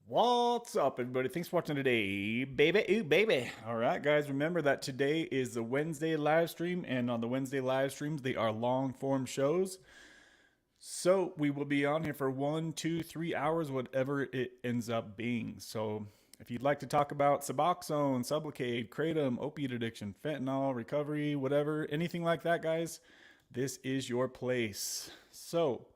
What's up, everybody? Thanks for watching today, baby. Ooh, baby. All right, guys, remember that today is the Wednesday live stream, and on the Wednesday live streams, they are long form shows. So we will be on here for 1, 2, 3 hours, whatever it ends up being. So if you'd like to talk about Suboxone, Sublocade, Kratom, opiate addiction, fentanyl, recovery, whatever, anything like that, guys, this is your place. So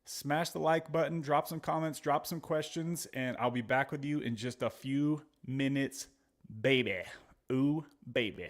smash the like button, drop some comments, drop some questions, and I'll be back with you in just a few minutes, baby. Ooh, baby.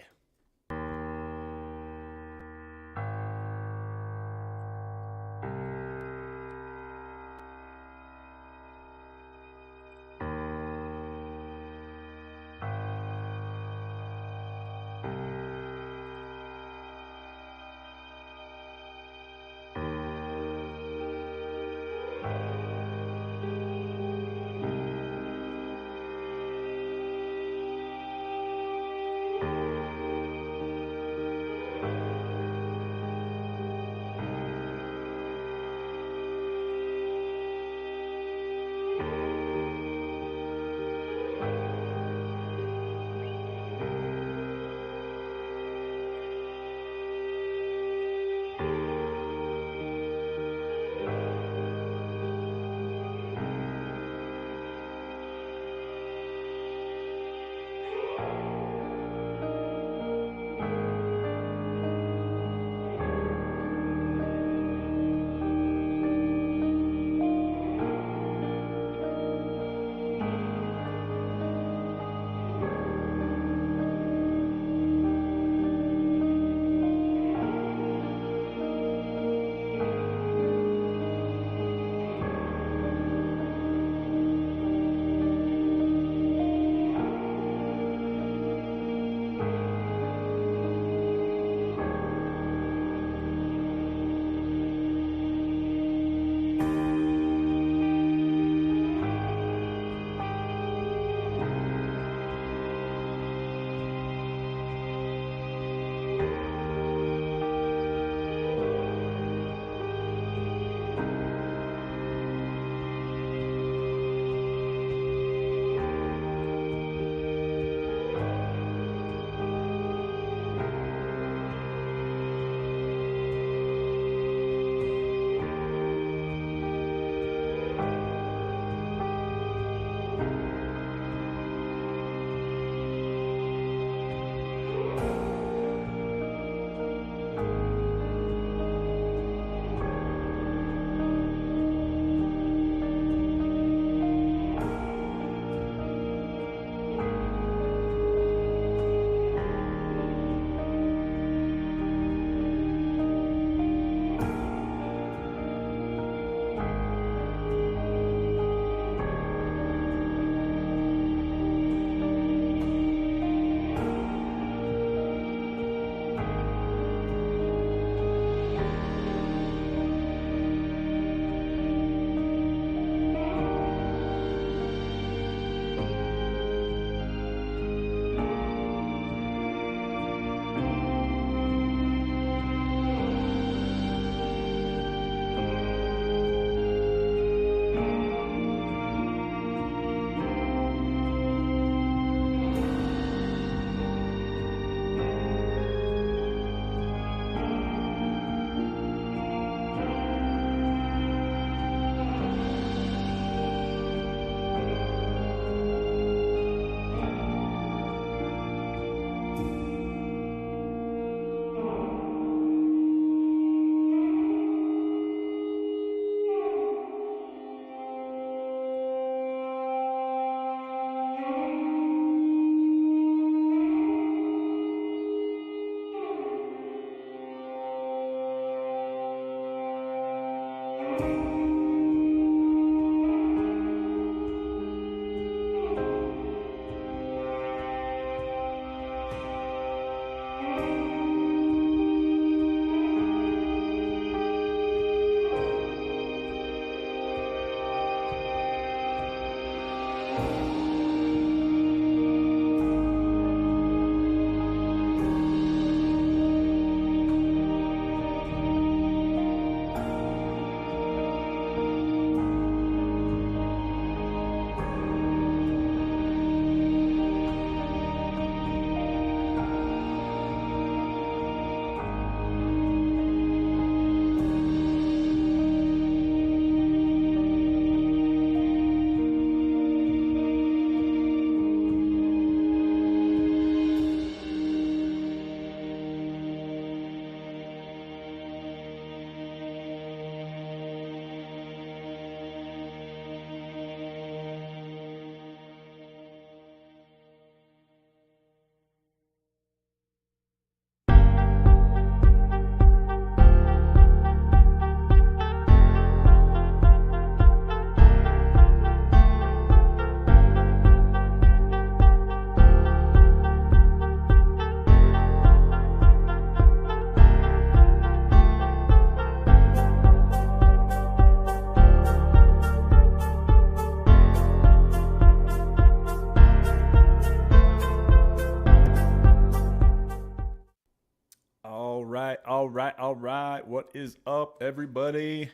All right. What is up, everybody?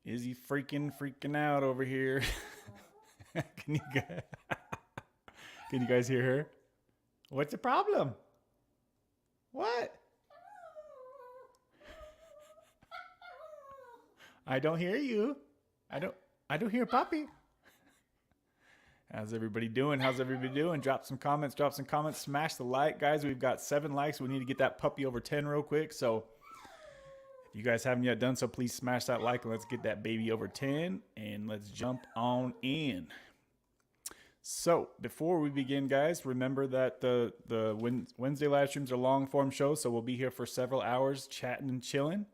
Is he freaking out over here? Can you guys hear her? What's the problem? What? I don't hear you. I don't hear Poppy. How's everybody doing? Drop some comments. Smash the like, guys. We've got 7 likes. We need to get that puppy over 10 real quick. So if you guys haven't yet done so, please smash that like and let's get that baby over 10 and let's jump on in. So before we begin, guys, remember that the Wednesday live streams are long form shows. So we'll be here for several hours chatting and chilling.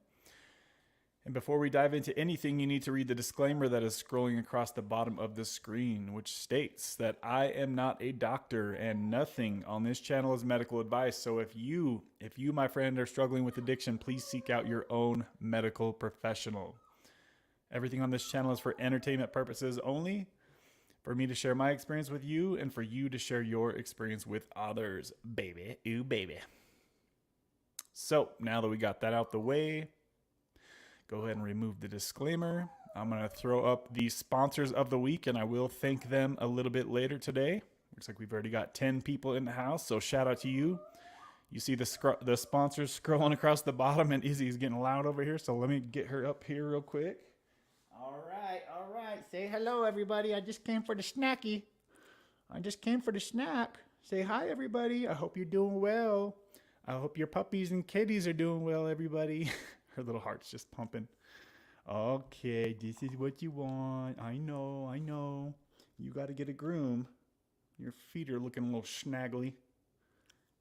And before we dive into anything, you need to read the disclaimer that is scrolling across the bottom of the screen, which states that I am not a doctor and nothing on this channel is medical advice. So if you, my friend, are struggling with addiction, please seek out your own medical professional. Everything on this channel is for entertainment purposes only, for me to share my experience with you and for you to share your experience with others, baby. Ooh, baby. So now that we got that out the way, go ahead and remove the disclaimer. I'm going to throw up the sponsors of the week, and I will thank them a little bit later today. Looks like we've already got 10 people in the house, so shout out to you. You see the sponsors scrolling across the bottom, and Izzy's getting loud over here, so let me get her up here real quick. All right. Say hello, everybody. I just came for the snacky. Say hi, everybody. I hope you're doing well. I hope your puppies and kitties are doing well, everybody. Her little heart's just pumping. Okay, this is what you want. I know. You got to get a groom. Your feet are looking a little snaggly.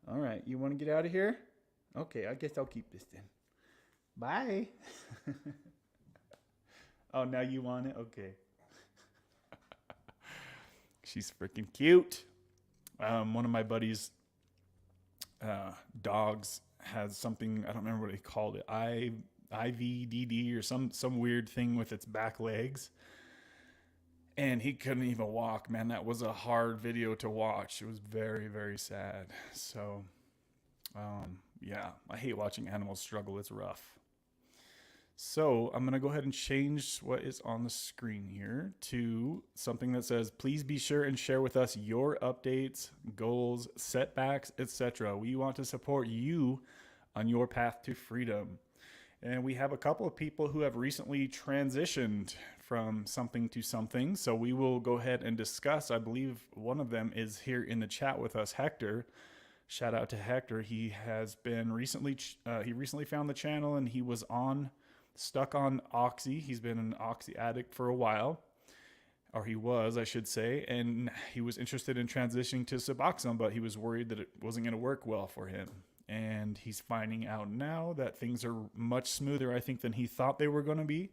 All right, you want to get out of here? Okay, I guess I'll keep this then. Bye. Oh, now you want it? Okay. She's freaking cute. One of my buddies' dogs has something, I don't remember what he called it, IVDD or some weird thing with its back legs. And he couldn't even walk, man. That was a hard video to watch. It was very, very sad. So, yeah, I hate watching animals struggle. It's rough. So I'm going to go ahead and change what is on the screen here to something that says, please be sure and share with us your updates, goals, setbacks, etc. We want to support you on your path to freedom. And we have a couple of people who have recently transitioned from something to something. So we will go ahead and discuss. I believe one of them is here in the chat with us, Hector. Shout out to Hector. He has been recently found the channel and he was stuck on Oxy. He's been an Oxy addict for a while, or he was, I should say, and he was interested in transitioning to Suboxone, but he was worried that it wasn't going to work well for him. And he's finding out now that things are much smoother, I think, than he thought they were going to be.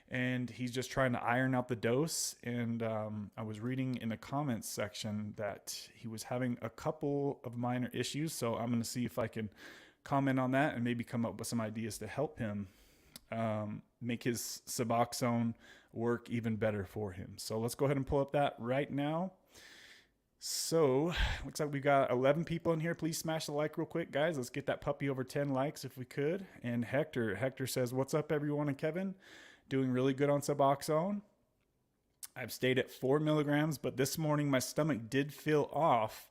And he's just trying to iron out the dose. And I was reading in the comments section that he was having a couple of minor issues. So I'm going to see if I can comment on that and maybe come up with some ideas to help him make his Suboxone work even better for him. So let's go ahead and pull up that right now. So looks like we've got 11 people in here. Please smash the like real quick, guys. Let's get that puppy over 10 likes if we could. And Hector says, what's up, everyone? And Kevin, doing really good on Suboxone. I've stayed at 4 milligrams, but this morning my stomach did feel off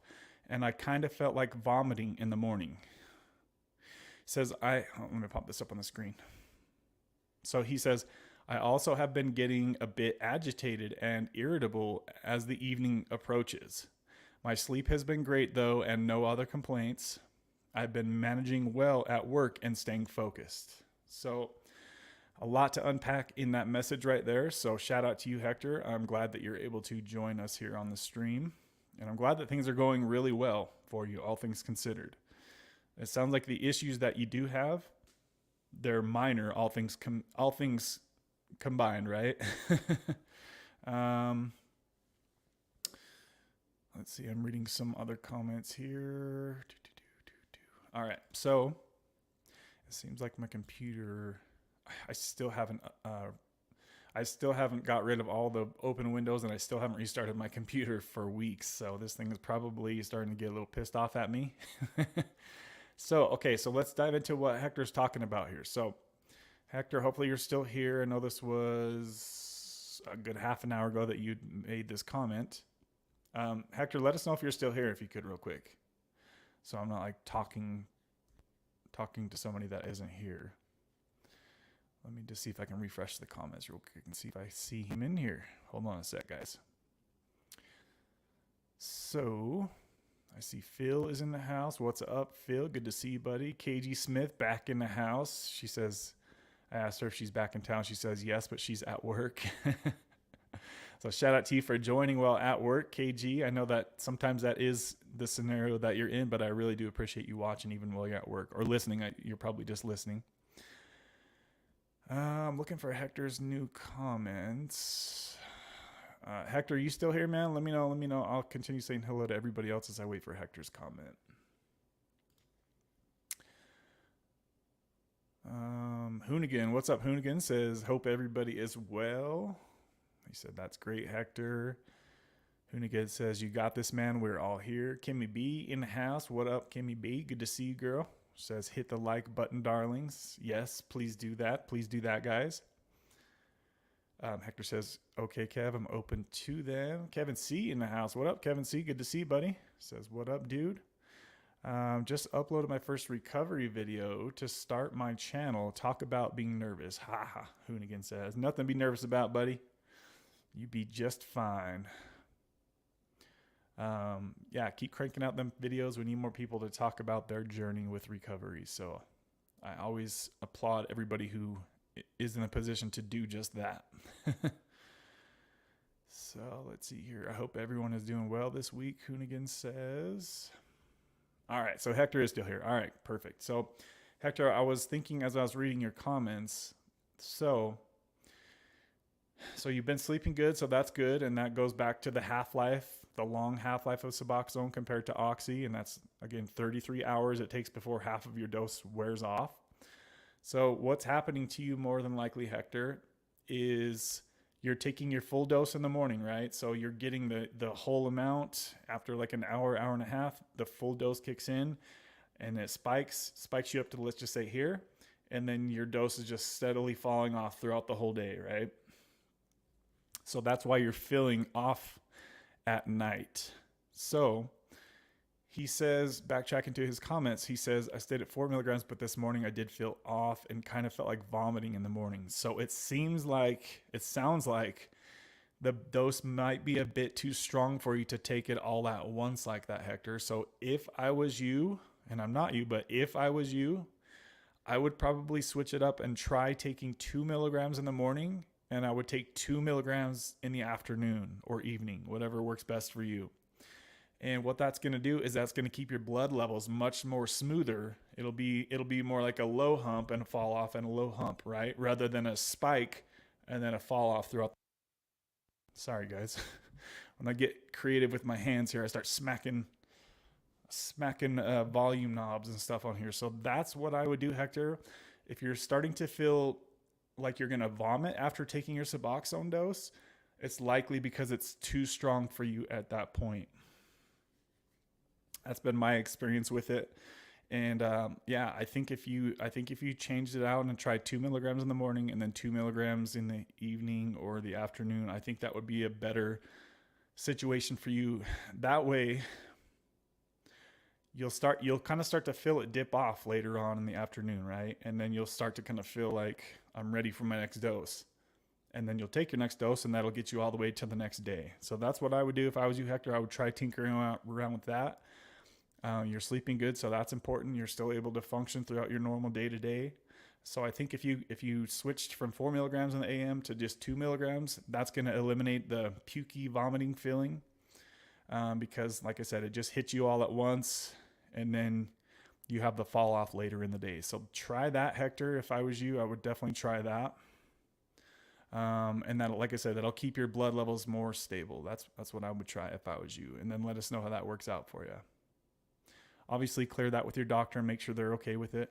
and I kind of felt like vomiting in the morning. Says let me pop this up on the screen. So he says, I also have been getting a bit agitated and irritable as the evening approaches. My sleep has been great though, and no other complaints. I've been managing well at work and staying focused. So a lot to unpack in that message right there. So shout out to you, Hector. I'm glad that you're able to join us here on the stream. And I'm glad that things are going really well for you, all things considered. It sounds like the issues that you do have, they're minor, all things combined, right? Let's see. I'm reading some other comments here. All right. So it seems like my computer, I still haven't got rid of all the open windows and I still haven't restarted my computer for weeks. So this thing is probably starting to get a little pissed off at me. So, okay, so let's dive into what Hector's talking about here. So, Hector, hopefully you're still here. I know this was a good half an hour ago that you made this comment. Hector, let us know if you're still here, if you could, real quick. So I'm not like talking to somebody that isn't here. Let me just see if I can refresh the comments real quick and see if I see him in here. Hold on a sec, guys. So I see Phil is in the house. What's up, Phil? Good to see you, buddy. KG Smith back in the house. She says, I asked her if she's back in town. She says yes, but she's at work. So shout out to you for joining while at work, KG. I know that sometimes that is the scenario that you're in, but I really do appreciate you watching even while you're at work or listening. You're probably just listening. I'm looking for Hector's new comments. Hector, are you still here, man? Let me know. I'll continue saying hello to everybody else as I wait for Hector's comment. Hoonigan, what's up, Hoonigan? Says, hope everybody is well. He said, that's great, Hector. Hoonigan says, you got this, man. We're all here. Kimmy B in the house. What up, Kimmy B? Good to see you, girl. Says, hit the like button, darlings. Yes, please do that. Please do that, guys. Hector says, okay, Kev, I'm open to them. Kevin C in the house. What up, Kevin C? Good to see you, buddy. Says, what up, dude? Just uploaded my first recovery video to start my channel. Talk about being nervous. Ha ha, Hoonigan says. Nothing to be nervous about, buddy. You be just fine. Yeah, keep cranking out them videos. We need more people to talk about their journey with recovery. So I always applaud everybody who is in a position to do just that. So let's see here. I hope everyone is doing well this week, Hoonigan says. All right, so Hector is still here. All right, perfect. So Hector, I was thinking as I was reading your comments, so you've been sleeping good, so that's good, and that goes back to the half-life, the long half-life of Suboxone compared to Oxy, and that's, again, 33 hours it takes before half of your dose wears off. So what's happening to you more than likely, Hector, is you're taking your full dose in the morning, right? So you're getting the whole amount after like an hour, hour and a half, the full dose kicks in, and it spikes you up to, let's just say here, and then your dose is just steadily falling off throughout the whole day, right? So that's why you're feeling off at night. So he says, backtracking to his comments, he says, I stayed at 4 milligrams, but this morning I did feel off and kind of felt like vomiting in the morning. So it sounds like the dose might be a bit too strong for you to take it all at once like that, Hector. So if I was you, and I'm not you, but if I was you, I would probably switch it up and try taking 2 milligrams in the morning, and I would take 2 milligrams in the afternoon or evening, whatever works best for you. And what that's going to do is that's going to keep your blood levels much more smoother. It'll be more like a low hump and a fall off and a low hump, right? Rather than a spike and then a fall off throughout. Sorry, guys. When I get creative with my hands here, I start smacking volume knobs and stuff on here. So that's what I would do, Hector. If you're starting to feel like you're going to vomit after taking your Suboxone dose, it's likely because it's too strong for you at that point. That's been my experience with it. And yeah, I think if you changed it out and tried 2 milligrams in the morning and then 2 milligrams in the evening or the afternoon, I think that would be a better situation for you. That way, you'll kind of start to feel it dip off later on in the afternoon, right? And then you'll start to kind of feel like I'm ready for my next dose. And then you'll take your next dose and that'll get you all the way to the next day. So that's what I would do if I was you, Hector. I would try tinkering around with that. You're sleeping good, so that's important. You're still able to function throughout your normal day-to-day. So I think if you switched from 4 milligrams in the AM to just 2 milligrams, that's going to eliminate the pukey vomiting feeling. Because like I said, it just hits you all at once and then you have the fall off later in the day. So try that, Hector. If I was you, I would definitely try that. And that, like I said, that'll keep your blood levels more stable. That's what I would try if I was you. And then let us know how that works out for you. Obviously clear that with your doctor and make sure they're okay with it.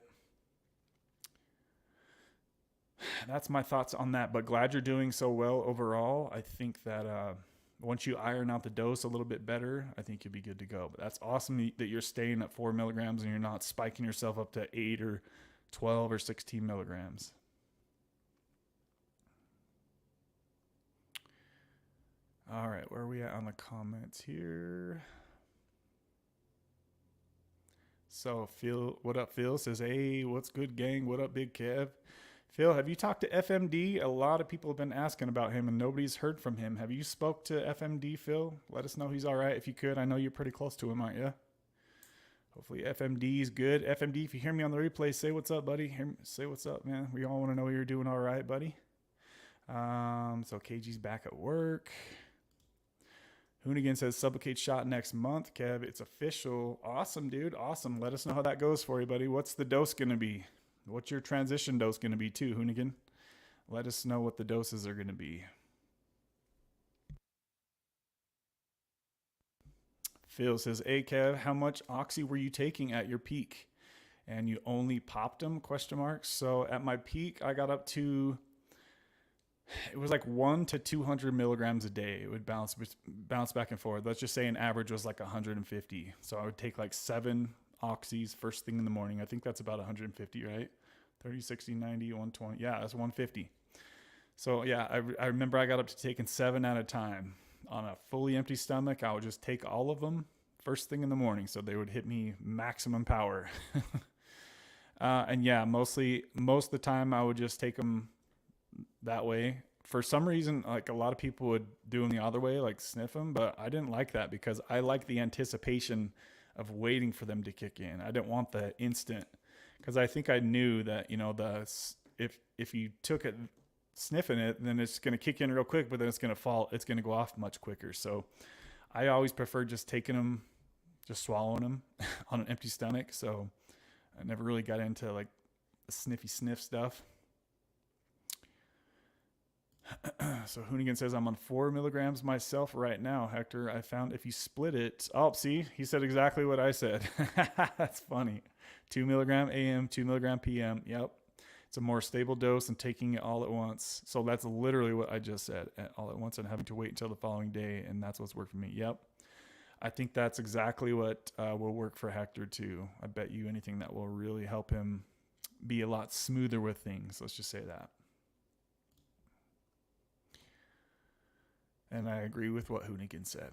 That's my thoughts on that, but glad you're doing so well overall. I think that, once you iron out the dose a little bit better, I think you'll be good to go. But that's awesome that you're staying at 4 milligrams and you're not spiking yourself up to 8 or 12 or 16 milligrams. All right, where are we at on the comments here? So Phil, what up, Phil? Says, hey, what's good, gang? What up, Big Kev? Phil, have you talked to FMD? A lot of people have been asking about him and nobody's heard from him. Have you spoke to FMD, Phil? Let us know he's all right if you could. I know you're pretty close to him, aren't you? Hopefully FMD is good. FMD, if you hear me on the replay, say what's up, buddy. Say what's up, man. We all want to know you're doing all right, buddy. So KG's back at work. Hoonigan says Sublocade shot next month. Kev, it's official. Awesome, dude. Awesome. Let us know how that goes for you, buddy. What's the dose going to be? What's your transition dose going to be too, Hoonigan? Let us know what the doses are going to be. Phil says, hey, Kev, how much oxy were you taking at your peak? And you only popped them, question mark. So at my peak, I got up to, it was like 1 to 200 milligrams a day. It would bounce back and forth. Let's just say an average was like 150. So I would take like 7 oxys first thing in the morning. I think that's about 150, right? 30, 60, 90, 120. Yeah, that's 150. So yeah, I remember I got up to taking 7 at a time. On a fully empty stomach, I would just take all of them first thing in the morning. So they would hit me maximum power. And yeah, most of the time I would just take them that way. For some reason, like a lot of people would do them the other way, like sniff them, but I didn't like that because I like the anticipation of waiting for them to kick in. I didn't want the instant, because I think I knew that, you know, if you took it sniffing it, then it's going to kick in real quick, but then it's going to fall. It's going to go off much quicker. So I always prefer just taking them, just swallowing them on an empty stomach. So I never really got into like the sniffy sniff stuff. So Hoonigan says, I'm on 4 milligrams myself right now, Hector. I found if you split it, oh, see, he said exactly what I said. That's funny. 2 milligram AM, 2 milligram PM. Yep. It's a more stable dose than taking it all at once. So that's literally what I just said, all at once and having to wait until the following day. And that's what's worked for me. Yep. I think that's exactly what will work for Hector too. I bet you anything that will really help him be a lot smoother with things. Let's just say that. And I agree with what Hoonigan said.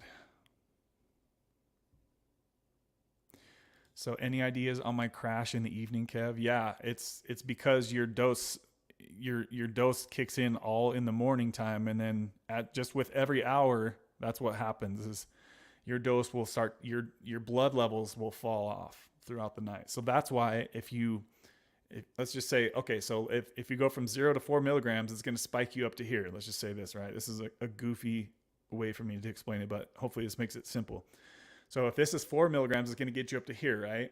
So any ideas on my crash in the evening, Kev? Yeah, it's because your dose kicks in all in the morning time, and then just with every hour, that's what happens is your dose will start, your blood levels will fall off throughout the night. So that's why let's just say, okay, so if you go from 0 to 4 milligrams, it's going to spike you up to here. Let's just say this, right? This is a goofy way for me to explain it, but hopefully this makes it simple. So if this is 4 milligrams, it's going to get you up to here, right?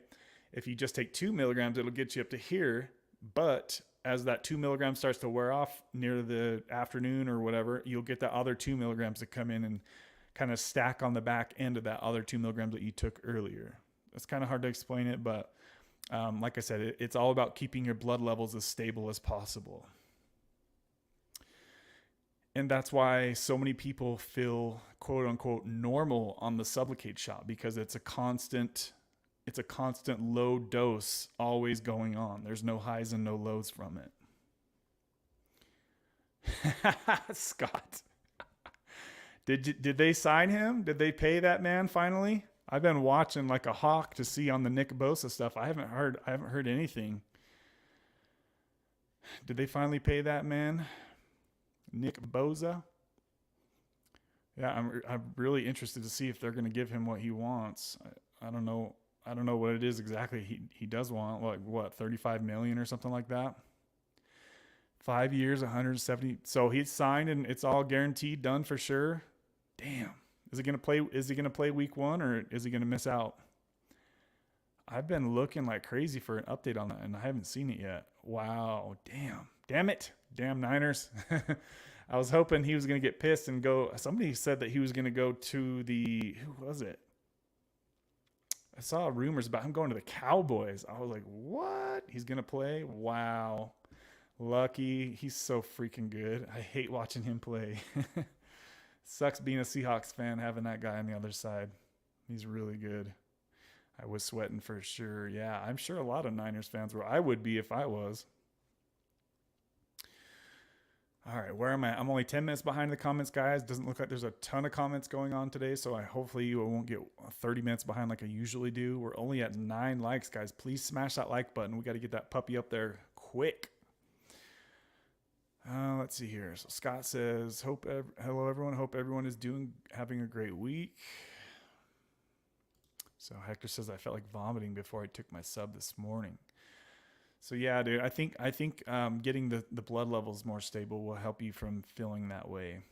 If you just take 2 milligrams, it'll get you up to here. But as that 2 milligrams starts to wear off near the afternoon or whatever, you'll get the other 2 milligrams to come in and kind of stack on the back end of that other 2 milligrams that you took earlier. It's kind of hard to explain it, but like I said, it's all about keeping your blood levels as stable as possible. And that's why so many people feel quote unquote normal on the Sublocade shot, because it's a constant low dose always going on. There's no highs and no lows from it. Scott. Did they sign him? Did they pay that man finally? I've been watching like a hawk to see on the Nick Bosa stuff. I haven't heard anything. Did they finally pay that man? Nick Bosa? Yeah, I'm really interested to see if they're going to give him what he wants. I don't know what it is exactly he does want. Like what, 35 million or something like that? 5 years, 170. So he's signed and it's all guaranteed, done for sure. Damn. Is he going to play week 1 or is he going to miss out? I've been looking like crazy for an update on that and I haven't seen it yet. Wow. Damn it. Damn Niners. I was hoping he was going to get pissed and go. Somebody said that he was going to go to who was it? I saw rumors about him going to the Cowboys. I was like, what? He's going to play? Wow. Lucky. He's so freaking good. I hate watching him play. Sucks being a Seahawks fan, having that guy on the other side. He's really good. I was sweating for sure. Yeah, I'm sure a lot of Niners fans were. I would be if I was. All right, where am I? I'm only 10 minutes behind the comments, guys. Doesn't look like there's a ton of comments going on today, so hopefully you won't get 30 minutes behind like I usually do. We're only at 9 likes, guys. Please smash that like button. We got to get that puppy up there quick. Let's see here. So Scott says, hello everyone. Hope everyone is having a great week. So Hector says, I felt like vomiting before I took my sub this morning. So yeah, dude, I think getting the blood levels more stable will help you from feeling that way.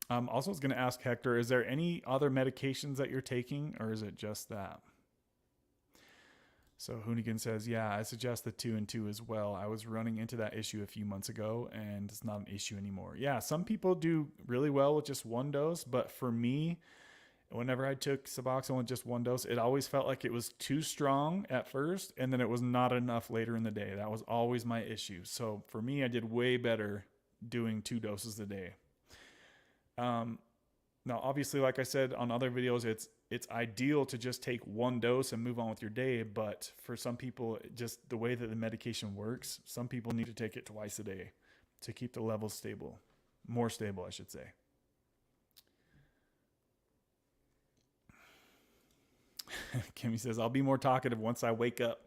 Also, I was going to ask Hector, is there any other medications that you're taking, or is it just that? So Hoonigan says, yeah, I suggest the 2 and 2 as well. I was running into that issue a few months ago, and it's not an issue anymore. Yeah, some people do really well with just 1 dose, but for me, whenever I took Suboxone with just 1 dose, it always felt like it was too strong at first, and then it was not enough later in the day. That was always my issue. So for me, I did way better doing 2 doses a day. Now, obviously, like I said on other videos, it's ideal to just take 1 dose and move on with your day. But for some people, just the way that the medication works, some people need to take it twice a day to keep the levels stable, more stable, I should say. Kimmy says, I'll be more talkative once I wake up.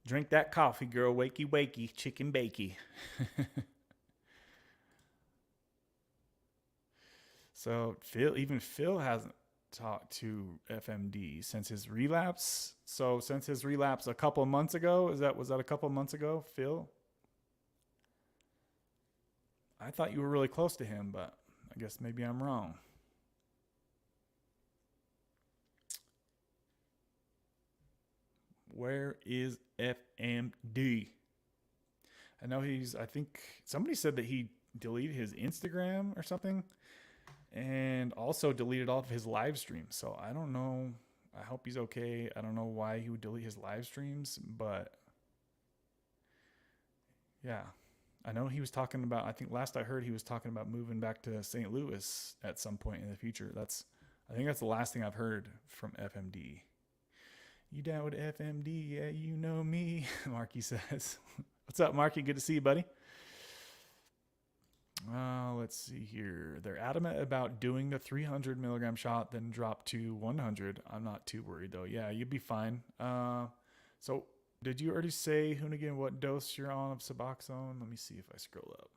Drink that coffee, girl. Wakey, wakey, chicken bakey. So Phil hasn't talked to FMD since his relapse. So since his relapse a couple of months ago, was that a couple of months ago, Phil? I thought you were really close to him, but I guess maybe I'm wrong. Where is FMD? I know I think somebody said that he deleted his Instagram or something, and also deleted all of his live streams. So I don't know. I hope he's okay. I don't know why he would delete his live streams, but yeah. I know he was talking about, I think last I heard he was talking about moving back to St. Louis at some point in the future. I think that's the last thing I've heard from FMD. You down with FMD? Yeah, you know me, Marky says. What's up, Marky? Good to see you, buddy. Let's see here. They're adamant about doing the 300 milligram shot, then drop to 100. I'm not too worried, though. Yeah, you'd be fine. So did you already say, Hoonigan, what dose you're on of Suboxone? Let me see if I scroll up.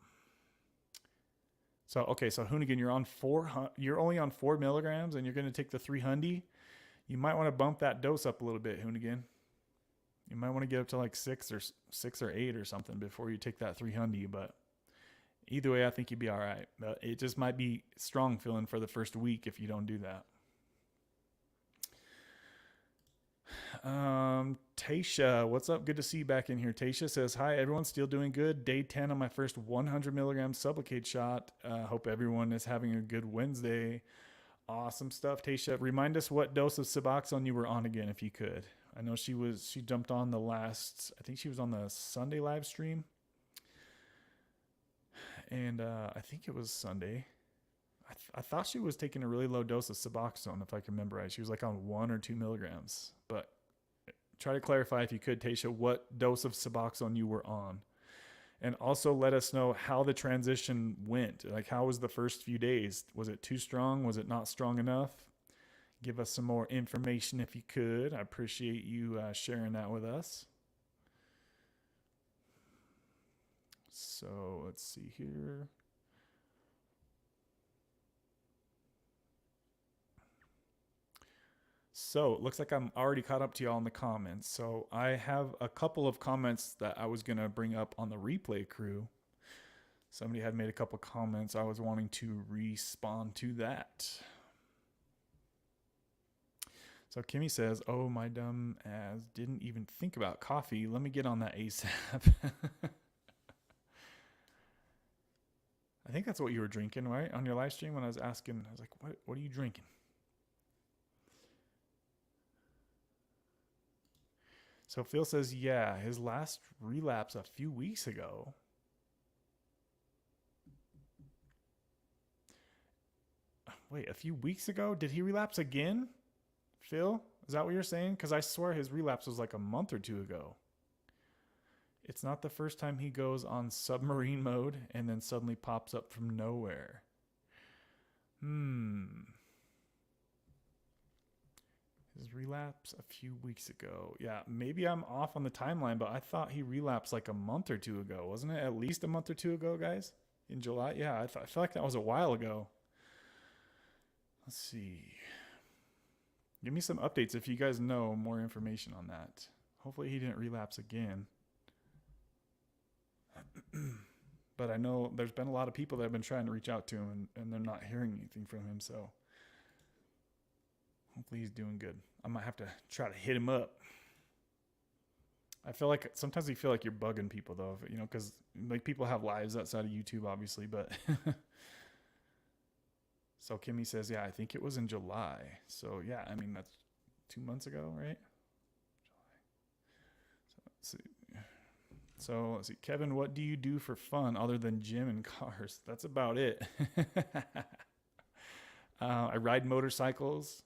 So, okay, so Hoonigan, you're only on 4 milligrams, and you're going to take the 300. You might want to bump that dose up a little bit, Hoonigan. You might want to get up to like 6 or 8 or something before you take that 300, but either way, I think you'd be all right. But it just might be strong feeling for the first week if you don't do that. Tasha, what's up? Good to see you back in here. Tasha says, hi, everyone, still doing good. Day 10 on my first 100 milligram Sublocade shot. Hope everyone is having a good Wednesday. Awesome stuff, Tasha. Remind us what dose of Suboxone you were on again, if you could. I know she jumped on I think she was on the Sunday live stream. And I think it was Sunday. I thought she was taking a really low dose of Suboxone, if I can remember right. She was like on 1 or 2 milligrams. But try to clarify, if you could, Tasha, what dose of Suboxone you were on. And also let us know how the transition went. Like, how was the first few days? Was it too strong? Was it not strong enough? Give us some more information if you could. I appreciate you sharing that with us. So let's see here. So it looks like I'm already caught up to y'all in the comments. So I have a couple of comments that I was going to bring up on the replay crew. Somebody had made a couple comments. I was wanting to respond to that. So Kimmy says, oh, my dumb ass didn't even think about coffee. Let me get on that ASAP. I think that's what you were drinking, right? On your live stream when I was asking, I was like, what are you drinking? So Phil says, yeah, his last relapse a few weeks ago. Wait, a few weeks ago? Did he relapse again? Phil? Is that what you're saying? Because I swear his relapse was like a month or two ago. It's not the first time he goes on submarine mode and then suddenly pops up from nowhere. His relapse a few weeks ago. Yeah, maybe I'm off on the timeline, but I thought he relapsed like a month or two ago. Wasn't it at least a month or two ago, guys? In July? Yeah, I feel like that was a while ago. Let's see. Give me some updates if you guys know more information on that. Hopefully he didn't relapse again. But I know there's been a lot of people that have been trying to reach out to him and they're not hearing anything from him. So hopefully he's doing good. I might have to try to hit him up. I feel like sometimes you feel like you're bugging people though, you know, because like people have lives outside of YouTube, obviously, but so Kimmy says, yeah, I think it was in July. So yeah, I mean, that's 2 months ago, right? July. So let's see. Kevin, what do you do for fun other than gym and cars? That's about it. I ride motorcycles.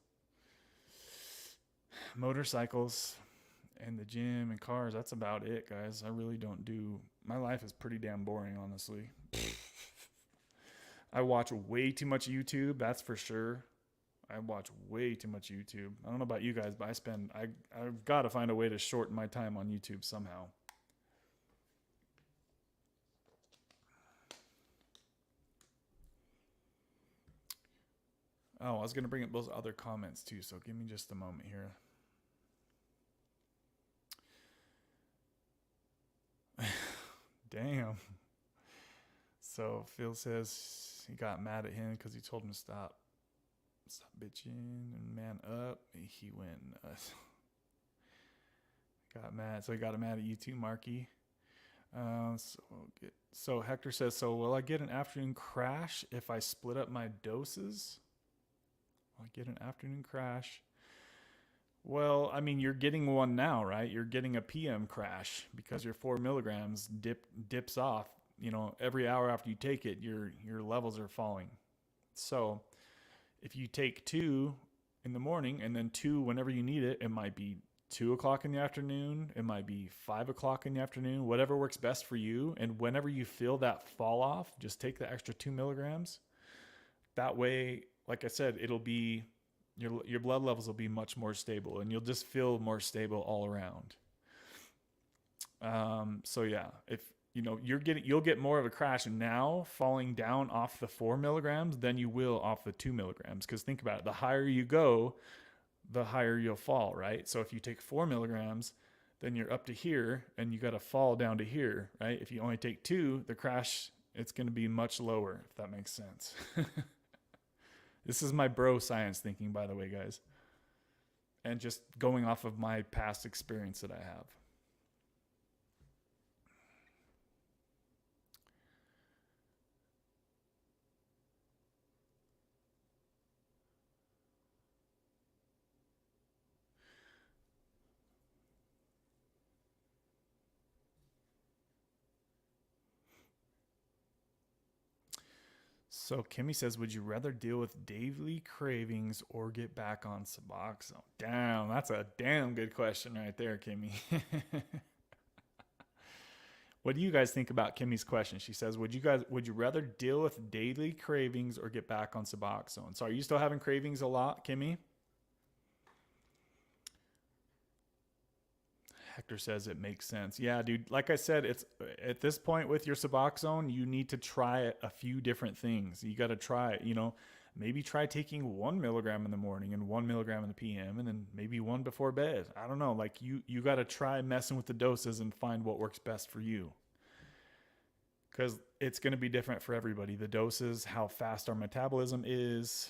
And the gym and cars. That's about it, guys. I really don't do. My life is pretty damn boring, honestly. I watch way too much YouTube. That's for sure. I watch way too much YouTube. I don't know about you guys, but I've got to find a way to shorten my time on YouTube somehow. Oh, I was going to bring up those other comments too, so give me just a moment here. Damn. So Phil says he got mad at him because he told him to stop bitching and man up. He went got mad. So he got mad at you too, Marky. So Hector says, so will I get an afternoon crash if I split up my doses? Will I get an afternoon crash? Well, I mean, you're getting one now, right? You're getting a PM crash because your 4 milligrams dips off. You know, every hour after you take it, your levels are falling. So if you take 2 in the morning and then 2 whenever you need it, it might be 2 o'clock in the afternoon. It might be 5 o'clock in the afternoon, whatever works best for you. And whenever you feel that fall off, just take the extra 2 milligrams. That way, like I said, it'll be your blood levels will be much more stable and you'll just feel more stable all around. So yeah, if you know you'll get more of a crash now falling down off the 4 milligrams than you will off the 2 milligrams. Because think about it, the higher you go, the higher you'll fall, right? So if you take 4 milligrams, then you're up to here and you got to fall down to here, right? If you only take 2, the crash, it's going to be much lower, if that makes sense. This is my bro science thinking, by the way, guys. And just going off of my past experience that I have. So Kimmy says, would you rather deal with daily cravings or get back on Suboxone? Damn, that's a damn good question right there, Kimmy. What do you guys think about Kimmy's question? She says, would you rather deal with daily cravings or get back on Suboxone? So are you still having cravings a lot, Kimmy? Hector says it makes sense. Yeah, dude. Like I said, it's at this point with your Suboxone, you need to try a few different things. You got to try, maybe try taking 1 milligram in the morning and 1 milligram in the PM, and then maybe 1 before bed. I don't know. Like you got to try messing with the doses and find what works best for you. Because it's going to be different for everybody. The doses, how fast our metabolism is,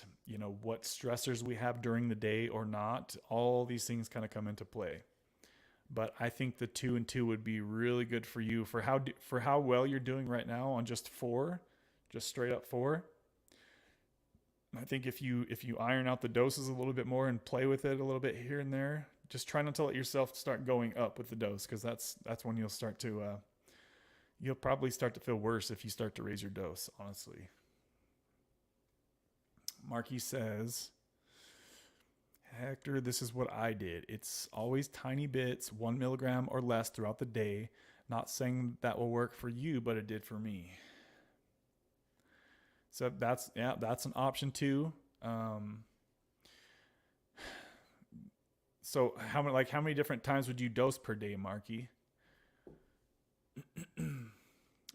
what stressors we have during the day or not. All these things kind of come into play. But I think the 2 and 2 would be really good for you for how well you're doing right now on just 4, just straight up 4. I think if you iron out the doses a little bit more and play with it a little bit here and there, just try not to let yourself start going up with the dose, because that's when you'll start to you'll probably start to feel worse if you start to raise your dose, honestly. Marky says, Hector, this is what I did. It's always tiny bits, 1 milligram or less throughout the day. Not saying that will work for you, but it did for me. So that's an option too. So how many different times would you dose per day, Marky?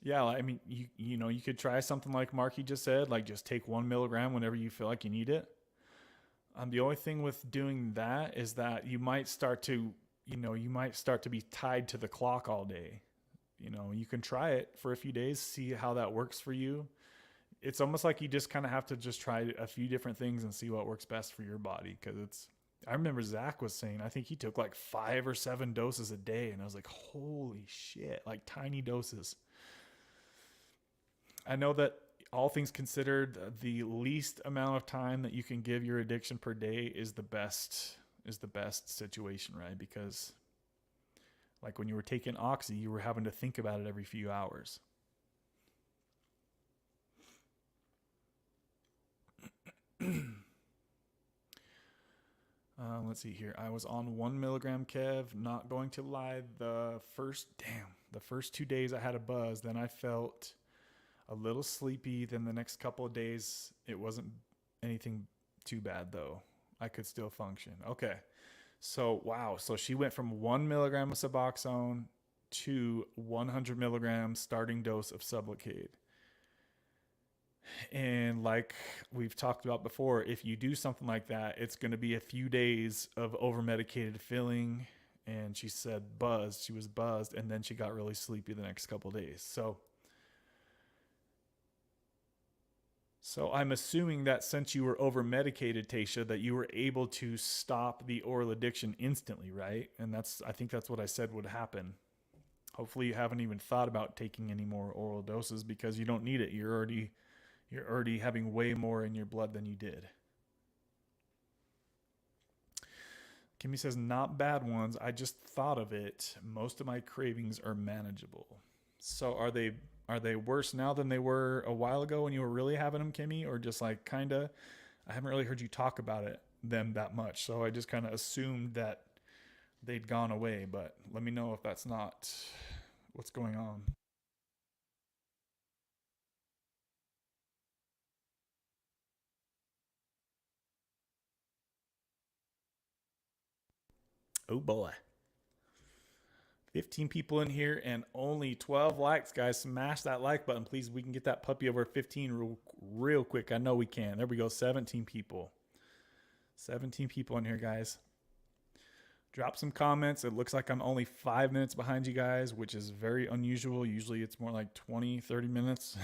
Yeah, I mean, you could try something like Marky just said, like just take 1 milligram whenever you feel like you need it. The only thing with doing that is that you might start to be tied to the clock all day. You can try it for a few days, see how that works for you. It's almost like you just kind of have to just try a few different things and see what works best for your body. I remember Zach was saying, I think he took like 5 or 7 doses a day. And I was like, holy shit, like tiny doses. I know that all things considered, the least amount of time that you can give your addiction per day is the best situation, right? Because like when you were taking Oxy, you were having to think about it every few hours. Let's see here. I was on 1 milligram, Kev. Not going to lie. The first 2 days I had a buzz. Then I felt a little sleepy. Then the next couple of days, it wasn't anything too bad though. I could still function. Okay. So, wow. So she went from 1 milligram of Suboxone to 100 milligrams starting dose of Sublocade. And like we've talked about before, if you do something like that, it's going to be a few days of over-medicated feeling. And she said buzzed. She was buzzed, and then she got really sleepy the next couple of days. So I'm assuming that since you were over-medicated, Tasha, that you were able to stop the oral addiction instantly, right? And I think that's what I said would happen. Hopefully you haven't even thought about taking any more oral doses because you don't need it. You're already having way more in your blood than you did. Kimmy says, not bad ones. I just thought of it. Most of my cravings are manageable. So are they worse now than they were a while ago when you were really having them, Kimmy? Or just like kind of, I haven't really heard you talk about them that much. So I just kind of assumed that they'd gone away, but let me know if that's not what's going on. Oh boy. 15 people in here and only 12 likes, guys. Smash that like button, please. We can get that puppy over 15 real quick. I know we can. There we go. 17 people. 17 people in here, guys. Drop some comments. It looks like I'm only 5 minutes behind you guys, which is very unusual. Usually it's more like 20, 30 minutes.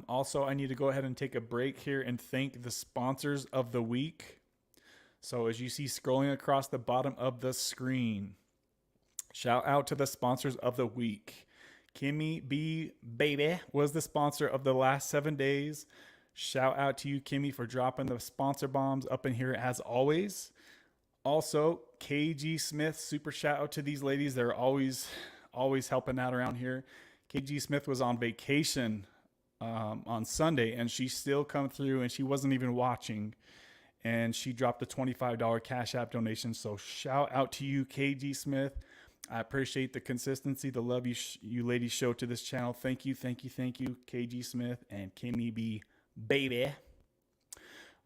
Also, I need to go ahead and take a break here and thank the sponsors of the week. So as you see scrolling across the bottom of the screen, shout out to the sponsors of the week. Kimmy B Baby was the sponsor of the last 7 days. Shout out to you, Kimmy, for dropping the sponsor bombs up in here as always. Also, KG Smith, super shout out to these ladies. They're always helping out around here. KG Smith was on vacation on Sunday, and she still come through, and she wasn't even watching. And she dropped a $25 Cashapp donation. So shout out to you, KG Smith. I appreciate the consistency, the love you ladies show to this channel. Thank you, KG Smith and Kimmy B Baby.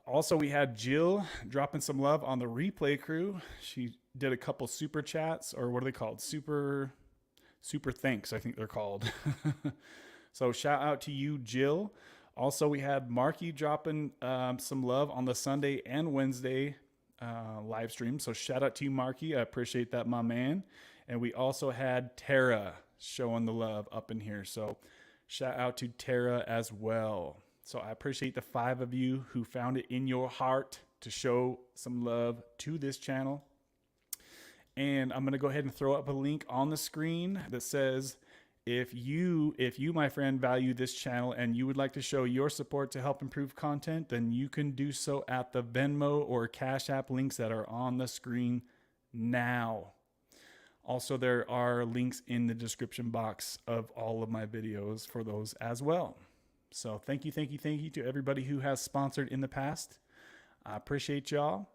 Also, we had Jill dropping some love on the replay crew. She did a couple super chats, or what are they called? Super thanks, I think they're called. So shout out to you, Jill. Also, we had Marky dropping some love on the Sunday and Wednesday live stream. So shout out to you, Marky. I appreciate that, my man. And we also had Tara showing the love up in here. So shout out to Tara as well. So I appreciate the 5 of you who found it in your heart to show some love to this channel. And I'm going to go ahead and throw up a link on the screen that says, if you, my friend, value this channel and you would like to show your support to help improve content, then you can do so at the Venmo or Cash App links that are on the screen now. Also, there are links in the description box of all of my videos for those as well. So thank you to everybody who has sponsored in the past. I appreciate y'all.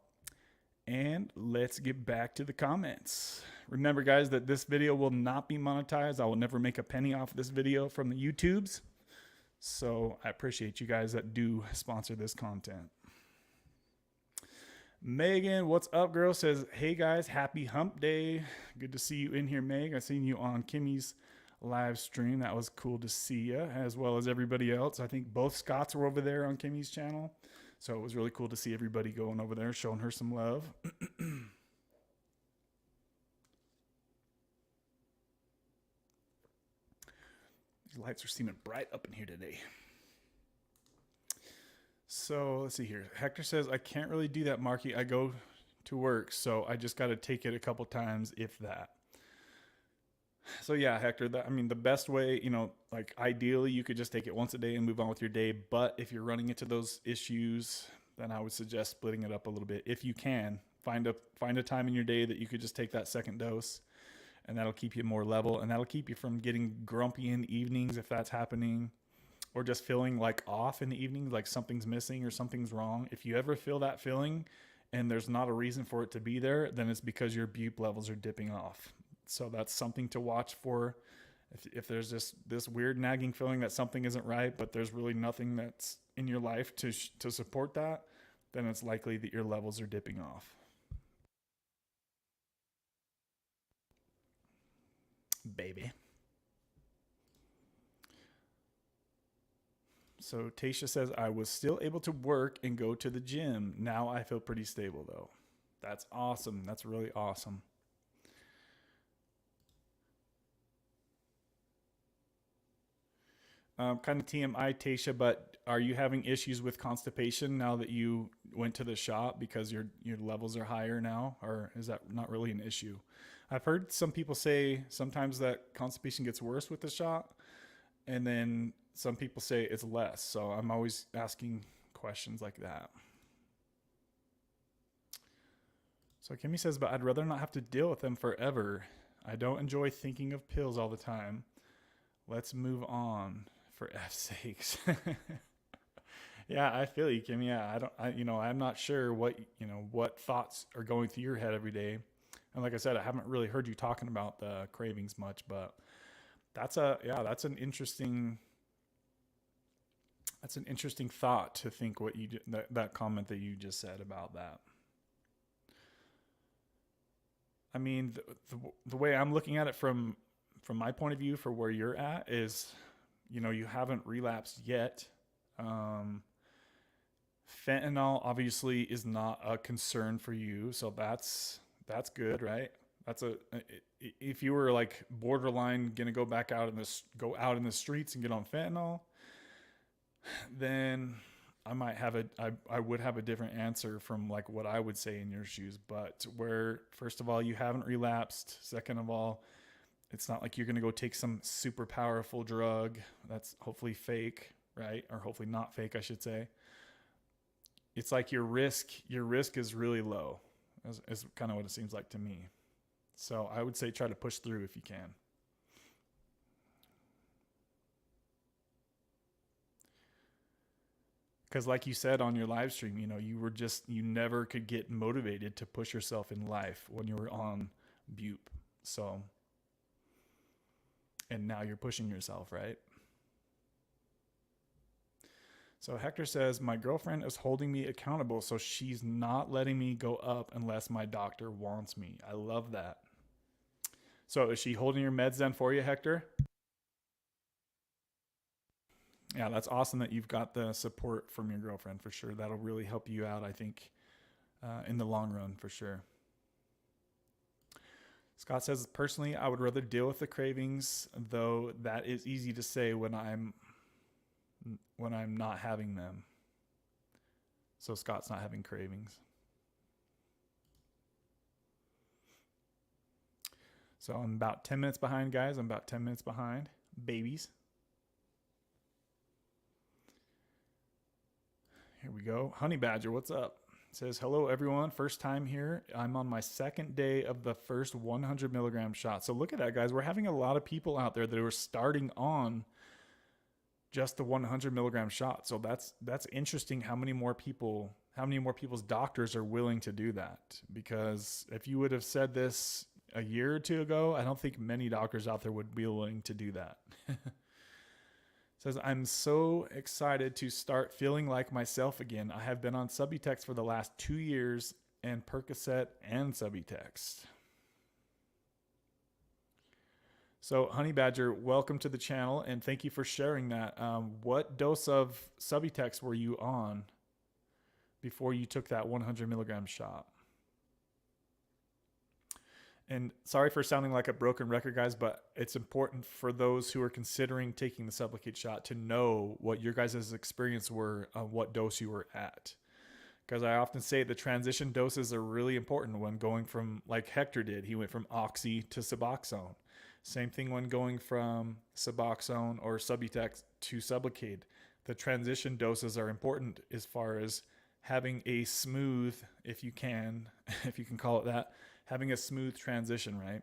And let's get back to the comments. Remember, guys, that this video will not be monetized. I will never make a penny off this video from the YouTubes. So I appreciate you guys that do sponsor this content. Megan, what's up, girl? Says, hey, guys, happy hump day. Good to see you in here, Meg. I seen you on Kimmy's live stream. That was cool to see you, as well as everybody else. I think both Scotts were over there on Kimmy's channel. So it was really cool to see everybody going over there, showing her some love. These lights are seeming bright up in here today. So let's see here. Hector says, I can't really do that, Marky. I go to work, so I just got to take it a couple times, if that. So yeah, Hector, the best way, like ideally you could just take it once a day and move on with your day. But if you're running into those issues, then I would suggest splitting it up a little bit. If you can, find a time in your day that you could just take that second dose, and that'll keep you more level, and that'll keep you from getting grumpy in evenings if that's happening, or just feeling like off in the evenings, like something's missing or something's wrong. If you ever feel that feeling and there's not a reason for it to be there, then it's because your bupe levels are dipping off. So that's something to watch for. If there's just this weird nagging feeling that something isn't right, but there's really nothing that's in your life to support that, then it's likely that your levels are dipping off. Baby. So Tasha says, I was still able to work and go to the gym. Now I feel pretty stable, though. That's awesome. That's really awesome. Kind of TMI, Tasha, but are you having issues with constipation now that you went to the shop because your levels are higher now, or is that not really an issue? I've heard some people say sometimes that constipation gets worse with the shot, and then some people say it's less. So I'm always asking questions like that. So Kimmy says, but I'd rather not have to deal with them forever. I don't enjoy thinking of pills all the time. Let's move on. For F's sakes. Yeah, I feel you, Kim. Yeah, I'm not sure what thoughts are going through your head every day. And like I said, I haven't really heard you talking about the cravings much, but that's an interesting thought to think what you that comment that you just said about that. I mean, the way I'm looking at it from my point of view for where you're at is, you haven't relapsed yet. Fentanyl obviously is not a concern for you. So that's good, right? If you were like borderline going to go out in the streets and get on fentanyl, then I would have a different answer from like what I would say in your shoes. But where, first of all, you haven't relapsed. Second of all, it's not like you're going to go take some super powerful drug that's hopefully fake, right? Or hopefully not fake, I should say. It's like your risk is really low, is kind of what it seems like to me. So I would say try to push through if you can. Because like you said on your live stream, you never could get motivated to push yourself in life when you were on bupe. So, and now you're pushing yourself, right? So Hector says, my girlfriend is holding me accountable, so she's not letting me go up unless my doctor wants me. I love that. So is she holding your meds then for you, Hector? Yeah, that's awesome that you've got the support from your girlfriend for sure. That'll really help you out, I think, in the long run for sure. Scott says, personally, I would rather deal with the cravings, though that is easy to say when I'm not having them. So Scott's not having cravings. So I'm about 10 minutes behind, guys. I'm about 10 minutes behind. Babies. Here we go. Honey Badger, what's up? Says, hello, everyone. First time here. I'm on my second day of the first 100 milligram shot. So look at that, guys. We're having a lot of people out there that are starting on just the 100 milligram shot. So that's interesting how many more people's doctors are willing to do that. Because if you would have said this a year or two ago, I don't think many doctors out there would be willing to do that. Says, I'm so excited to start feeling like myself again. I have been on Subutex for the last 2 years and Percocet and Subutex. So, Honey Badger, welcome to the channel, and thank you for sharing that. What dose of Subutex were you on before you took that 100 milligram shot? And sorry for sounding like a broken record, guys, but it's important for those who are considering taking the Sublocade shot to know what your guys' experience were on what dose you were at. Because I often say the transition doses are really important when going from, like Hector did, he went from Oxy to Suboxone. Same thing when going from Suboxone or Subutex to Sublocade. The transition doses are important as far as having a smooth, if you can call it that, having a smooth transition, right?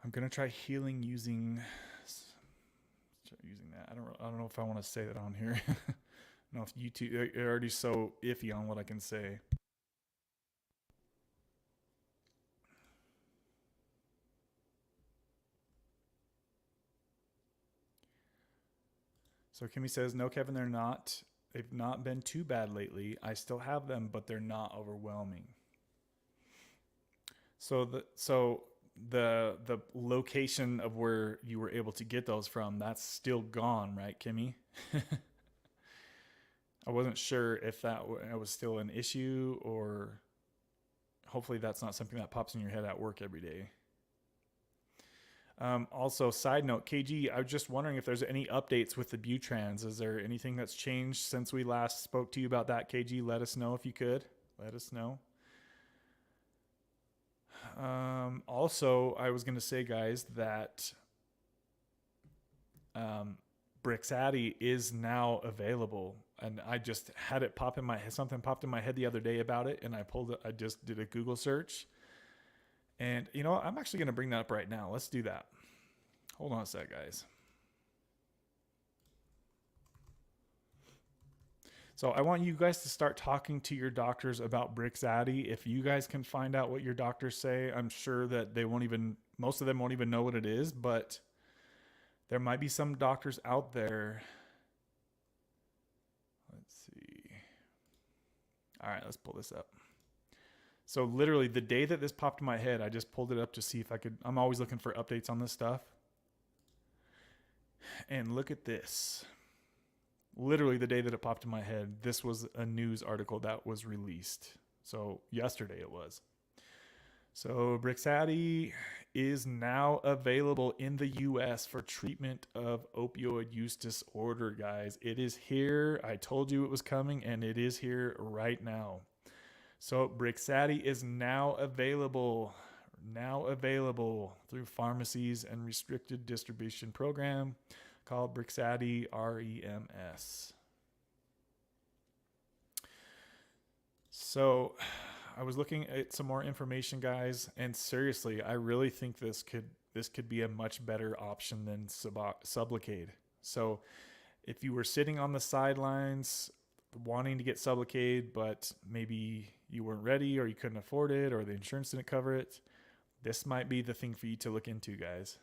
I'm gonna try healing using that. I don't know if I want to say that on here. I don't know if YouTube are already so iffy on what I can say. So Kimmy says, no, Kevin, they're not. They've not been too bad lately. I still have them, but they're not overwhelming. So the location of where you were able to get those from, that's still gone, right, Kimmy? I wasn't sure if that was still an issue, or hopefully that's not something that pops in your head at work every day. Also, side note, KG, I was just wondering if there's any updates with the Butrans. Is there anything that's changed since we last spoke to you about that, KG? Let us know if you could. Let us know. Also, I was going to say, guys, that Brixadi is now available, and I just had it pop in my head. Something popped in my head the other day about it, and I just did a Google search, and you know what? I'm actually going to bring that up right now. Let's do that. Hold on a sec, guys. So I want you guys to start talking to your doctors about Brixadi. If you guys can find out what your doctors say, I'm sure that most of them won't even know what it is, but there might be some doctors out there. Let's see. All right, let's pull this up. So literally the day that this popped in my head, I just pulled it up to see if I could. I'm always looking for updates on this stuff. And look at this. Literally the day that it popped in my head, this was a news article that was released. So yesterday it was. So Brixadi is now available in the US for treatment of opioid use disorder, guys. It is here. I told you it was coming, and it is here right now. So Brixadi is now available through pharmacies and restricted distribution program called Brixadi REMS. So I was looking at some more information, guys, and seriously, I really think this could be a much better option than Sublocade. So if you were sitting on the sidelines wanting to get Sublocade, but maybe you weren't ready or you couldn't afford it or the insurance didn't cover it, this might be the thing for you to look into, guys.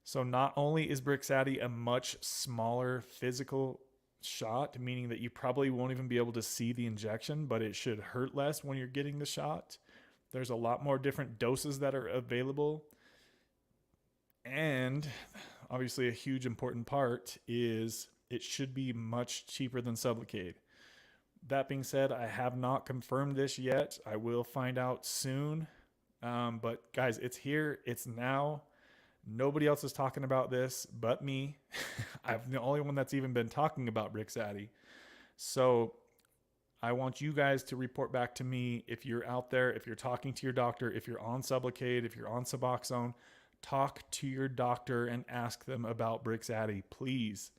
So not only is Brixadi a much smaller physical shot, meaning that you probably won't even be able to see the injection, but it should hurt less when you're getting the shot. There's a lot more different doses that are available. And obviously a huge important part is it should be much cheaper than Sublocade. That being said, I have not confirmed this yet. I will find out soon. But guys, it's here. It's now. Nobody else is talking about this but me. I'm the only one that's even been talking about Brixadi. So I want you guys to report back to me if you're out there, if you're talking to your doctor, if you're on Sublocade, if you're on Suboxone. Talk to your doctor and ask them about Brixadi. Please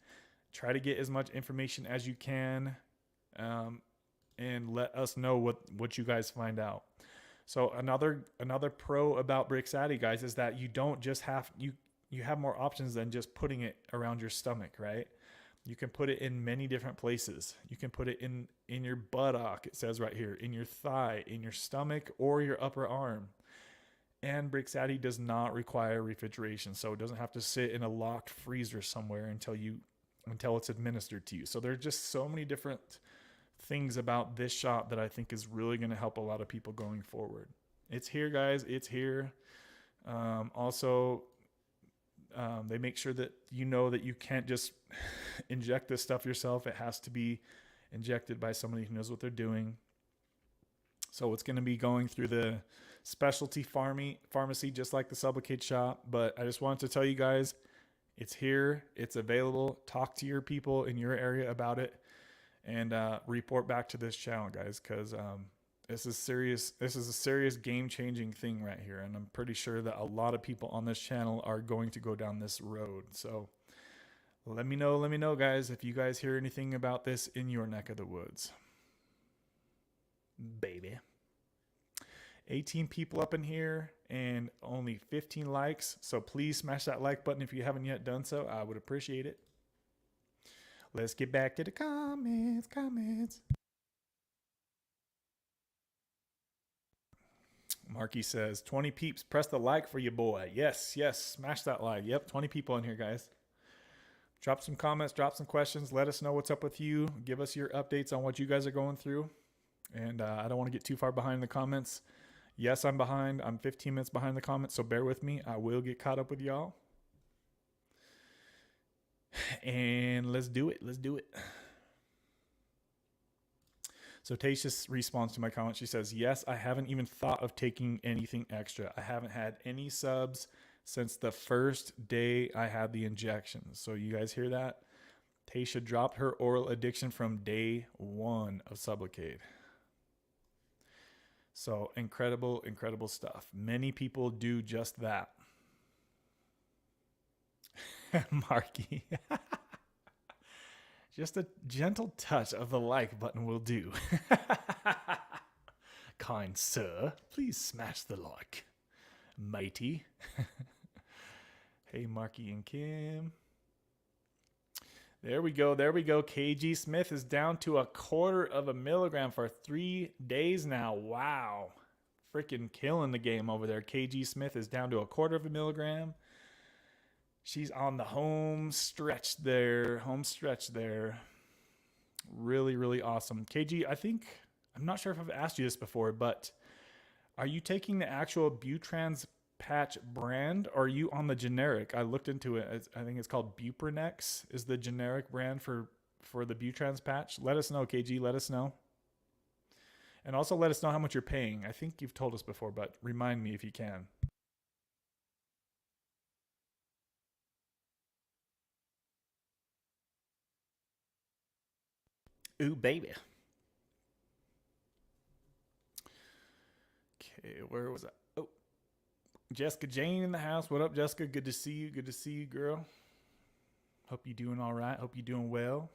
try to get as much information as you can, and let us know what you guys find out. So another pro about Brixadi, guys, is that you don't just have you have more options than just putting it around your stomach, right? You can put it in many different places. You can put it in your buttock, it says right here, in your thigh, in your stomach, or your upper arm. And Brixadi does not require refrigeration, so it doesn't have to sit in a locked freezer somewhere until it's administered to you. So there's just so many different things about this shot that I think is really going to help a lot of people going forward. It's here, guys. It's here. Also, they make sure that you know that you can't just inject this stuff yourself. It has to be injected by somebody who knows what they're doing. So it's going to be going through the specialty pharmacy, just like the Sublocade shop. But I just wanted to tell you guys, it's here. It's available. Talk to your people in your area about it, and report back to this channel, guys, because this is serious. This is a serious game-changing thing right here, and I'm pretty sure that a lot of people on this channel are going to go down this road. So let me know, guys, if you guys hear anything about this in your neck of the woods. Baby. 18 people up in here and only 15 likes. So please smash that like button if you haven't yet done so. I would appreciate it. Let's get back to the comments. Marky says, 20 peeps, press the like for your boy. Yes, smash that like. Yep, 20 people in here, guys. Drop some comments, drop some questions. Let us know what's up with you. Give us your updates on what you guys are going through. And I don't want to get too far behind in the comments. Yes, I'm behind. I'm 15 minutes behind the comments, so bear with me. I will get caught up with y'all. And let's do it. So Tasha responds to my comment. She says, yes, I haven't even thought of taking anything extra. I haven't had any subs since the first day I had the injections. So you guys hear that? Tasha dropped her oral addiction from day 1 of Sublocade. So incredible stuff. Many people do just that. Marky. Just a gentle touch of the like button will do. Kind sir, please smash the like. Mighty. Hey, Marky and Kim. There we go. KG Smith is down to 1/4 milligram for 3 days now. Wow. Freaking killing the game over there. KG Smith is down to 1/4 milligram. She's on the home stretch there. Really awesome. KG, I'm not sure if I've asked you this before, but are you taking the actual Butrans patch brand, or are you on the generic? I looked into it. I think it's called Buprenex is the generic brand for the Butrans patch. Let us know, KG. Let us know. And also let us know how much you're paying. I think you've told us before, but remind me if you can. Ooh, baby. Okay, where was that? Oh, Jessica Jane in the house. What up, Jessica? Good to see you, girl. Hope you're doing all right. Hope you're doing well.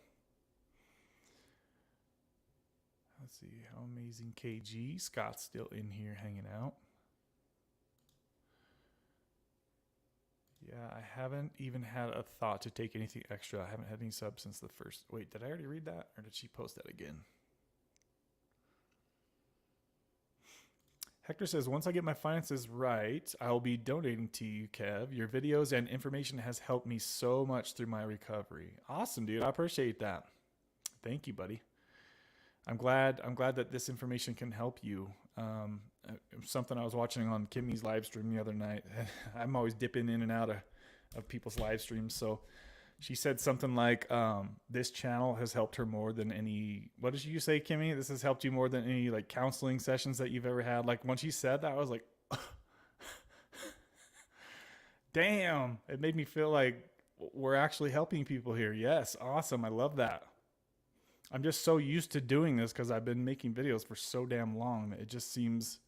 Let's see. How amazing, KG. Scott's still in here hanging out. Yeah, I haven't even had a thought to take anything extra. I haven't had any subs since the first. Wait, did I already read that? Or did she post that again? Hector says, once I get my finances right, I'll be donating to you, Kev. Your videos and information has helped me so much through my recovery. Awesome, dude. I appreciate that. Thank you, buddy. I'm glad that this information can help you. It was something I was watching on Kimmy's live stream the other night. I'm always dipping in and out of people's live streams. So she said something like, this channel has helped her more than any, what did you say, Kimmy? This has helped you more than any like counseling sessions that you've ever had. Like when she said that, I was like, damn, it made me feel like we're actually helping people here. Yes. Awesome. I love that. I'm just so used to doing this because I've been making videos for so damn long that it just seems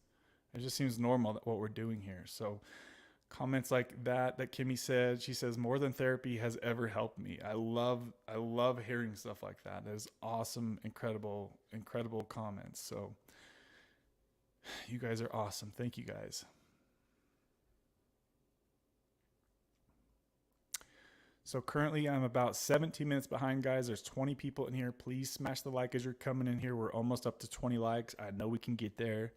normal that what we're doing here. So comments like that Kimmy said, she says, more than therapy has ever helped me. I love hearing stuff like that. That is awesome, incredible comments. So You guys are awesome. Thank you guys. So currently I'm about 17 minutes behind, guys. There's 20 people in here. Please smash the like as you're coming in here. We're almost up to 20 likes. I know we can get there.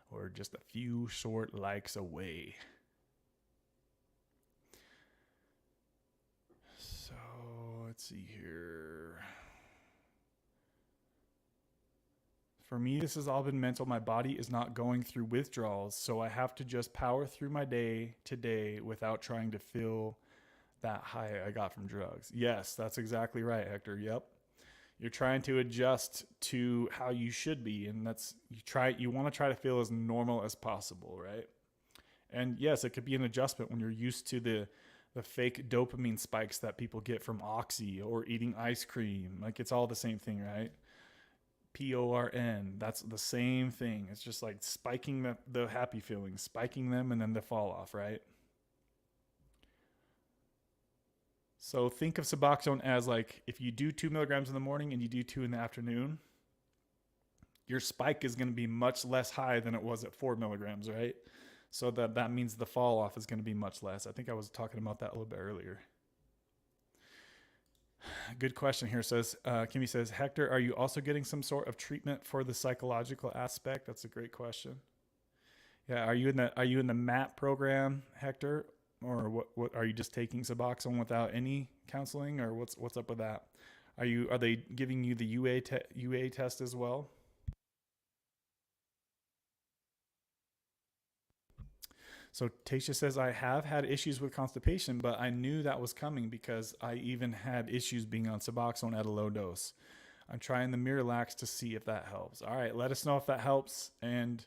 We're just a few short likes away. So let's see here. For me, this has all been mental. My body is not going through withdrawals, so I have to just power through my day today without trying to feel that high I got from drugs. Yes, that's exactly right, Hector. Yep. You're trying to adjust to how you should be, and you want to try to feel as normal as possible, right? And yes, it could be an adjustment when you're used to the fake dopamine spikes that people get from Oxy or eating ice cream. Like, it's all the same thing, right? PORN. That's the same thing. It's just like spiking the happy feelings, spiking them, and then the fall off, right? So think of Suboxone as like if you do 2 milligrams in the morning and you do 2 in the afternoon, your spike is going to be much less high than it was at 4 milligrams, right? So that means the fall off is going to be much less. I think I was talking about that a little bit earlier. Good question here. Kimmy says, Hector, are you also getting some sort of treatment for the psychological aspect? That's a great question. Yeah, are you in the MAP program, Hector, or what are you just taking Suboxone without any counseling, or what's up with that? Are they giving you the UA test as well? So Tasha says, I have had issues with constipation, but I knew that was coming because I even had issues being on Suboxone at a low dose. I'm trying the Miralax to see if that helps. All right, let us know if that helps. And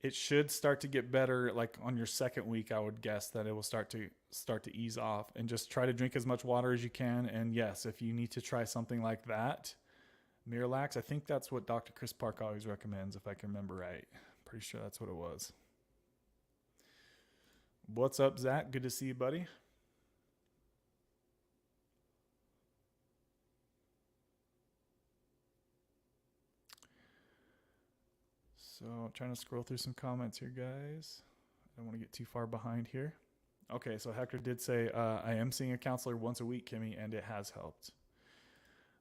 it should start to get better. Like on your second week, I would guess that it will start to ease off, and just try to drink as much water as you can. And yes, if you need to try something like that, Miralax, I think that's what Dr. Chris Park always recommends, if I can remember right. Pretty sure that's what it was. What's up, Zach? Good to see you, buddy. So I'm trying to scroll through some comments here, guys. I don't want to get too far behind here. Okay, so Hector did say, I am seeing a counselor once a week, Kimmy, and it has helped.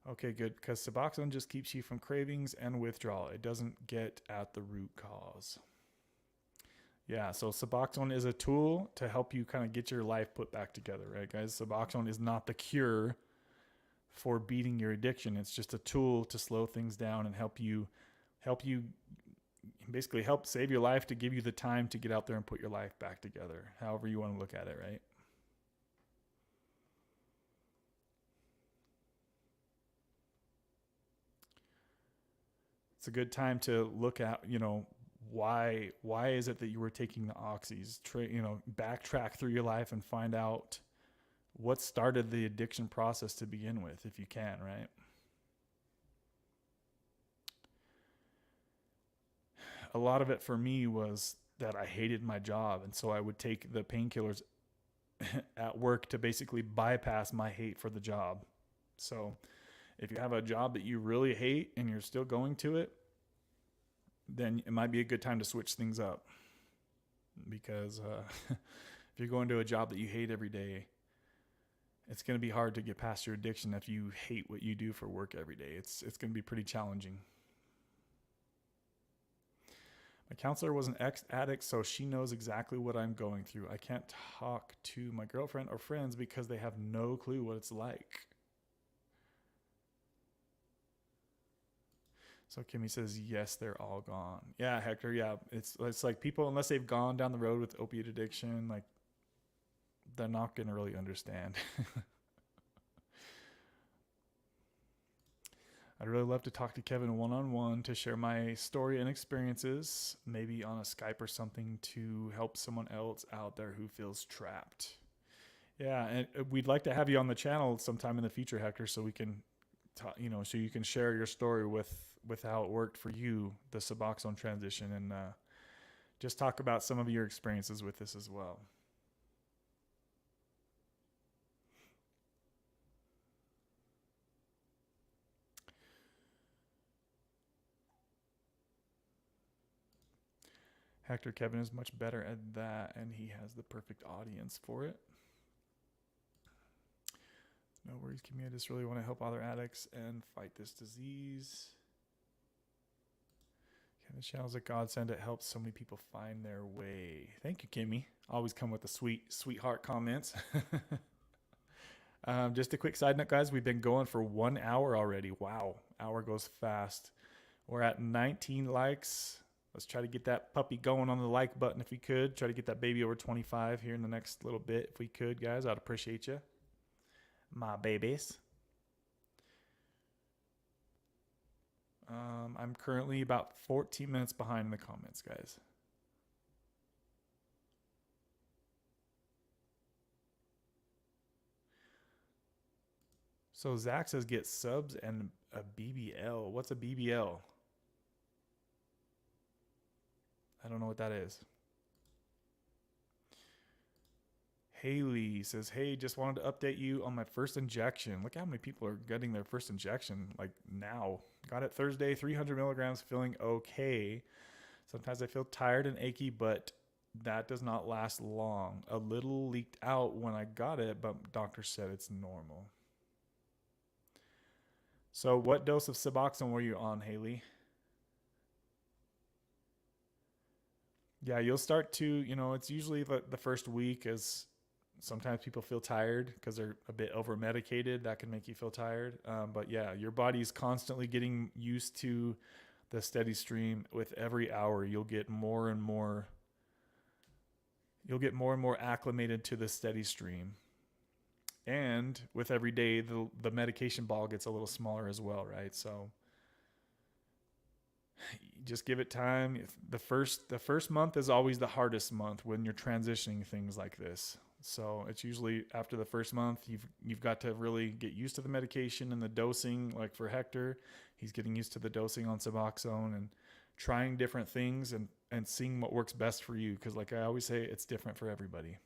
Okay, good, because Suboxone just keeps you from cravings and withdrawal. It doesn't get at the root cause. Yeah, so Suboxone is a tool to help you kind of get your life put back together, right, guys? Suboxone is not the cure for beating your addiction. It's just a tool to slow things down and help you basically help save your life, to give you the time to get out there and put your life back together, however you want to look at it, right? It's a good time to look at, why is it that you were taking the oxys? Backtrack through your life and find out what started the addiction process to begin with, if you can, right? A lot of it for me was that I hated my job, and so I would take the painkillers at work to basically bypass my hate for the job. So if you have a job that you really hate and you're still going to it, then it might be a good time to switch things up, because if you're going to a job that you hate every day, it's going to be hard to get past your addiction if you hate what you do for work every day. It's going to be pretty challenging. My counselor was an ex-addict, so she knows exactly what I'm going through. I can't talk to my girlfriend or friends because they have no clue what it's like. So Kimmy says, yes, they're all gone. Yeah, Hector, yeah. It's like people, unless they've gone down the road with opiate addiction, like, they're not going to really understand. I'd really love to talk to Kevin one-on-one to share my story and experiences, maybe on a Skype or something, to help someone else out there who feels trapped. Yeah, and we'd like to have you on the channel sometime in the future, Hector, so we can, so you can share your story with how it worked for you, the Suboxone transition, and just talk about some of your experiences with this as well. Hector Kevin is much better at that, and he has the perfect audience for it. No worries, Kimmy. I just really want to help other addicts and fight this disease. The channel's a godsend. It helps so many people find their way. Thank you, Kimmy. Always come with the sweetheart comments. Just a quick side note, guys. We've been going for 1 hour already. Wow, hour goes fast. We're at 19 likes. Let's try to get that puppy going on the like button if we could. Try to get that baby over 25 here in the next little bit if we could, guys. I'd appreciate you. My babies. I'm currently about 14 minutes behind in the comments, guys. So Zach says get subs and a BBL. What's a BBL? I don't know what that is. Haley says, hey, just wanted to update you on my first injection. Look how many people are getting their first injection like now. Got it Thursday, 300 milligrams, feeling okay. Sometimes I feel tired and achy, but that does not last long. A little leaked out when I got it, but doctor said it's normal. So what dose of Suboxone were you on, Haley? Yeah, you'll start to, you know, it's usually the first week as sometimes people feel tired because they're a bit over medicated. That can make you feel tired. But yeah, your body's constantly getting used to the steady stream. With every hour, you'll get more and more acclimated to the steady stream. And with every day, the medication ball gets a little smaller as well, right? So just give it time. The first month is always the hardest month when you're transitioning things like this. So it's usually after the first month, you've got to really get used to the medication and the dosing. Like for Hector, he's getting used to the dosing on Suboxone and trying different things and seeing what works best for you. Because like I always say, it's different for everybody.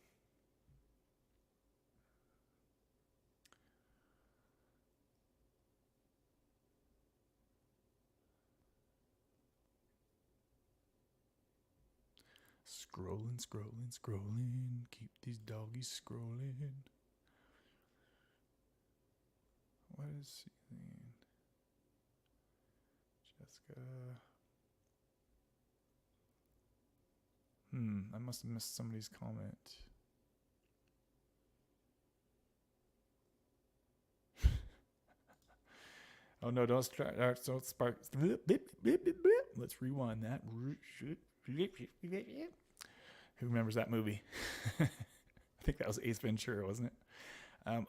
Scrolling. Keep these doggies scrolling. What is he saying? Jessica. I must have missed somebody's comment. Oh no, don't start. Don't spark. Let's rewind that. Who remembers that movie? I think that was Ace Ventura, wasn't it?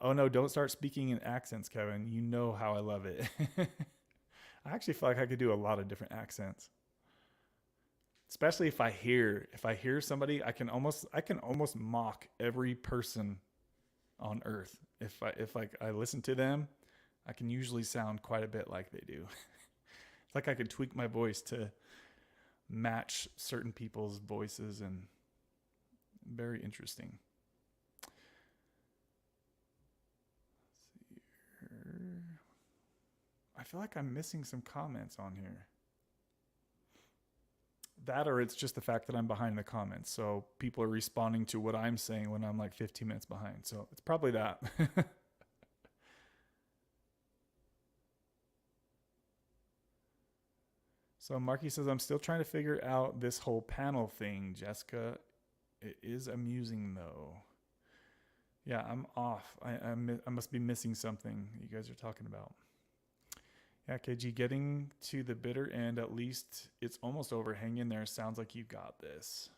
Oh no, don't start speaking in accents, Kevin. You know how I love it. I actually feel like I could do a lot of different accents. Especially if I hear somebody, I can almost mock every person on earth. If I listen to them, I can usually sound quite a bit like they do. It's like I could tweak my voice to match certain people's voices, and very interesting. Let's see here. I feel like I'm missing some comments on here. That or it's just the fact that I'm behind the comments. So people are responding to what I'm saying when I'm like 15 minutes behind. So it's probably that. So Marky says, I'm still trying to figure out this whole panel thing, Jessica. It is amusing though. Yeah, I'm off. I must be missing something you guys are talking about. Yeah, KG, getting to the bitter end, at least it's almost over. Hang in there. Sounds like you got this.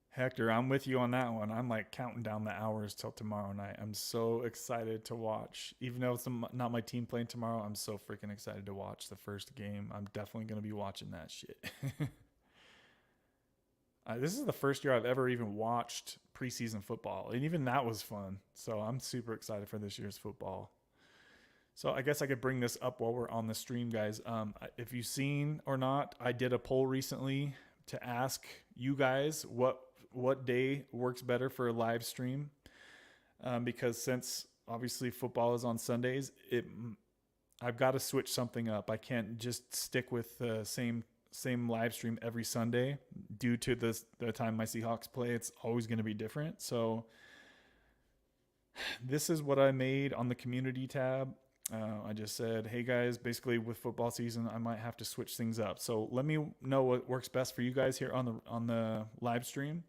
Hector, I'm with you on that one. I'm like counting down the hours till tomorrow night. I'm so excited to watch. Even though it's not my team playing tomorrow, I'm so freaking excited to watch the first game. I'm definitely going to be watching that shit. This is the first year I've ever even watched preseason football, and even that was fun. So I'm super excited for this year's football. So I guess I could bring this up while we're on the stream, guys. If you've seen or not, I did a poll recently to ask you guys what day works better for a live stream, because since obviously football is on Sundays, I've got to switch something up. I can't just stick with the same live stream every Sunday due to the time my Seahawks play. It's always going to be different. So this is what I made on the community tab. I just said, hey guys, basically with football season, I might have to switch things up. So let me know what works best for you guys here on the live stream.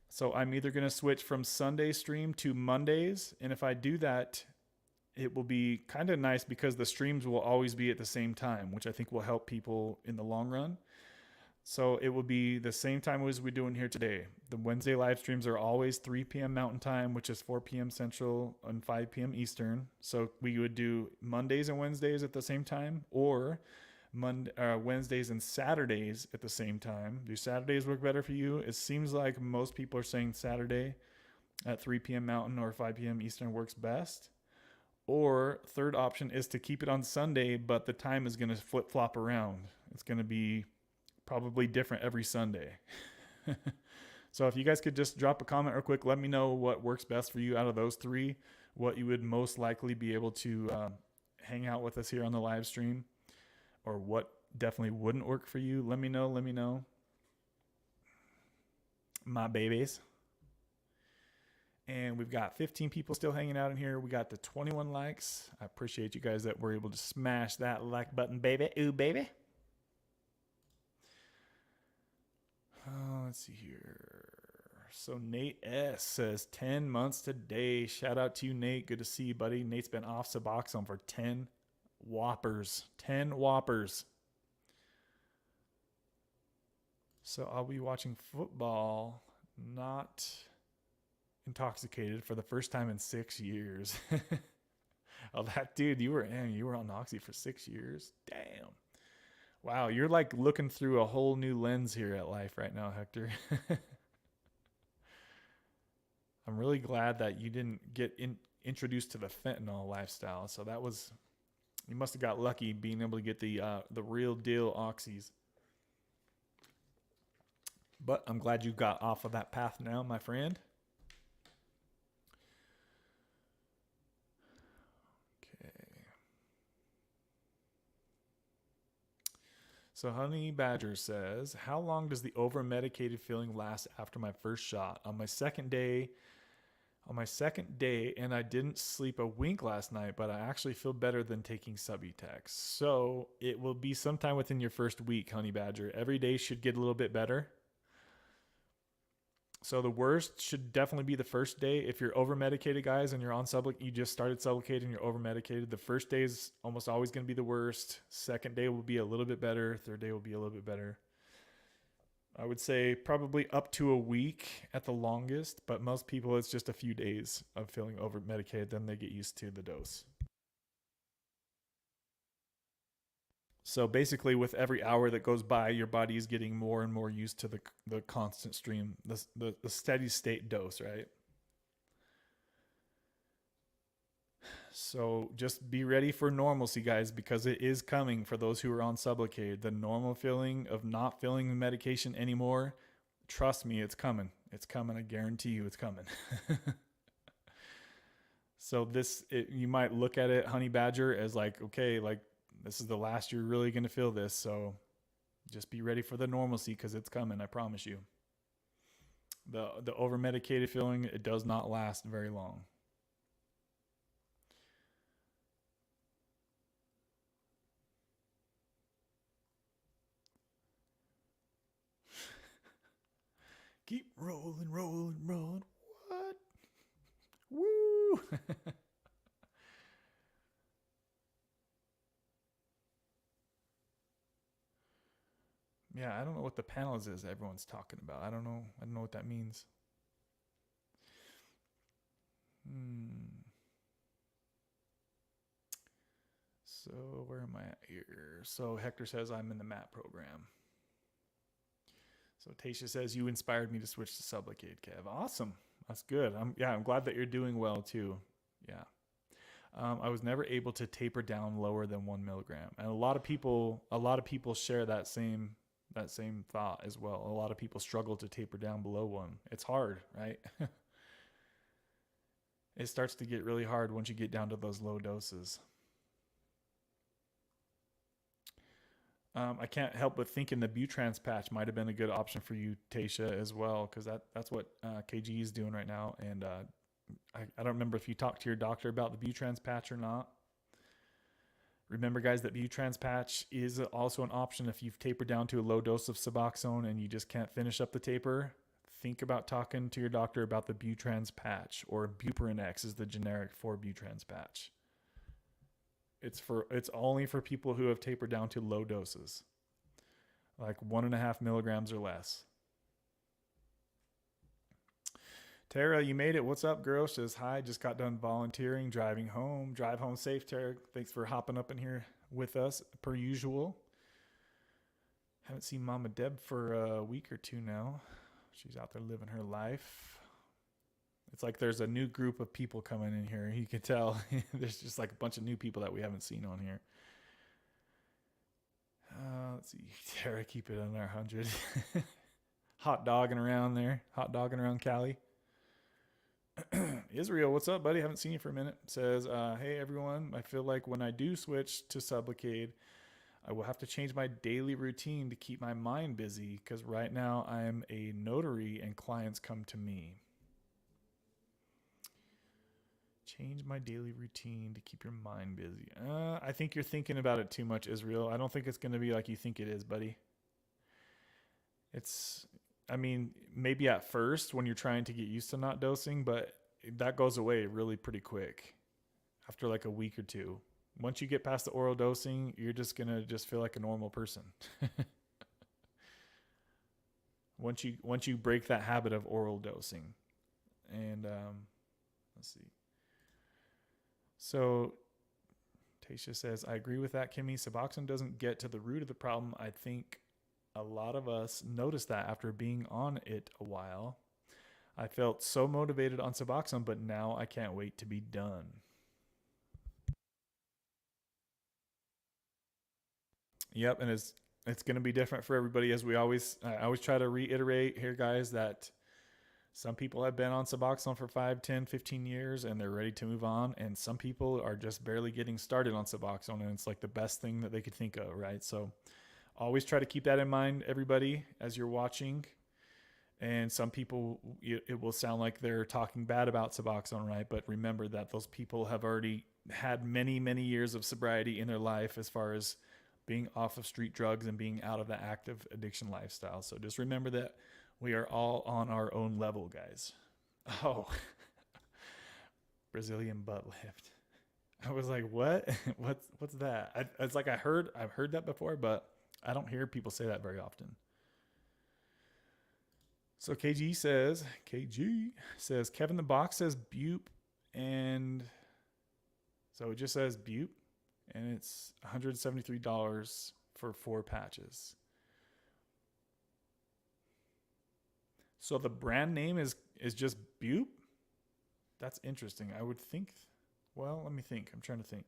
So I'm either going to switch from Sunday stream to Mondays, and if I do that, it will be kind of nice because the streams will always be at the same time, which I think will help people in the long run. So it will be the same time as we're doing here today. The Wednesday live streams are always 3 p.m. Mountain Time, which is 4 p.m. Central and 5 p.m. Eastern. So we would do Mondays and Wednesdays at the same time, or Wednesdays and Saturdays at the same time. Do Saturdays work better for you? It seems like most people are saying Saturday at 3 p.m. Mountain or 5 p.m. Eastern works best. Or third option is to keep it on Sunday, but the time is going to flip-flop around. It's going to be probably different every Sunday. So if you guys could just drop a comment real quick, let me know what works best for you out of those three, what you would most likely be able to hang out with us here on the live stream, or what definitely wouldn't work for you. Let me know. My babies. And we've got 15 people still hanging out in here. We got the 21 likes. I appreciate you guys that were able to smash that like button, baby. Ooh, baby. Let's see here. So Nate S says 10 months today. Shout out to you, Nate. Good to see you, buddy. Nate's been off Suboxone for 10 whoppers. 10 whoppers. So I'll be watching football, not intoxicated, for the first time in 6 years. Oh, that dude, you were on Oxy for 6 years. Damn. Wow, you're like looking through a whole new lens here at life right now, Hector. I'm really glad that you didn't get introduced to the fentanyl lifestyle. So you must have got lucky being able to get the real deal oxys. But I'm glad you got off of that path now, my friend. So Honey Badger says, how long does the over-medicated feeling last after my first shot? On my second day, and I didn't sleep a wink last night, but I actually feel better than taking Subutex. So it will be sometime within your first week, Honey Badger. Every day should get a little bit better. So the worst should definitely be the first day. If you're over-medicated, guys, and you're on you just started Sublocade and you're over-medicated, the first day is almost always going to be the worst. Second day will be a little bit better. Third day will be a little bit better. I would say probably up to a week at the longest, but most people it's just a few days of feeling over-medicated, then they get used to the dose. So basically, with every hour that goes by, your body is getting more and more used to the constant stream, the steady state dose, right? So just be ready for normalcy, guys, because it is coming for those who are on Sublocade. The normal feeling of not feeling the medication anymore, trust me, it's coming. It's coming. I guarantee you it's coming. So you might look at it, Honey Badger, as like, okay, like, this is the last you're really going to feel this. So just be ready for the normalcy because it's coming. I promise you. The over-medicated feeling, it does not last very long. Keep rolling. What? Woo! Yeah, I don't know what the panels is everyone's talking about. I don't know what that means. So where am I at here? So Hector says I'm in the MAP program. So Tasha says you inspired me to switch to Sublocade, Kev. Awesome. That's good. I'm glad that you're doing well too. Yeah. I was never able to taper down lower than 1 milligram. And a lot of people share that same thought as well. A lot of people struggle to taper down below 1. It's hard, right? It starts to get really hard once you get down to those low doses. I can't help but thinking the Butrans patch might have been a good option for you, Tasha, as well, because that's what KG is doing right now. And I don't remember if you talked to your doctor about the Butrans patch or not. Remember, guys, that Butrans patch is also an option if you've tapered down to a low dose of Suboxone and you just can't finish up the taper. Think about talking to your doctor about the Butrans patch, or Buperin X is the generic for Butrans patch. It's only for people who have tapered down to low doses, like 1.5 milligrams or less. Tara, you made it. What's up, girl? She says, hi, just got done volunteering, driving home. Drive home safe, Tara. Thanks for hopping up in here with us, per usual. Haven't seen Mama Deb for a week or two now. She's out there living her life. It's like there's a new group of people coming in here. You can tell there's just like a bunch of new people that we haven't seen on here. Let's see. Tara, keep it under 100. Hot dogging around there. Hot dogging around Cali. Israel, what's up, buddy? Haven't seen you for a minute. Says, hey, everyone. I feel like when I do switch to Sublocade, I will have to change my daily routine to keep my mind busy, because right now I'm a notary and clients come to me. Change my daily routine to keep your mind busy. I think you're thinking about it too much, Israel. I don't think it's going to be like you think it is, buddy. I mean, maybe at first when you're trying to get used to not dosing, but that goes away really pretty quick after like a week or two. Once you get past the oral dosing, you're just going to just feel like a normal person. Once you break that habit of oral dosing. And let's see. So Tasha says, I agree with that, Kimmy. Suboxone doesn't get to the root of the problem. I think a lot of us noticed that after being on it a while. I felt so motivated on Suboxone, but now I can't wait to be done. Yep, and it's going to be different for everybody, as I always try to reiterate here, guys, that some people have been on Suboxone for 5, 10, 15 years and they're ready to move on. And some people are just barely getting started on Suboxone, and it's like the best thing that they could think of, right? So always try to keep that in mind, everybody, as you're watching. And some people, it will sound like they're talking bad about Suboxone, right? But remember that those people have already had many, many years of sobriety in their life as far as being off of street drugs and being out of the active addiction lifestyle. So just remember that we are all on our own level, guys. Oh, Brazilian butt lift. I was like, what? What's that? It's like I've heard that before, but I don't hear people say that very often. So KG says, Kevin the Box says Bupe, and so it just says Bupe, and it's $173 for 4 patches. So the brand name is just Bupe? That's interesting. I would think, well, let me think. I'm trying to think.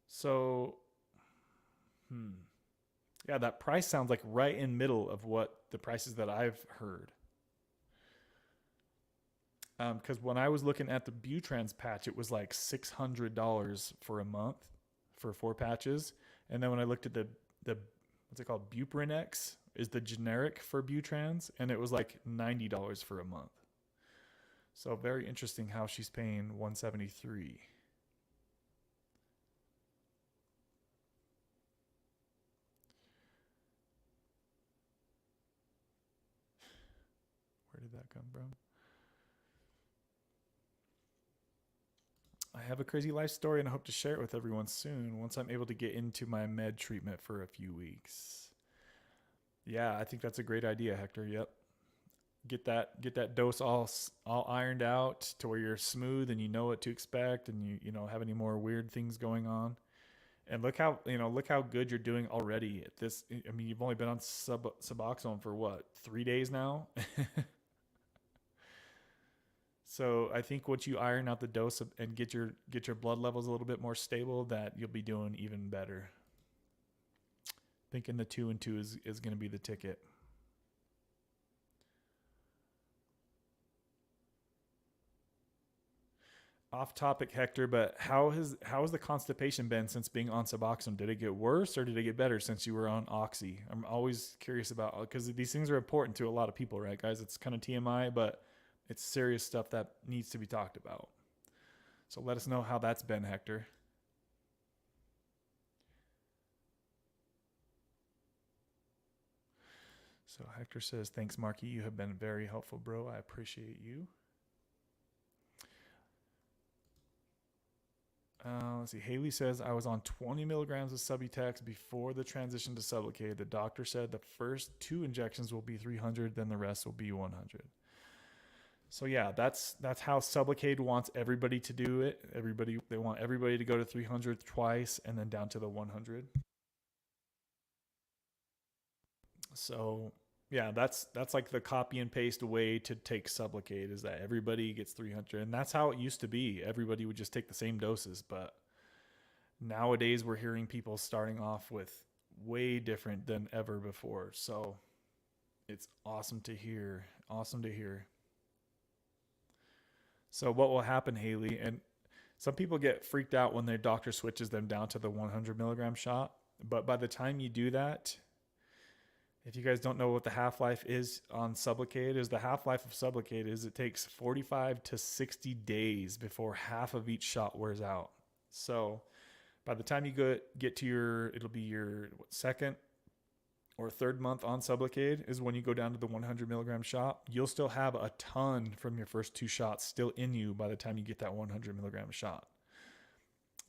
So, yeah, that price sounds like right in middle of what the prices that I've heard. Because when I was looking at the Butrans patch, it was like $600 for a month for 4 patches. And then when I looked at the what's it called? Buperin X is the generic for Butrans, and it was like $90 for a month. So very interesting how she's paying $173. Where did that come from? I have a crazy life story and I hope to share it with everyone soon once I'm able to get into my med treatment for a few weeks. Yeah, I think that's a great idea, Hector. Yep. Get that dose all ironed out to where you're smooth and you know what to expect, and you don't have any more weird things going on. And look how good you're doing already at this. I mean, you've only been on Suboxone for what, 3 days now? So I think once you iron out the dose and get your blood levels a little bit more stable, that you'll be doing even better. Thinking the 2 and 2 is going to be the ticket. Off topic, Hector, but how has the constipation been since being on Suboxone? Did it get worse or did it get better since you were on Oxy? I'm always curious about, because these things are important to a lot of people, right, guys? It's kind of TMI, but it's serious stuff that needs to be talked about. So let us know how that's been, Hector. So Hector says, "Thanks, Marky. You have been very helpful, bro. I appreciate you." Let's see. Haley says, "I was on 20 milligrams of Subutex before the transition to Sublocade. The doctor said the first 2 injections will be 300, then the rest will be 100." So yeah, that's how Sublocade wants everybody to do it. They want everybody to go to 300 twice and then down to the 100. So yeah, that's like the copy and paste way to take Sublocade, is that everybody gets 300, and that's how it used to be. Everybody would just take the same doses, but nowadays we're hearing people starting off with way different than ever before. So it's awesome to hear. Awesome to hear. So what will happen, Haley? And some people get freaked out when their doctor switches them down to the 100 milligram shot. But by the time you do that, if you guys don't know what the half life is on Sublocade, is the half life of Sublocade is it takes 45 to 60 days before half of each shot wears out. So by the time you get to it'll be your second or third month on Sublocade is when you go down to the 100 milligram shot. You'll still have a ton from your first 2 shots still in you by the time you get that 100 milligram shot.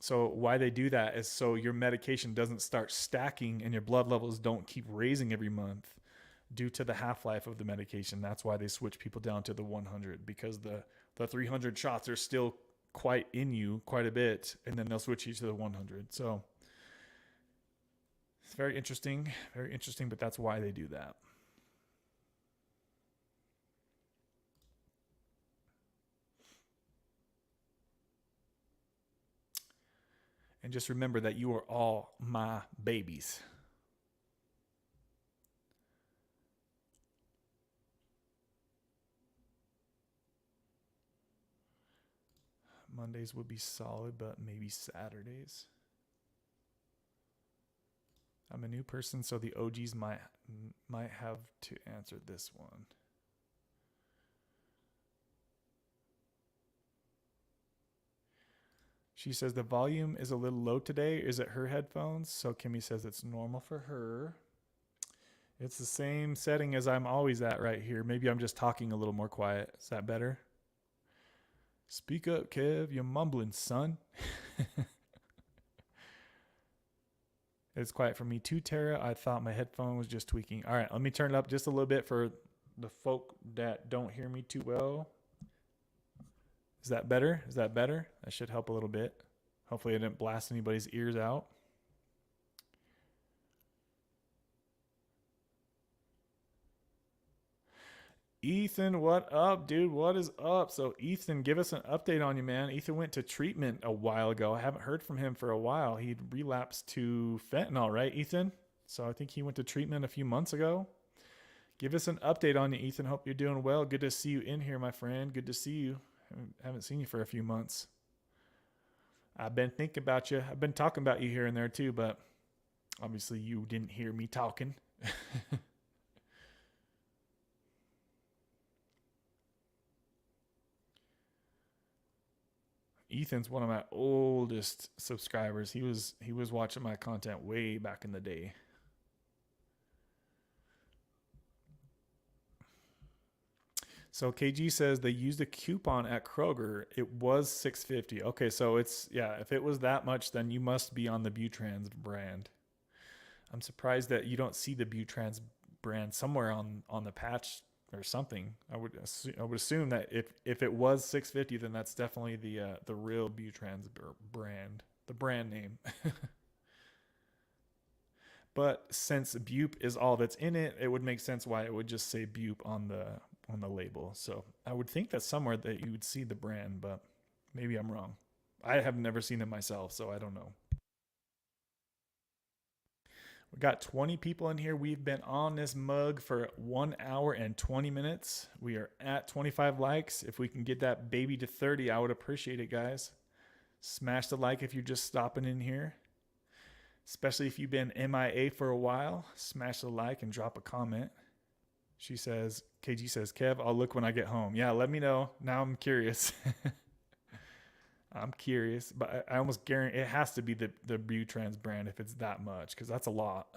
So why they do that is so your medication doesn't start stacking and your blood levels don't keep raising every month due to the half-life of the medication. That's why they switch people down to the 100, because the 300 shots are still quite in you quite a bit, and then they'll switch you to the 100. So it's very interesting, but that's why they do that. And just remember that you are all my babies. Mondays would be solid, but maybe Saturdays. I'm a new person, so the OGs might have to answer this one. She says the volume is a little low today. Is it her headphones? So Kimmy says it's normal for her. It's the same setting as I'm always at right here. Maybe I'm just talking a little more quiet. Is that better? Speak up, Kev. You're mumbling, son. It's quiet for me too, Tara. I thought my headphone was just tweaking. All right, let me turn it up just a little bit for the folk that don't hear me too well. Is that better? That should help a little bit. Hopefully I didn't blast anybody's ears out. Ethan, what up, dude? What is up? So Ethan, give us an update on you, man. Ethan went to treatment a while ago. I haven't heard from him for a while. He relapsed to fentanyl, right, Ethan? So I think he went to treatment a few months ago. Give us an update on you, Ethan. Hope you're doing well. Good to see you in here, my friend. Good to see you. Haven't seen you for a few months. I've been thinking about you. I've been talking about you here and there too, but obviously you didn't hear me talking. Ethan's one of my oldest subscribers. He was watching my content way back in the day. So KG says they used a coupon at Kroger. It was $6.50. Okay, so if it was that much, then you must be on the Butrans brand. I'm surprised that you don't see the Butrans brand somewhere on the patch or something. I would assume that if it was $6.50, then that's definitely the real Butrans brand, the brand name. But since Bupe is all that's in it, it would make sense why it would just say Bupe on the label. So I would think that somewhere that you would see the brand, but maybe I'm wrong. I have never seen it myself, so I don't know. We got 20 people in here. We've been on this mug for 1 hour and 20 minutes. We are at 25 likes. If we can get that baby to 30, I would appreciate it, guys. Smash the like if you're just stopping in here. Especially if you've been MIA for a while. Smash the like and drop a comment. She says, KG says, Kev, I'll look when I get home. Yeah, let me know. Now I'm curious. I'm curious, but I almost guarantee it has to be the Butrans brand if it's that much, because that's a lot.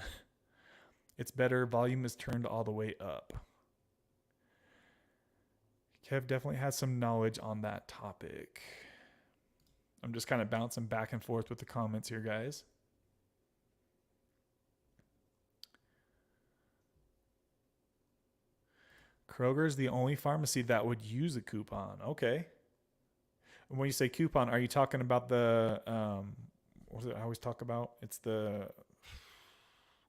It's better. Volume is turned all the way up. Kev definitely has some knowledge on that topic. I'm just kind of bouncing back and forth with the comments here, guys. Kroger's the only pharmacy that would use a coupon. Okay. When you say coupon, are you talking about the, what was it I always talk about? It's the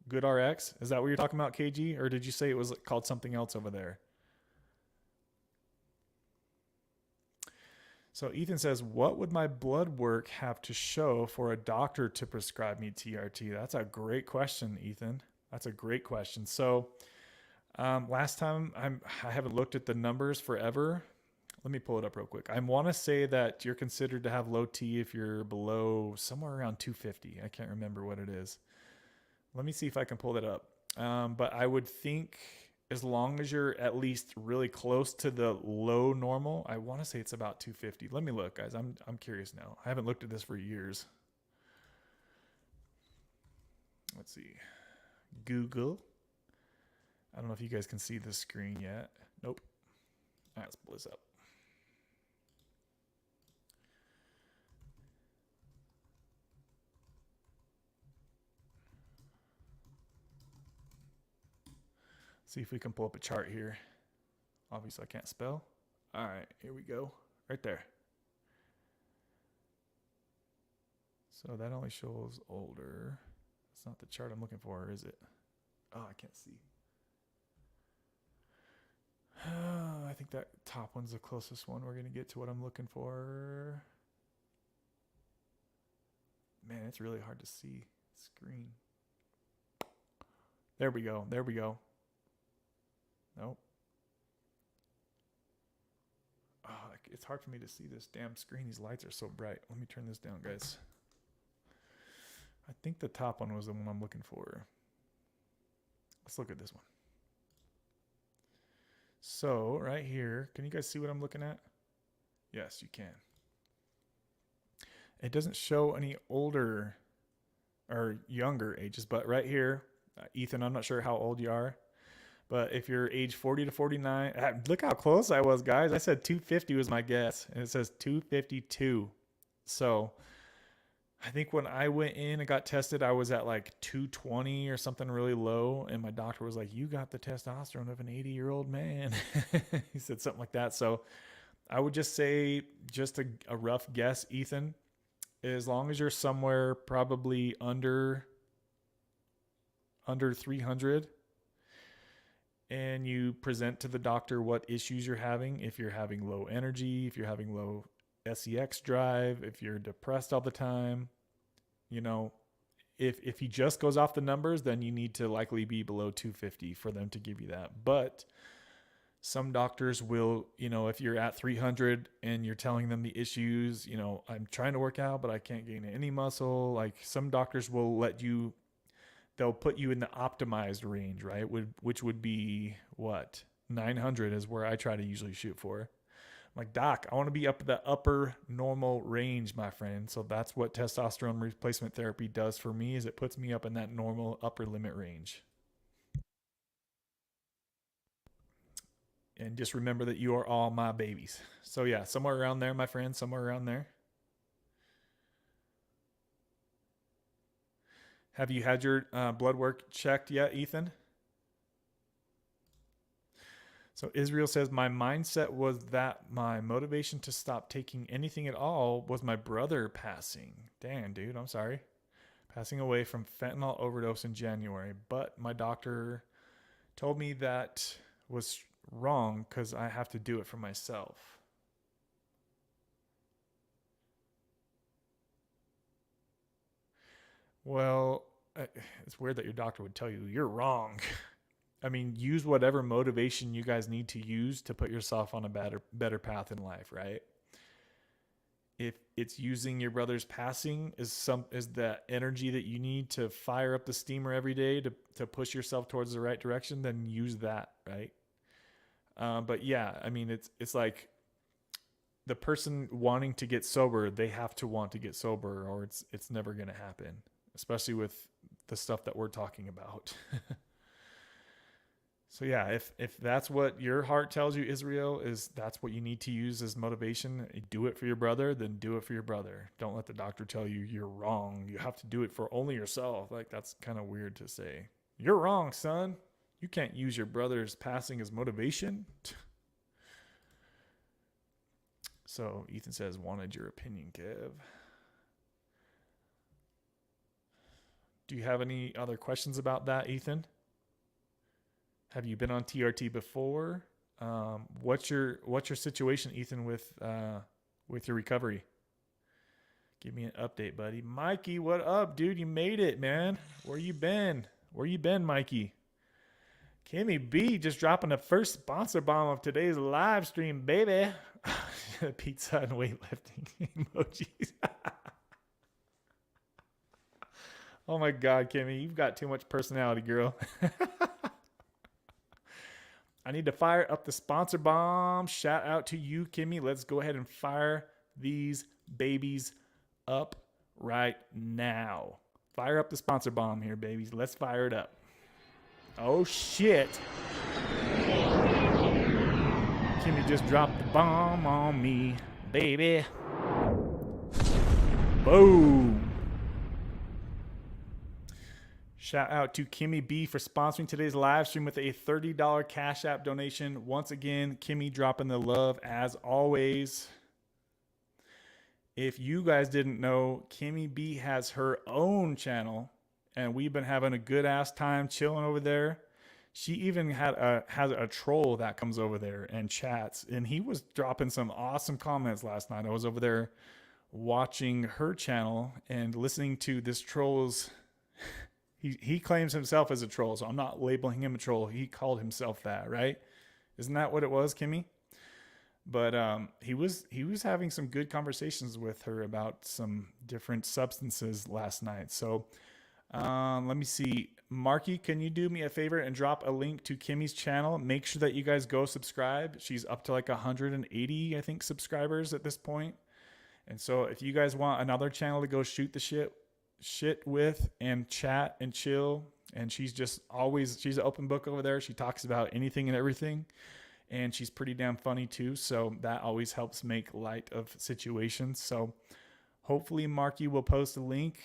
Good RX. Is that what you're talking about, KG? Or did you say it was called something else over there? So Ethan says, what would my blood work have to show for a doctor to prescribe me TRT? That's a great question, Ethan. That's a great question. So last time, I haven't looked at the numbers forever. Let me pull it up real quick. I want to say that you're considered to have low T if you're below somewhere around 250. I can't remember what it is. Let me see if I can pull that up. But I would think as long as you're at least really close to the low normal, I want to say it's about 250. Let me look, guys. I'm curious now. I haven't looked at this for years. Let's see. Google. I don't know if you guys can see the screen yet. Nope. All right, let's pull this up. See if we can pull up a chart here. Obviously, I can't spell. All right, here we go. Right there. So that only shows older. It's not the chart I'm looking for, is it? Oh, I can't see. I think that top one's the closest one. We're going to get to what I'm looking for. Man, it's really hard to see. Screen. There we go. There we go. Nope. Oh, it's hard for me to see this damn screen. These lights are so bright. Let me turn this down, guys. I think the top one was the one I'm looking for. Let's look at this one. So right here, can you guys see what I'm looking at? Yes, you can. It doesn't show any older or younger ages, but right here, Ethan, I'm not sure how old you are, but if you're age 40 to 49, look how close I was, guys. I said 250 was my guess, and it says 252. So I think when I went in and got tested, I was at like 220 or something really low. And my doctor was like, you got the testosterone of an 80-year-old man. He said something like that. So I would just say, just a rough guess, Ethan, as long as you're somewhere probably under 300 and you present to the doctor what issues you're having, if you're having low energy, if you're having low SEX drive, if you're depressed all the time, you know, if he just goes off the numbers, then you need to likely be below 250 for them to give you that. But some doctors will, you know, if you're at 300 and you're telling them the issues, you know, I'm trying to work out, but I can't gain any muscle. Like some doctors will they'll put you in the optimized range, right? Which would be what? 900 is where I try to usually shoot for. I'm like, doc, I want to be up at the upper normal range, my friend. So that's what testosterone replacement therapy does for me, is it puts me up in that normal upper limit range. And just remember that you are all my babies. So yeah, somewhere around there, my friend, somewhere around there. Have you had your blood work checked yet, Ethan? So Israel says, my mindset was that my motivation to stop taking anything at all was my brother passing. Damn, dude, I'm sorry. Passing away from fentanyl overdose in January. But my doctor told me that was wrong because I have to do it for myself. Well, it's weird that your doctor would tell you you're wrong. I mean, use whatever motivation you guys need to use to put yourself on a better path in life, right? If it's using your brother's passing is that energy that you need to fire up the steamer every day to push yourself towards the right direction, then use that, right? But yeah, I mean, it's like the person wanting to get sober, they have to want to get sober, or it's never going to happen, especially with the stuff that we're talking about. So yeah, if that's what your heart tells you, Israel, is that's what you need to use as motivation, do it for your brother, then do it for your brother. Don't let the doctor tell you you're wrong. You have to do it for only yourself. Like, that's kind of weird to say. You're wrong, son. You can't use your brother's passing as motivation. So Ethan says, wanted your opinion, Kev. Do you have any other questions about that, Ethan? Have you been on TRT before? What's your situation, Ethan, with your recovery? Give me an update, buddy. Mikey, what up, dude? You made it, man. Where you been? Mikey? Kimmy B just dropping the first sponsor bomb of today's live stream, baby. Pizza and weightlifting emojis. Oh my God, Kimmy, you've got too much personality, girl. I need to fire up the sponsor bomb. Shout out to you, Kimmy. Let's go ahead and fire these babies up right now. Fire up the sponsor bomb here, babies. Let's fire it up. Oh, shit. Kimmy just dropped the bomb on me, baby. Boom. Shout out to Kimmy B for sponsoring today's live stream with a $30 Cash App donation. Once again, Kimmy dropping the love as always. If you guys didn't know, Kimmy B has her own channel, and we've been having a good ass time chilling over there. She even has a troll that comes over there and chats, and he was dropping some awesome comments last night. I was over there watching her channel and listening to this troll's. He claims himself as a troll, so I'm not labeling him a troll. He called himself that, right? Isn't that what it was, Kimmy? But he was having some good conversations with her about some different substances last night. So let me see. Marky, can you do me a favor and drop a link to Kimmy's channel? Make sure that you guys go subscribe. She's up to like 180, I think, subscribers at this point. And so if you guys want another channel to go shoot the shit with and chat and chill, and she's an open book over there. She talks about anything and everything, and she's pretty damn funny too, so that always helps make light of situations. So hopefully Marky will post a link.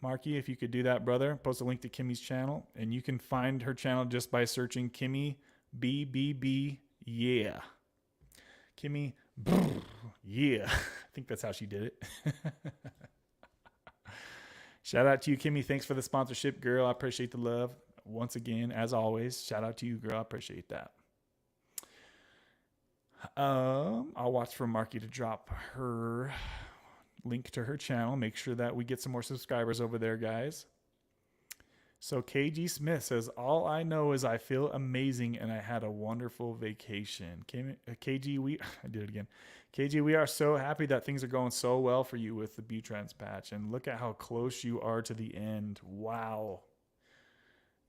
Marky, if you could do that, brother, post a link to Kimmy's channel, and you can find her channel just by searching Kimmy BBB. Yeah, Kimmy yeah. I think that's how she did it. Shout out to you, Kimmy. Thanks for the sponsorship, girl. I appreciate the love. Once again, as always, shout out to you, girl. I appreciate that. I'll watch for Marky to drop her link to her channel. Make sure that we get some more subscribers over there, guys. So KG Smith says, all I know is I feel amazing and I had a wonderful vacation. KG, I did it again. KG, we are so happy that things are going so well for you with the B-Trans patch. And look at how close you are to the end. Wow.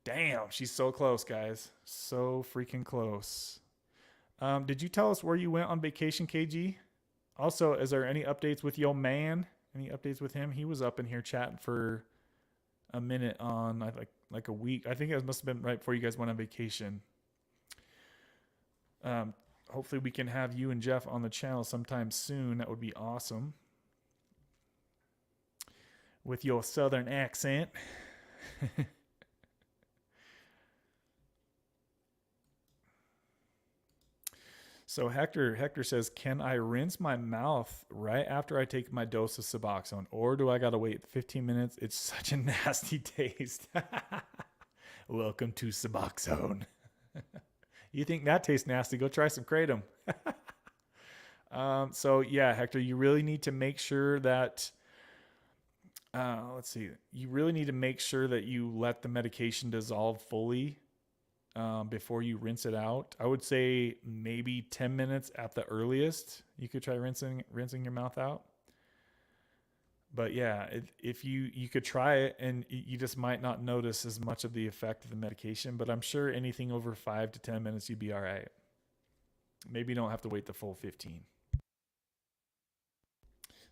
Damn, she's so close, guys. So freaking close. Did you tell us where you went on vacation, KG? Also, is there any updates with your man? Any updates with him? He was up in here chatting for a minute on like a week. I think it must have been right before you guys went on vacation. Hopefully we can have you and Jeff on the channel sometime soon. That would be awesome. With your southern accent. So Hector says, can I rinse my mouth right after I take my dose of Suboxone? Or do I got to wait 15 minutes? It's such a nasty taste. Welcome to Suboxone. You think that tastes nasty? Go try some Kratom. So yeah, Hector, you really need to make sure that Let's see. You really need to make sure that you let the medication dissolve fully before you rinse it out. I would say maybe 10 minutes at the earliest. You could try rinsing your mouth out. But yeah, if you could try it, and you just might not notice as much of the effect of the medication. But I'm sure anything over 5 to 10 minutes, you'd be all right. Maybe you don't have to wait the full 15.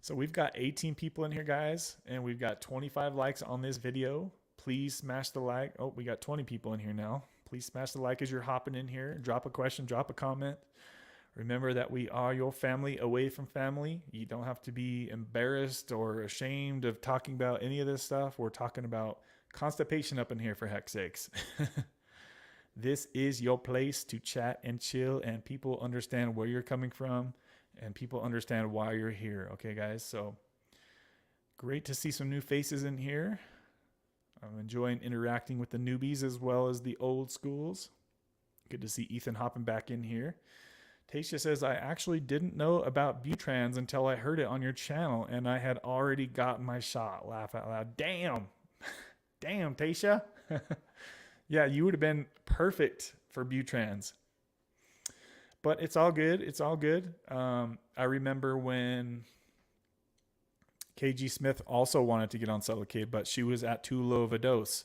So we've got 18 people in here, guys, and we've got 25 likes on this video. Please smash the like. Oh, we got 20 people in here now. Please smash the like as you're hopping in here. Drop a question, drop a comment. Remember that we are your family away from family. You don't have to be embarrassed or ashamed of talking about any of this stuff. We're talking about constipation up in here, for heck's sakes. This is your place to chat and chill, and people understand where you're coming from, and people understand why you're here. Okay, guys? So great to see some new faces in here. I'm enjoying interacting with the newbies as well as the old schools. Good to see Ethan hopping back in here. Tasha says, I actually didn't know about Butrans until I heard it on your channel, and I had already gotten my shot. Laugh out loud. Damn. Damn, Tasha. Yeah, you would have been perfect for Butrans. But it's all good. It's all good. I remember when KG Smith also wanted to get on Sublocade, but she was at too low of a dose.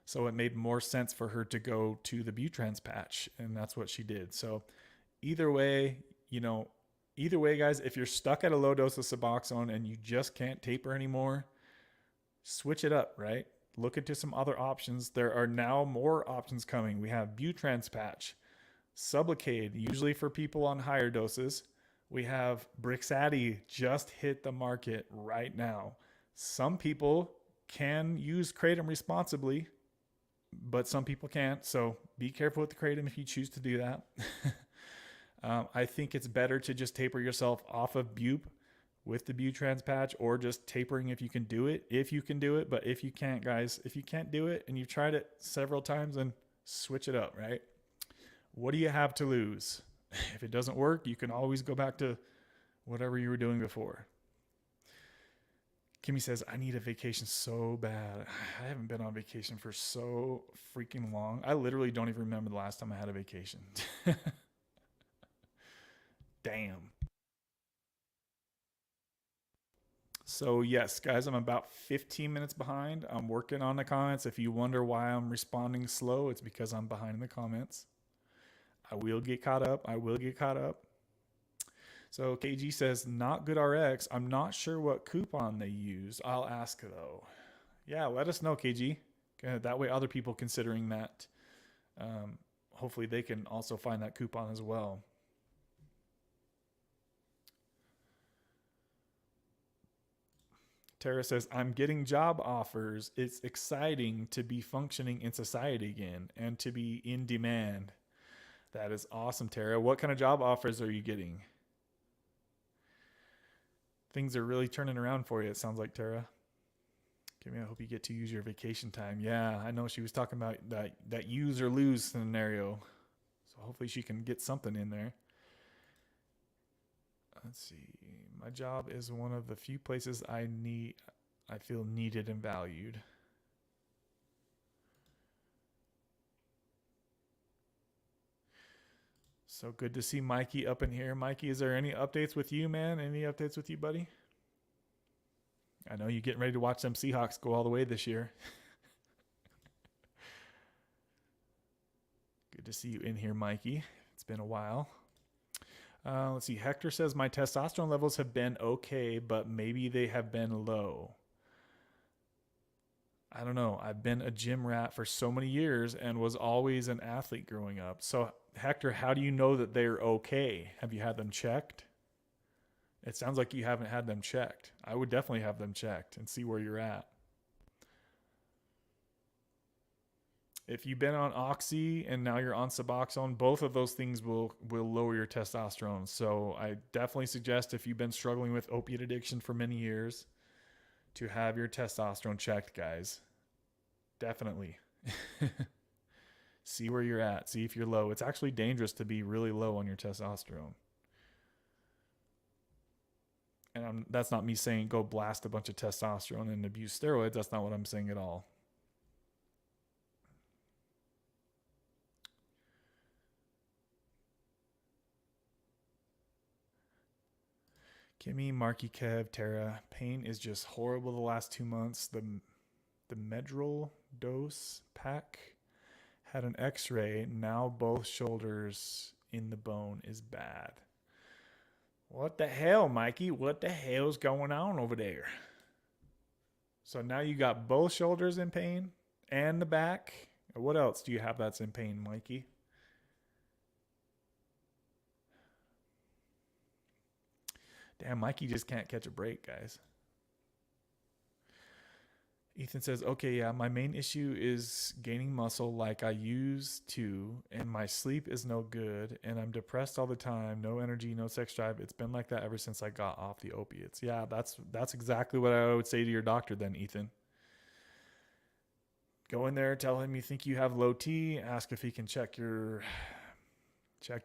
So it made more sense for her to go to the Butrans patch, and that's what she did. So either way, guys, if you're stuck at a low dose of Suboxone and you just can't taper anymore, switch it up, right? Look into some other options. There are now more options coming. We have Butrans patch, Sublocade, usually for people on higher doses. We have Brixadi just hit the market right now. Some people can use Kratom responsibly, but some people can't. So be careful with the Kratom if you choose to do that. I think it's better to just taper yourself off of Bup with the Butrans patch, or just tapering if you can do it. But if you can't, guys, if you can't do it and you've tried it several times, then switch it up, right? What do you have to lose? If it doesn't work, you can always go back to whatever you were doing before. Kimmy says, I need a vacation so bad. I haven't been on vacation for so freaking long. I literally don't even remember the last time I had a vacation. Damn. So yes, guys, I'm about 15 minutes behind. I'm working on the comments. If you wonder why I'm responding slow, it's because I'm behind in the comments. I will get caught up. So KG says, not good RX. I'm not sure what coupon they use. I'll ask though. Yeah, let us know, KG. That way other people considering that, hopefully they can also find that coupon as well. Tara says, I'm getting job offers. It's exciting to be functioning in society again and to be in demand. That is awesome, Tara. What kind of job offers are you getting? Things are really turning around for you, it sounds like, Tara. I hope you get to use your vacation time. Yeah, I know she was talking about that use or lose scenario. So hopefully she can get something in there. Let's see. My job is one of the few places I feel needed and valued. So good to see Mikey up in here. Mikey, is there any updates with you, man? Any updates with you, buddy? I know you're getting ready to watch them Seahawks go all the way this year. Good to see you in here, Mikey. It's been a while. Let's see. Hector says, my testosterone levels have been okay, but maybe they have been low. I don't know. I've been a gym rat for so many years and was always an athlete growing up. So, Hector, how do you know that they're okay? Have you had them checked? It sounds like you haven't had them checked. I would definitely have them checked and see where you're at. If you've been on Oxy and now you're on Suboxone, both of those things will lower your testosterone. So I definitely suggest, if you've been struggling with opiate addiction for many years, to have your testosterone checked, guys. Definitely. See where you're at. See if you're low. It's actually dangerous to be really low on your testosterone. And that's not me saying go blast a bunch of testosterone and abuse steroids. That's not what I'm saying at all. Kimmy, Marky, Kev, Tara. Pain is just horrible the last 2 months. The Medrol dose pack had an x-ray. Now both shoulders in the bone is bad. What the hell, Mikey? What the hell's going on over there? So now you got both shoulders in pain and the back. What else do you have that's in pain, Mikey? Damn, Mikey just can't catch a break, guys. Ethan says, okay, yeah, my main issue is gaining muscle like I used to, and my sleep is no good, and I'm depressed all the time, no energy, no sex drive. It's been like that ever since I got off the opiates. Yeah, that's exactly what I would say to your doctor then, Ethan. Go in there, tell him you think you have low T, ask if he can check your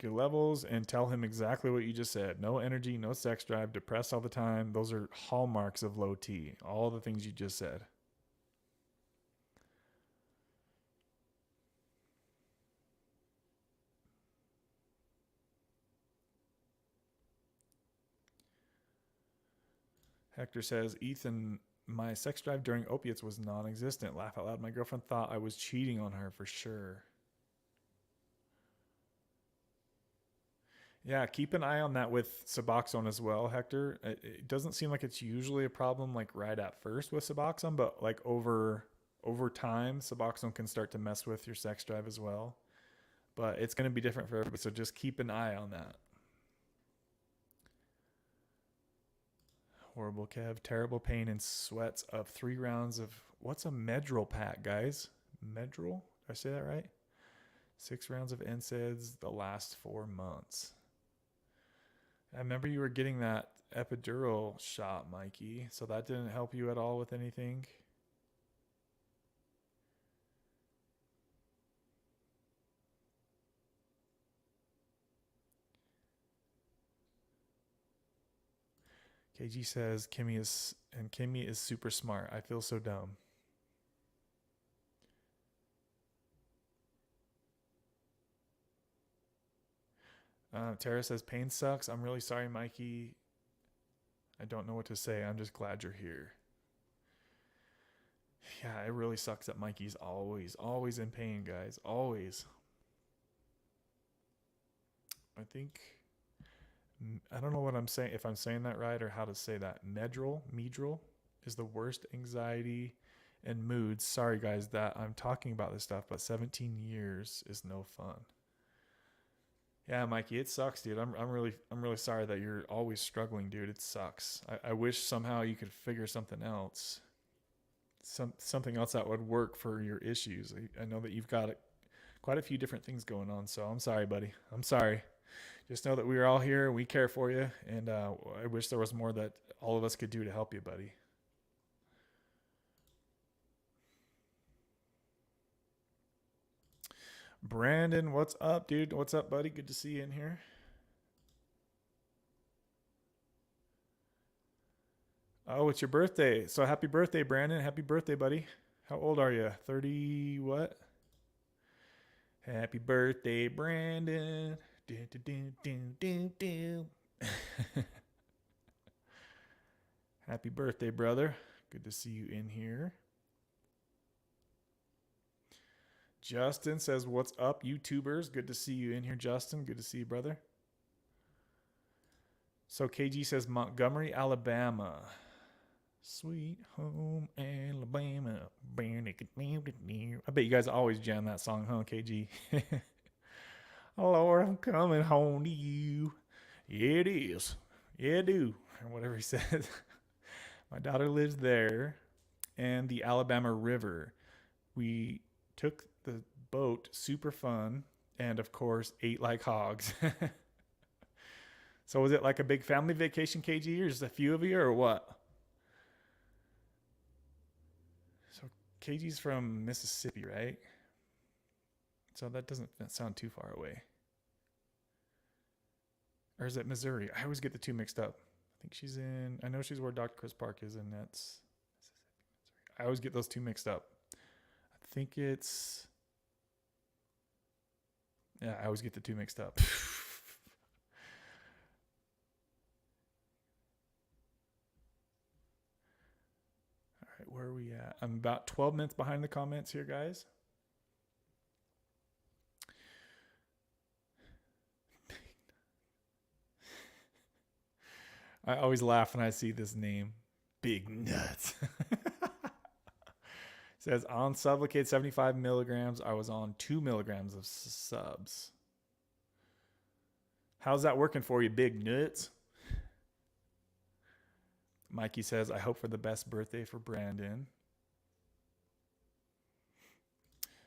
levels, and tell him exactly what you just said. No energy, no sex drive, depressed all the time. Those are hallmarks of low T. All the things you just said. Hector says, Ethan, my sex drive during opiates was non-existent. Laugh out loud. My girlfriend thought I was cheating on her for sure. Yeah, keep an eye on that with Suboxone as well, Hector. It doesn't seem like it's usually a problem like right at first with Suboxone, but like over time, Suboxone can start to mess with your sex drive as well. But it's going to be different for everybody, so just keep an eye on that. Horrible Kev, terrible pain and sweats of 3 rounds of what's a Medrol pack, guys? Medrol? Did I say that right? 6 rounds of NSAIDs the last 4 months. I remember you were getting that epidural shot, Mikey, so that didn't help you at all with anything. KG says Kimmy is super smart. I feel so dumb. Tara says pain sucks. I'm really sorry, Mikey. I don't know what to say. I'm just glad you're here. Yeah, it really sucks that Mikey's always in pain, guys. Always. I think I don't know what I'm saying, if I'm saying that right or how to say that. Medrol is the worst anxiety and moods. Sorry guys that I'm talking about this stuff, but 17 years is no fun. Yeah, Mikey, it sucks, dude. I'm really sorry that you're always struggling, dude. It sucks. I wish somehow you could figure something else. Something else that would work for your issues. I know that you've got quite a few different things going on, so I'm sorry, buddy. I'm sorry. Just know that we are all here. We care for you, and I wish there was more that all of us could do to help you, buddy. Brandon, what's up, dude? What's up, buddy? Good to see you in here. Oh, it's your birthday. So happy birthday, Brandon. Happy birthday, buddy. How old are you? 30 what? Happy birthday, Brandon. Do, do, do, do, do. Happy birthday, brother. Good to see you in here. Justin says, what's up, YouTubers? Good to see you in here, Justin. Good to see you, brother. So KG says Montgomery, Alabama. Sweet home Alabama. I bet you guys always jam that song, huh, KG? Oh, Lord, I'm coming home to you. Yeah, it is. Yeah, I do. Or whatever he says. My daughter lives there. And the Alabama River. We took the boat, super fun, and of course, ate like hogs. So was it like a big family vacation, KG, or just a few of you, or what? So KG's from Mississippi, right? So that doesn't sound too far away. Or is it Missouri? I always get the two mixed up. I think she's in, I know she's where Dr. Chris Park is, and that's, I always get those two mixed up. I think it's, yeah, I always get the two mixed up. All right, where are we at? I'm about 12 minutes behind the comments here, guys. I always laugh when I see this name. Big nuts. Says on Sublocade 75 milligrams, I was on 2 milligrams of subs. How's that working for you, big nuts? Mikey says, I hope for the best birthday for Brandon.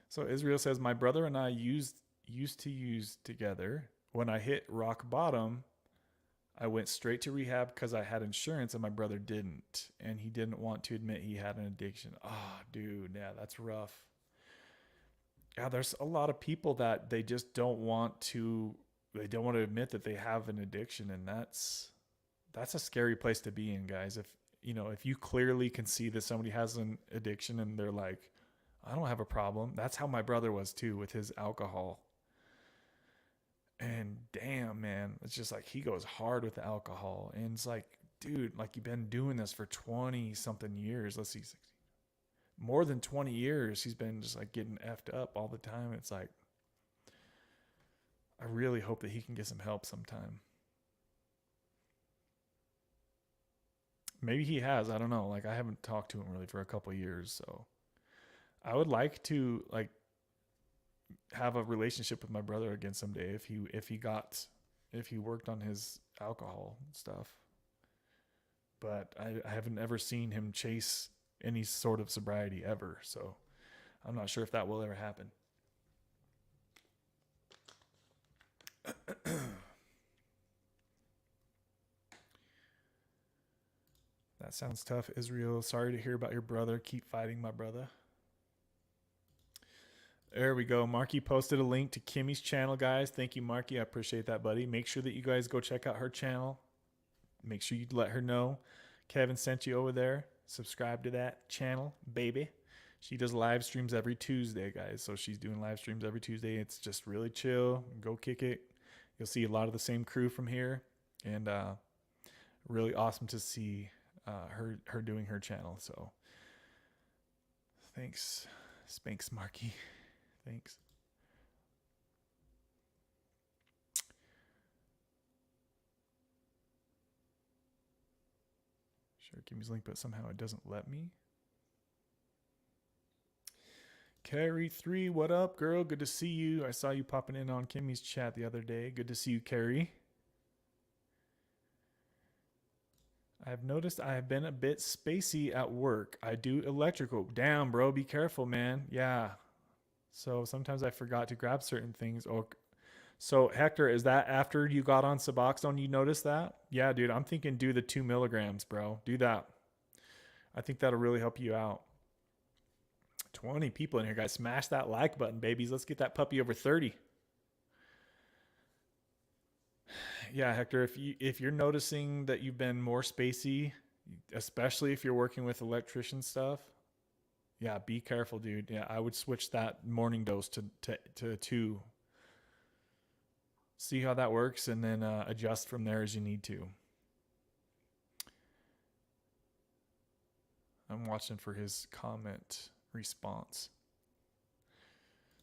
So Israel says, my brother and I used to use together. When I hit rock bottom, I went straight to rehab because I had insurance and my brother didn't. And he didn't want to admit he had an addiction. Oh, dude, yeah, that's rough. Yeah, there's a lot of people that they just don't want to admit that they have an addiction. And that's a scary place to be in, guys. If you clearly can see that somebody has an addiction and they're like, I don't have a problem. That's how my brother was too with his alcohol. And damn, man, it's just like he goes hard with the alcohol. And it's like, dude, like you've been doing this for 20 something years. Let's see, 60. More than 20 years. He's been just like getting effed up all the time. It's like, I really hope that he can get some help sometime. Maybe he has. I don't know. Like I haven't talked to him really for a couple of years. So I would like to like have a relationship with my brother again someday if he worked on his alcohol stuff. But I haven't ever seen him chase any sort of sobriety ever, so I'm not sure if that will ever happen. That sounds tough, Israel. Sorry to hear about your brother. Keep fighting, my brother. There we go. Marky posted a link to Kimmy's channel, guys. Thank you, Marky. I appreciate that, buddy. Make sure that you guys go check out her channel. Make sure you let her know Kevin sent you over there. Subscribe to that channel, baby. She does live streams every Tuesday, guys. So she's doing live streams every Tuesday. It's just really chill. Go kick it. You'll see a lot of the same crew from here. And really awesome to see her doing her channel. So thanks, Spanx Marky. Thanks. Sure, Kimmy's link, but somehow it doesn't let me. Carrie 3, what up, girl? Good to see you. I saw you popping in on Kimmy's chat the other day. Good to see you, Carrie. I've noticed I have been a bit spacey at work. I do electrical. Damn, bro, be careful, man. Yeah. So sometimes I forgot to grab certain things. So Hector, is that after you got on Suboxone you noticed that? Yeah, dude, I'm thinking do the 2 milligrams, bro. Do that. I think that'll really help you out. 20 people in here, guys. Smash that like button, babies. Let's get that puppy over 30. Yeah, Hector, if you're noticing that you've been more spacey, especially if you're working with electrician stuff, yeah, be careful, dude. Yeah, I would switch that morning dose to 2. See how that works, and then adjust from there as you need to. I'm watching for his comment response.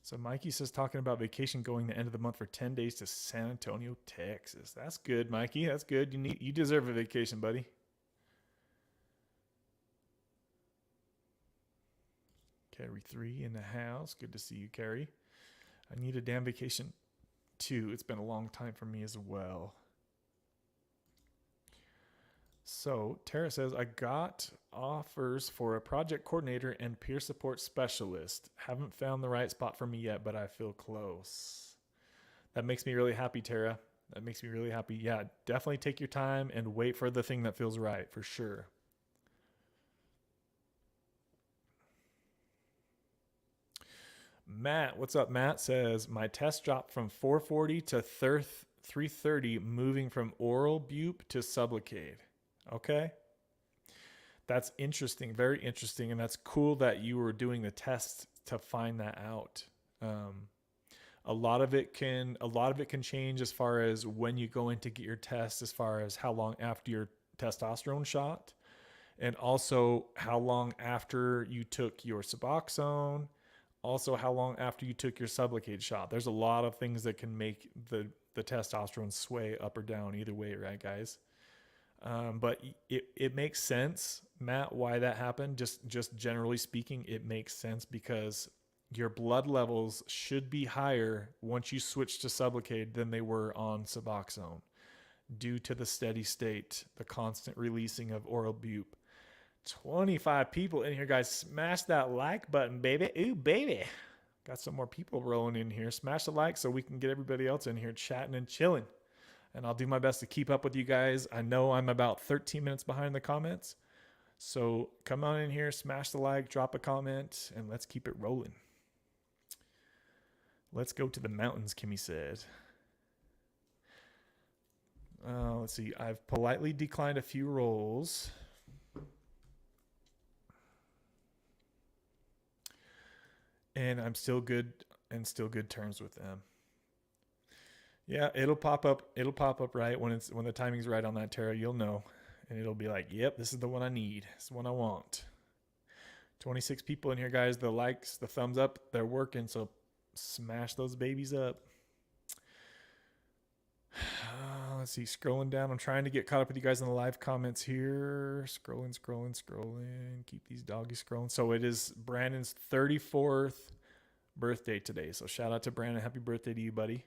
So Mikey says, talking about vacation going the end of the month for 10 days to San Antonio, Texas. That's good, Mikey. That's good. You deserve a vacation, buddy. Carrie 3 in the house. Good to see you, Carrie. I need a damn vacation too. It's been a long time for me as well. So Tara says, I got offers for a project coordinator and peer support specialist. Haven't found the right spot for me yet, but I feel close. That makes me really happy, Tara. That makes me really happy. Yeah, definitely take your time and wait for the thing that feels right, for sure. Matt, what's up? Matt says, my test dropped from 440 to 330, moving from oral bupe to Sublocade. Okay. That's interesting. Very interesting. And that's cool that you were doing the test to find that out. Um, a lot of it can change as far as when you go in to get your test, as far as how long after your testosterone shot, and also how long after you took your Suboxone, also how long after you took your Sublocade shot. There's a lot of things that can make the testosterone sway up or down either way, right, guys? But it makes sense, Matt, why that happened. Just generally speaking, it makes sense because your blood levels should be higher once you switch to Sublocade than they were on Suboxone due to the steady state, the constant releasing of oral bupe. 25 people in here, guys. Smash that like button, baby. Ooh, baby. Got some more people rolling in here. Smash the like so we can get everybody else in here chatting and chilling. And I'll do my best to keep up with you guys. I know I'm about 13 minutes behind the comments. So come on in here, smash the like, drop a comment, and let's keep it rolling. Let's go to the mountains, Kimmy said. Let's see. I've politely declined a few roles. And I'm still good terms with them. Yeah, it'll pop up. It'll pop up right when the timing's right on that, Tara. You'll know. And it'll be like, yep, this is the one I need. This is the one I want. 26 people in here, guys. The likes, the thumbs up, they're working. So smash those babies up. Let's see. Scrolling down. I'm trying to get caught up with you guys in the live comments here. Scrolling. Keep these doggies scrolling. So it is Brandon's 34th birthday today. So shout out to Brandon. Happy birthday to you, buddy.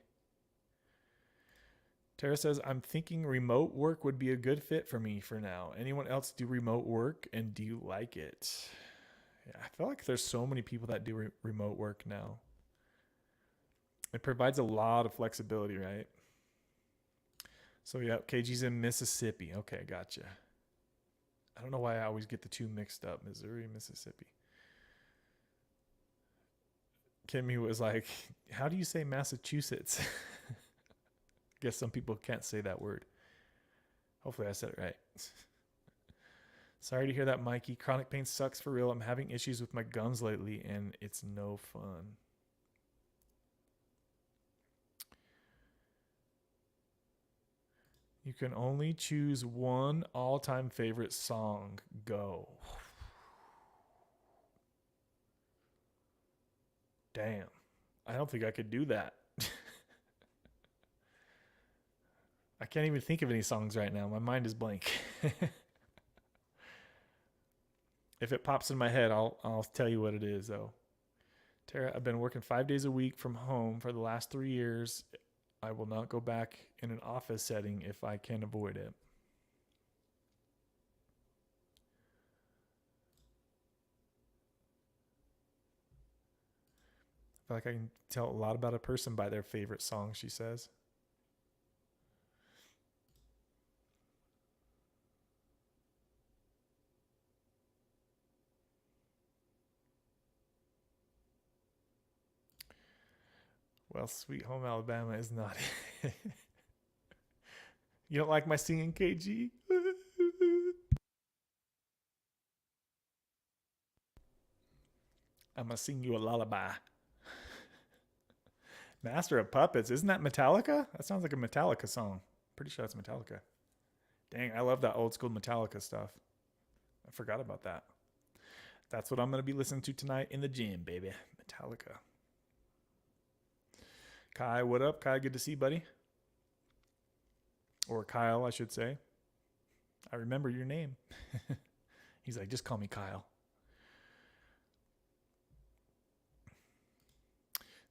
Tara says, I'm thinking remote work would be a good fit for me for now. Anyone else do remote work, and do you like it? Yeah, I feel like there's so many people that do remote work now. It provides a lot of flexibility, right? So yeah, KG's in Mississippi. Okay, gotcha. I don't know why I always get the two mixed up. Missouri, Mississippi. Kimmy was like, how do you say Massachusetts? Guess some people can't say that word. Hopefully I said it right. Sorry to hear that, Mikey. Chronic pain sucks for real. I'm having issues with my gums lately, and it's no fun. You can only choose one all-time favorite song. Go. Damn. I don't think I could do that. I can't even think of any songs right now. My mind is blank. If it pops in my head, I'll tell you what it is, though. Tara, I've been working 5 days a week from home for the last 3 years. I will not go back in an office setting if I can avoid it. I feel like I can tell a lot about a person by their favorite song, she says. Well, Sweet Home Alabama is not it. You don't like my singing, KG? I'm going to sing you a lullaby. Master of Puppets. Isn't that Metallica? That sounds like a Metallica song. Pretty sure that's Metallica. Dang, I love that old school Metallica stuff. I forgot about that. That's what I'm going to be listening to tonight in the gym, baby. Metallica. Kai, what up? Kai, good to see you, buddy. Or Kyle, I should say. I remember your name. He's like, just call me Kyle.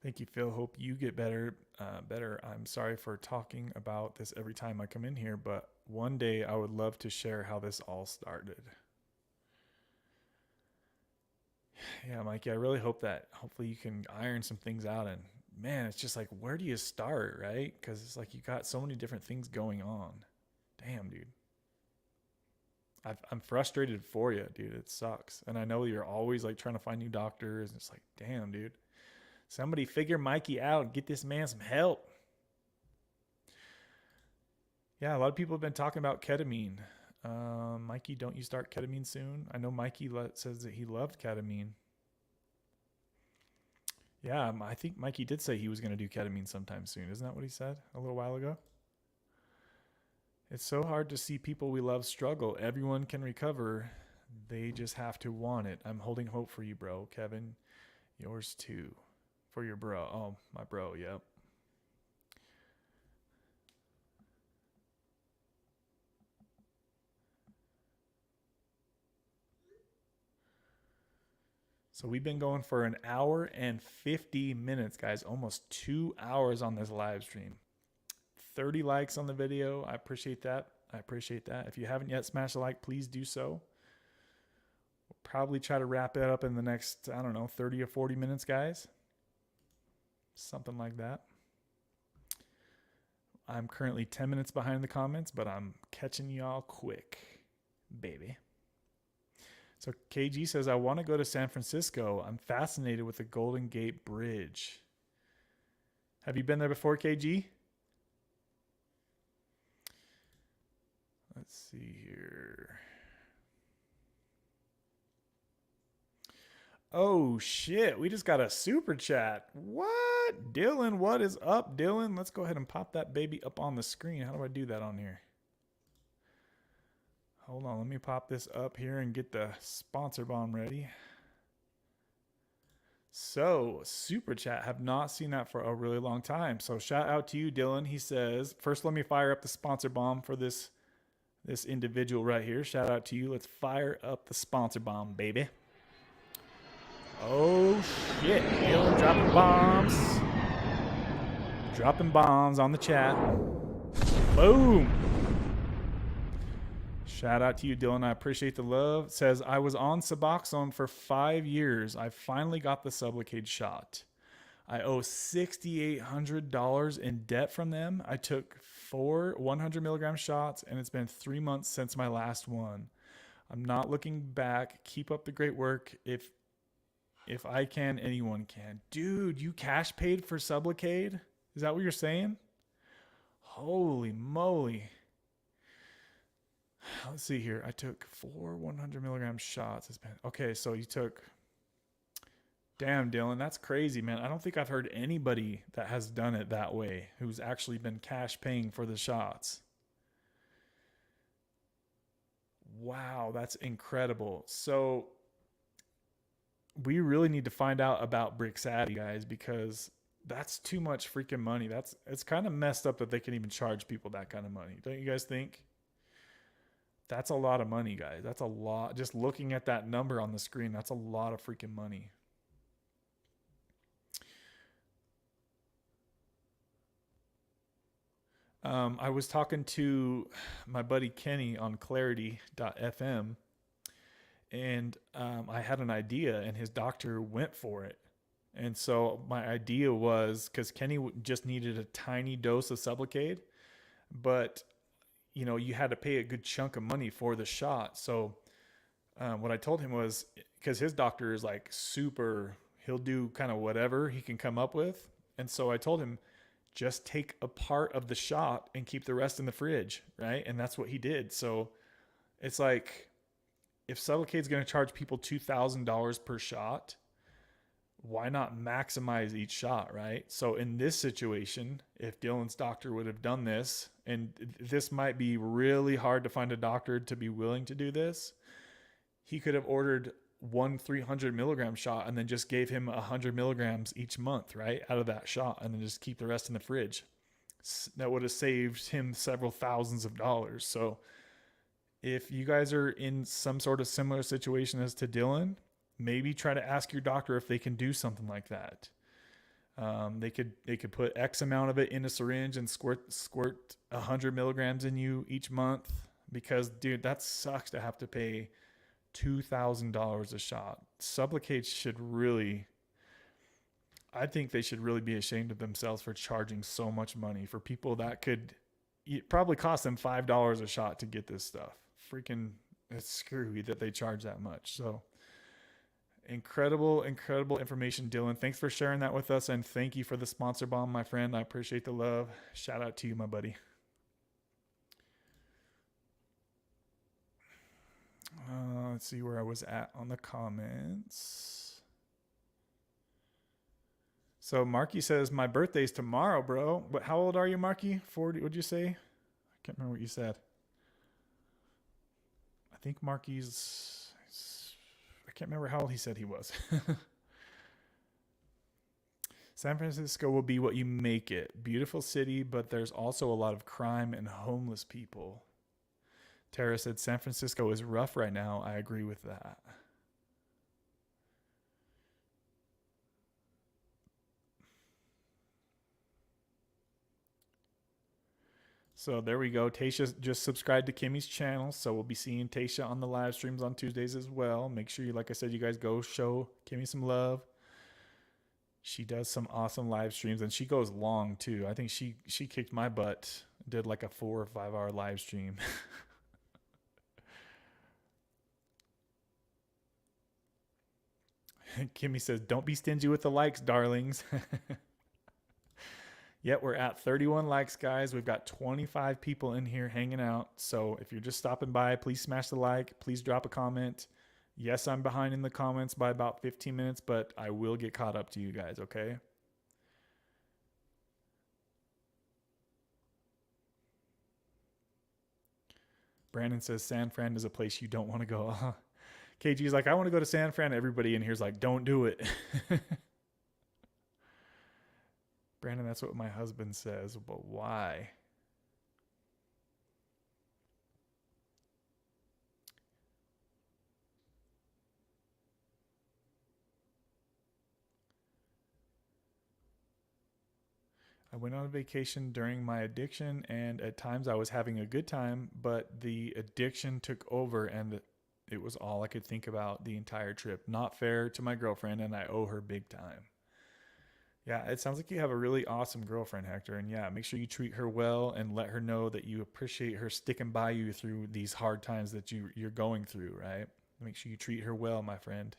Thank you, Phil. Hope you get better. I'm sorry for talking about this every time I come in here, but one day I would love to share how this all started. Yeah, Mikey, I really hope that hopefully you can iron some things out. And man, it's just like, where do you start, right? Because it's like you got so many different things going on. Damn, dude. I'm frustrated for you, dude. It sucks. And I know you're always like trying to find new doctors. And it's like, damn, dude. Somebody figure Mikey out and get this man some help. Yeah, a lot of people have been talking about ketamine. Mikey, don't you start ketamine soon? I know Mikey says that he loved ketamine. Yeah, I think Mikey did say he was going to do ketamine sometime soon. Isn't that what he said a little while ago? It's so hard to see people we love struggle. Everyone can recover. They just have to want it. I'm holding hope for you, bro. Kevin, yours too. For your bro. Oh, my bro, yep. So we've been going for an hour and 50 minutes, guys. Almost 2 hours on this live stream. 30 likes on the video. I appreciate that. If you haven't yet smashed a like, please do so. We'll probably try to wrap it up in the next, 30 or 40 minutes, guys. Something like that. I'm currently 10 minutes behind the comments, but I'm catching y'all quick, baby. So KG says, I want to go to San Francisco. I'm fascinated with the Golden Gate Bridge. Have you been there before, KG? Let's see here. Oh, shit. We just got a super chat. What? Dylan, what is up, Dylan? Let's go ahead and pop that baby up on the screen. How do I do that on here? Hold on, let me pop this up here and get the sponsor bomb ready. So, super chat, have not seen that for a really long time. So, shout out to you, Dylan. He says, first, let me fire up the sponsor bomb for this individual right here. Shout out to you. Let's fire up the sponsor bomb, baby. Oh, shit. Dylan dropping bombs. Dropping bombs on the chat. Boom. Shout out to you, Dylan. I appreciate the love. It says, I was on Suboxone for 5 years. I finally got the Sublocade shot. I owe $6,800 in debt from them. I took 4 100 milligram shots, and it's been 3 months since my last one. I'm not looking back. Keep up the great work. If I can, anyone can. Dude, you cash paid for Sublocade? Is that what you're saying? Holy moly. Let's see here. I took 4 100 milligram shots. Okay, so you took... Damn, Dylan, that's crazy, man. I don't think I've heard anybody that has done it that way who's actually been cash paying for the shots. Wow, that's incredible. So we really need to find out about Brixadi, guys, because that's too much freaking money. It's kind of messed up that they can even charge people that kind of money. Don't you guys think? That's a lot of money, guys. That's a lot. Just looking at that number on the screen, that's a lot of freaking money. I was talking to my buddy Kenny on clarity.fm, and I had an idea, and his doctor went for it. And so my idea was, because Kenny just needed a tiny dose of Sublocade, but you had to pay a good chunk of money for the shot. So what I told him was, because his doctor is like super, he'll do kind of whatever he can come up with. And so I told him, just take a part of the shot and keep the rest in the fridge, right? And that's what he did. So it's like, if Sublocade's going to charge people $2,000 per shot, why not maximize each shot, right? So in this situation, if Dylan's doctor would have done this, and this might be really hard to find a doctor to be willing to do this, he could have ordered 1 300 milligram shot and then just gave him 100 milligrams each month, right, out of that shot, and then just keep the rest in the fridge. That would have saved him several thousands of dollars. So if you guys are in some sort of similar situation as to Dylan, maybe try to ask your doctor if they can do something like that. They could put X amount of it in a syringe and squirt 100 milligrams in you each month, because dude, that sucks to have to pay $2,000 a shot. Sublocade should really, I think they should really be ashamed of themselves for charging so much money for people that could, it probably cost them $5 a shot to get this stuff. Freaking, it's screwy that they charge that much. So incredible information, Dylan. Thanks for sharing that with us, and thank you for the sponsor bomb, my friend. I appreciate the love. Shout out to you, my buddy. let's see where I was at on the comments. So Marky says, my birthday's tomorrow, bro. But how old are you, Marky? 40, what'd you say? I can't remember what you said. I think Marky's, I can't remember how old he said he was. San Francisco will be what you make it. Beautiful city, but there's also a lot of crime and homeless people. Tara said, San Francisco is rough right now. I agree with that. So there we go. Tasha just subscribed to Kimmy's channel, so we'll be seeing Tasha on the live streams on Tuesdays as well. Make sure you, like I said, you guys go show Kimmy some love. She does some awesome live streams, and she goes long too. I think she kicked my butt, did like a 4 or 5 hour live stream. Kimmy says, don't be stingy with the likes, darlings. Yep, we're at 31 likes, guys. We've got 25 people in here hanging out. So if you're just stopping by, please smash the like. Please drop a comment. Yes, I'm behind in the comments by about 15 minutes, but I will get caught up to you guys, okay? Brandon says San Fran is a place you don't want to go. KG's like, I want to go to San Fran. Everybody in here's like, don't do it. Brandon, that's what my husband says, but why? I went on a vacation during my addiction, and at times I was having a good time, but the addiction took over, and it was all I could think about the entire trip. Not fair to my girlfriend, and I owe her big time. Yeah, it sounds like you have a really awesome girlfriend, Hector. And yeah, make sure you treat her well and let her know that you appreciate her sticking by you through these hard times that you're going through, right? Make sure you treat her well, my friend.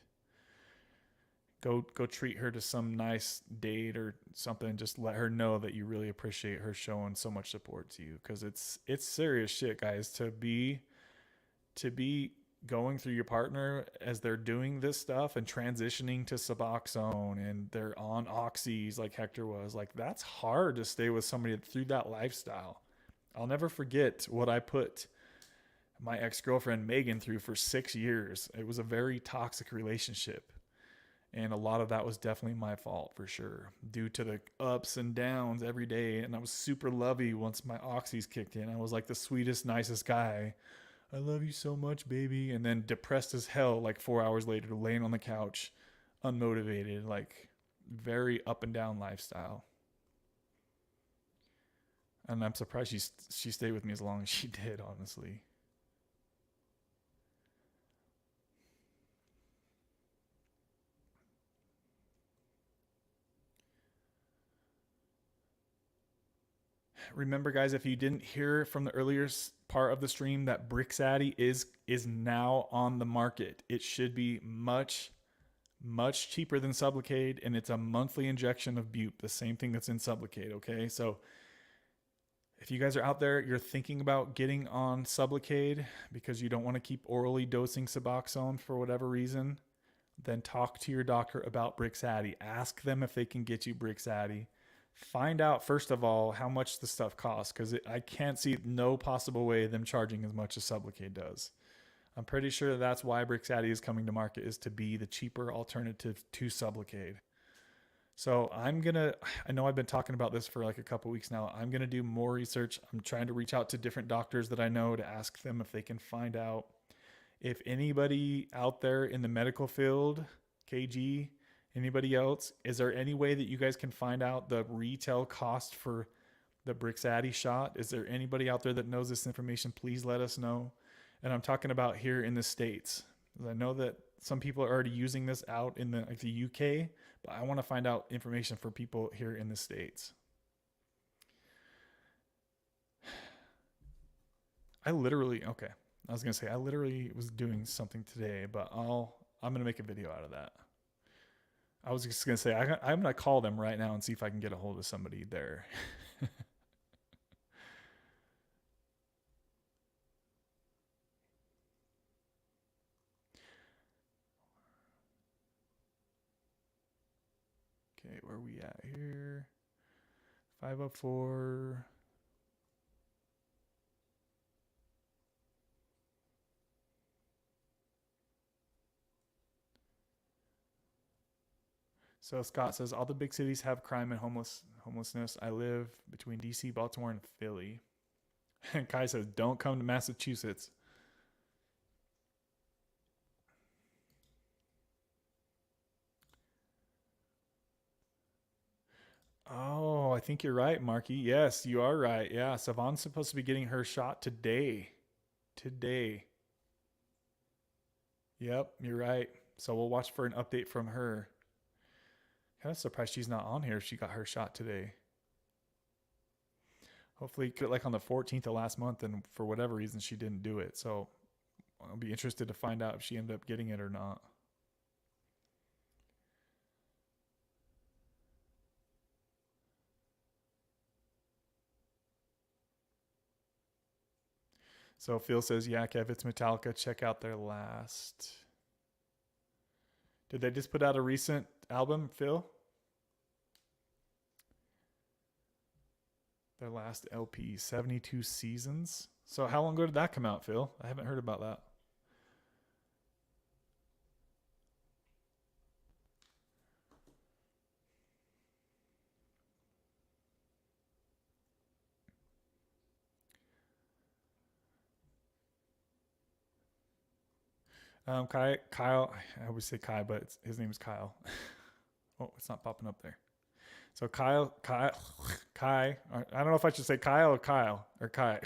Go treat her to some nice date or something. Just let her know that you really appreciate her showing so much support to you, because it's serious shit, guys, to be going through your partner as they're doing this stuff and transitioning to Suboxone and they're on oxys like Hector was. Like, that's hard to stay with somebody through that lifestyle. I'll never forget what I put my ex-girlfriend Megan through for 6 years. It was a very toxic relationship. And a lot of that was definitely my fault, for sure, due to the ups and downs every day. And I was super lovey once my oxys kicked in. I was like the sweetest, nicest guy. I love you so much, baby. And then depressed as hell, like 4 hours later, laying on the couch, unmotivated, like very up and down lifestyle. And I'm surprised she stayed with me as long as she did, honestly. Remember, guys, if you didn't hear from the earlier part of the stream, that Brixadi is now on the market. It should be much cheaper than Sublocade, and it's a monthly injection of bupe, the same thing that's in Sublocade, okay? So if you guys are out there, you're thinking about getting on Sublocade because you don't want to keep orally dosing Suboxone for whatever reason, then talk to your doctor about Brixadi. Ask them if they can get you Brixadi. Find out, first of all, how much the stuff costs, because I can't see no possible way them charging as much as Sublocade does. I'm pretty sure that's why Brixadi is coming to market, is to be the cheaper alternative to Sublocade. So I know I've been talking about this for like a couple weeks now. I'm going to do more research. I'm trying to reach out to different doctors that I know to ask them if they can find out if anybody out there in the medical field, KG, anybody else, is there any way that you guys can find out the retail cost for the Brixadi shot? Is there anybody out there that knows this information? Please let us know. And I'm talking about here in the States. I know that some people are already using this out in the UK, but I want to find out information for people here in the States. I literally was doing something today, but I'm going to make a video out of that. I was just going to say, I'm going to call them right now and see if I can get a hold of somebody there. Okay, where are we at here? 504. So Scott says all the big cities have crime and homelessness. I live between DC, Baltimore, and Philly. And Kai says, don't come to Massachusetts. Oh, I think you're right, Marky. Yes, you are right. Yeah, Savon's supposed to be getting her shot today. Today. Yep, you're right. So we'll watch for an update from her. Kind of surprised she's not on here if she got her shot today. Hopefully, like on the 14th of last month, and for whatever reason, she didn't do it. So I'll be interested to find out if she ended up getting it or not. So Phil says, yeah, Kev, it's Metallica. Check out their last. Did they just put out a recent album, Phil? Their last LP, 72 Seasons. So how long ago did that come out, Phil? I haven't heard about that. Kyle, I always say Kai, but his name is Kyle. Oh, it's not popping up there. So Kai. I don't know if I should say Kyle or Kyle or Kai.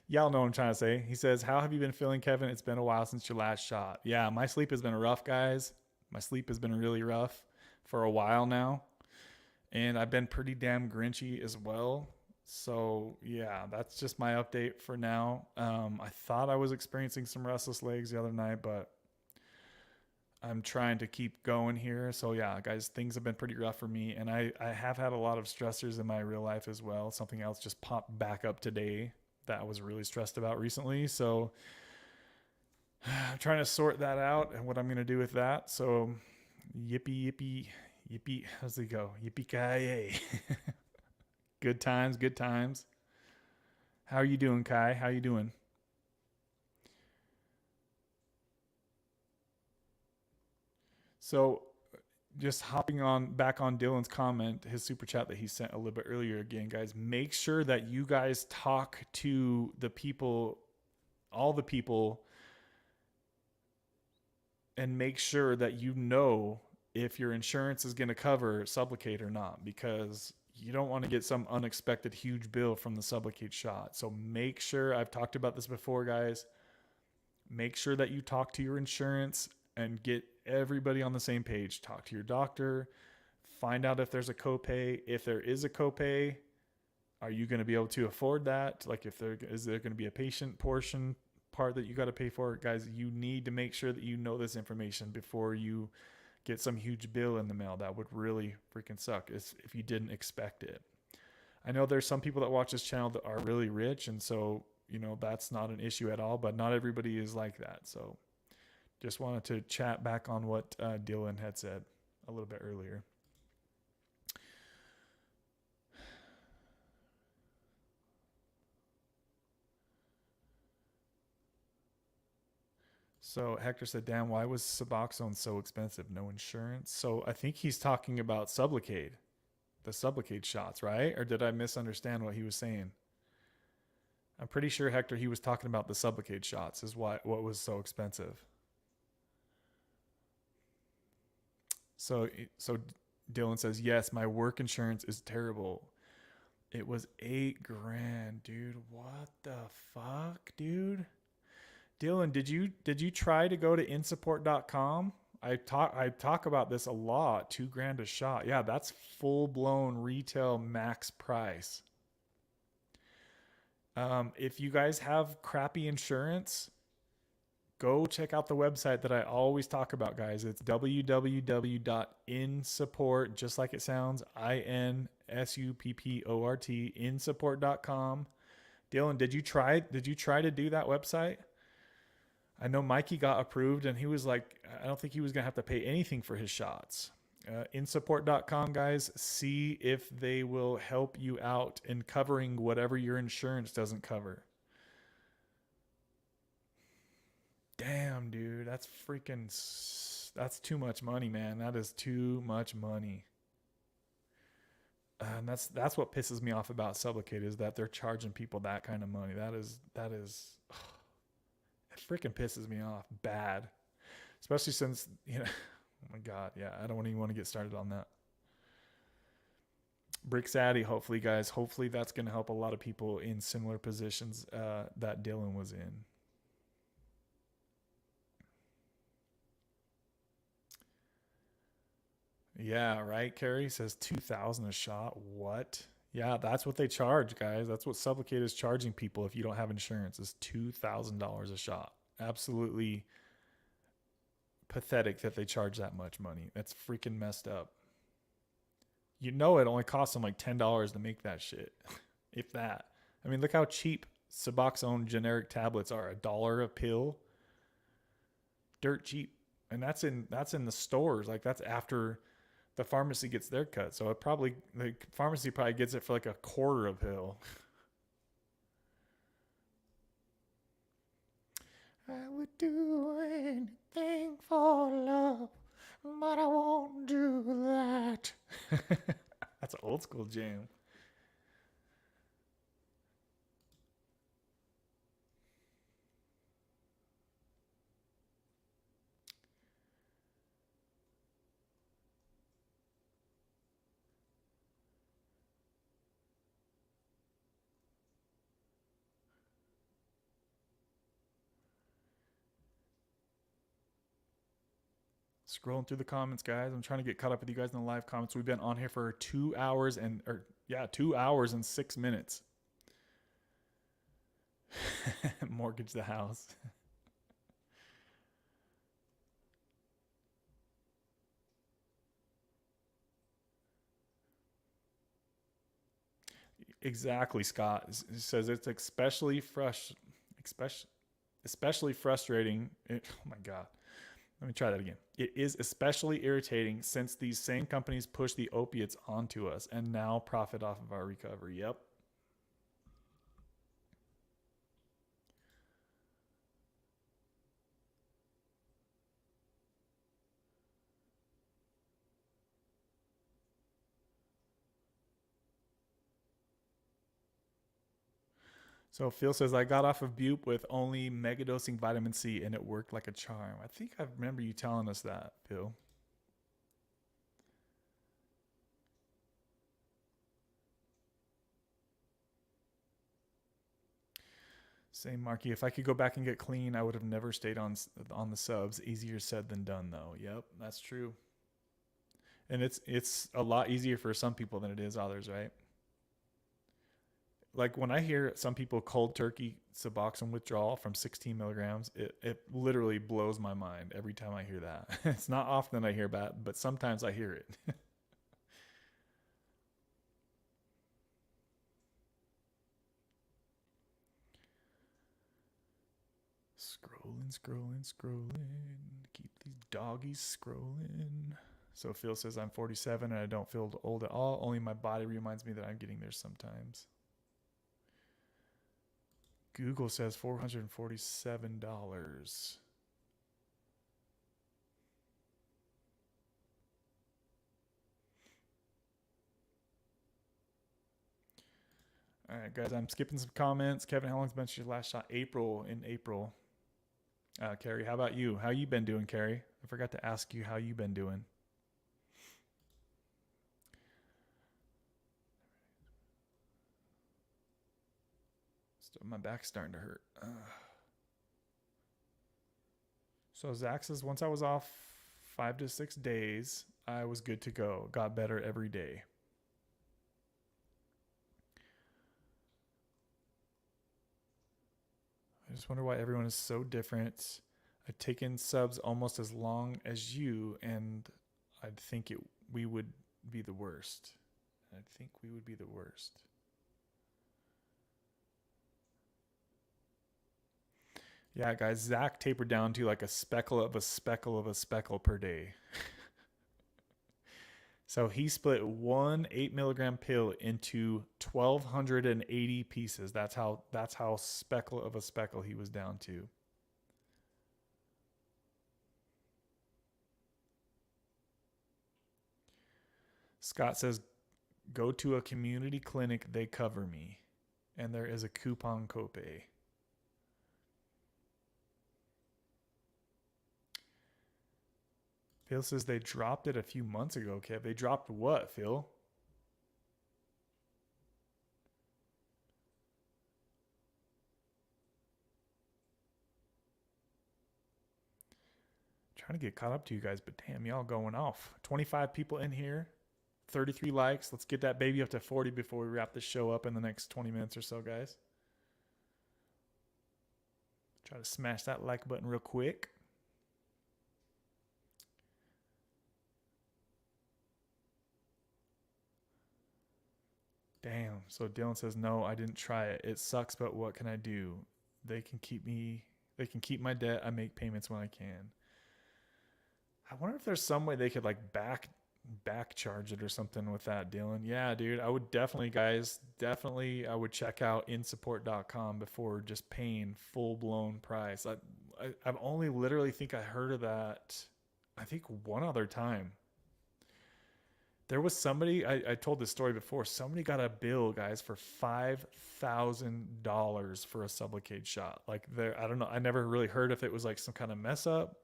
Y'all know what I'm trying to say. He says, how have you been feeling, Kevin? It's been a while since your last shot. Yeah, my sleep has been rough, guys. My sleep has been really rough for a while now. And I've been pretty damn grinchy as well. So yeah, that's just my update for now. I thought I was experiencing some restless legs the other night, but I'm trying to keep going here. So yeah, guys, things have been pretty rough for me. And I have had a lot of stressors in my real life as well. Something else just popped back up today that I was really stressed about recently. So I'm trying to sort that out and what I'm going to do with that. So yippee. How's it go? Yippee-ki-yay. Good times, good times. How are you doing, Kai? How you doing? So just hopping on back on Dylan's comment, his super chat that he sent a little bit earlier again, guys, make sure that you guys talk to the people, all the people, and make sure that you know if your insurance is going to cover Sublocade or not, because you don't want to get some unexpected huge bill from the Sublocade shot. So make sure, I've talked about this before, guys, make sure that you talk to your insurance and get everybody on the same page. Talk to your doctor, find out if there's a copay. If there is a copay, are you going to be able to afford that? Like, if there is there going to be a patient portion part that you got to pay for? Guys, you need to make sure that you know this information before you get some huge bill in the mail. That would really freaking suck if you didn't expect it. I know there's some people that watch this channel that are really rich, and so, you know, that's not an issue at all, but not everybody is like that. So just wanted to chat back on what Dylan had said a little bit earlier. So Hector said, damn, why was Suboxone so expensive? No insurance? So I think he's talking about Sublocade, the Sublocade shots, right? Or did I misunderstand what he was saying? I'm pretty sure, Hector, he was talking about the Sublocade shots is what was so expensive. So Dylan says, yes, my work insurance is terrible. It was $8,000, dude. What the fuck, dude? Dylan, did you try to go to insupport.com? I talk about this a lot. $2,000 a shot. Yeah, that's full blown retail max price. If you guys have crappy insurance, go check out the website that I always talk about, guys. It's www.insupport, just like it sounds, INSUPPORT, insupport.com. Dylan, did you try to do that website? I know Mikey got approved and he was like, I don't think he was going to have to pay anything for his shots. Insupport.com, guys. See if they will help you out in covering whatever your insurance doesn't cover. Damn, dude, that's too much money, man. That is too much money. And that's what pisses me off about Sublocade is that they're charging people that kind of money. That is it freaking pisses me off bad. Especially since, oh my god, yeah, I don't even want to get started on that. Brixadi, hopefully, guys, hopefully that's going to help a lot of people in similar positions that Dylan was in. Yeah, right. Carrie says 2,000 a shot. What? Yeah, that's what they charge, guys. That's what Sublocade is charging people if you don't have insurance. Is $2,000 a shot. Absolutely pathetic that they charge that much money. That's freaking messed up. It only costs them like $10 to make that shit, if that. I mean, look how cheap Suboxone generic tablets are. $1 a pill, dirt cheap, and that's in the stores. Like that's after the pharmacy gets their cut. So the pharmacy probably gets it for like a quarter a pill. I would do anything for love, but I won't do that. That's an old school jam. Scrolling through the comments, guys. I'm trying to get caught up with you guys in the live comments. We've been on here for 2 hours 2 hours and 6 minutes. Mortgage the house. Exactly, Scott. It says it's especially frustrating. Oh my god. Let me try that again. It is especially irritating since these same companies push the opiates onto us and now profit off of our recovery. Yep. So Phil says, I got off of Bupe with only megadosing vitamin C and it worked like a charm. I think I remember you telling us that, Phil. Same, Marky. If I could go back and get clean, I would have never stayed on the subs. Easier said than done, though. Yep, that's true. And it's a lot easier for some people than it is others, right? Like when I hear some people cold turkey Suboxone withdrawal from 16 milligrams, it literally blows my mind every time I hear that. It's not often I hear that, but sometimes I hear it. Scrolling. Keep these doggies scrolling. So Phil says I'm 47 and I don't feel old at all. Only my body reminds me that I'm getting there sometimes. Google says $447. All right, guys, I'm skipping some comments. Kevin, how long's been since your last shot? April. Carrie, how about you? How you been doing, Carrie? I forgot to ask you how you been doing. My back's starting to hurt. So Zach says once I was off 5 to 6 days, I was good to go. Got better every day. I just wonder why everyone is so different. I've taken subs almost as long as you, and I'd think we would be the worst. Yeah, guys, Zach tapered down to like a speckle of a speckle of a speckle per day. So he split one 8 milligram pill into 1,280 pieces. That's how speckle of a speckle he was down to. Scott says, go to a community clinic, they cover me. And there is a coupon copay. Phil says they dropped it a few months ago, Kev. They dropped what, Phil? Trying to get caught up to you guys, but damn, y'all going off. 25 people in here, 33 likes. Let's get that baby up to 40 before we wrap this show up in the next 20 minutes or so, guys. Try to smash that like button real quick. Damn. So Dylan says, no, I didn't try it. It sucks, but what can I do? They can keep my debt. I make payments when I can. I wonder if there's some way they could like back charge it or something with that, Dylan. Yeah, dude. I would definitely I would check out insupport.com before just paying full blown price. I've only literally think I heard of that I think one other time. There was somebody, I told this story before. Somebody got a bill, guys, for $5,000 for a Sublocade shot. Like, I don't know. I never really heard if it was like some kind of mess up,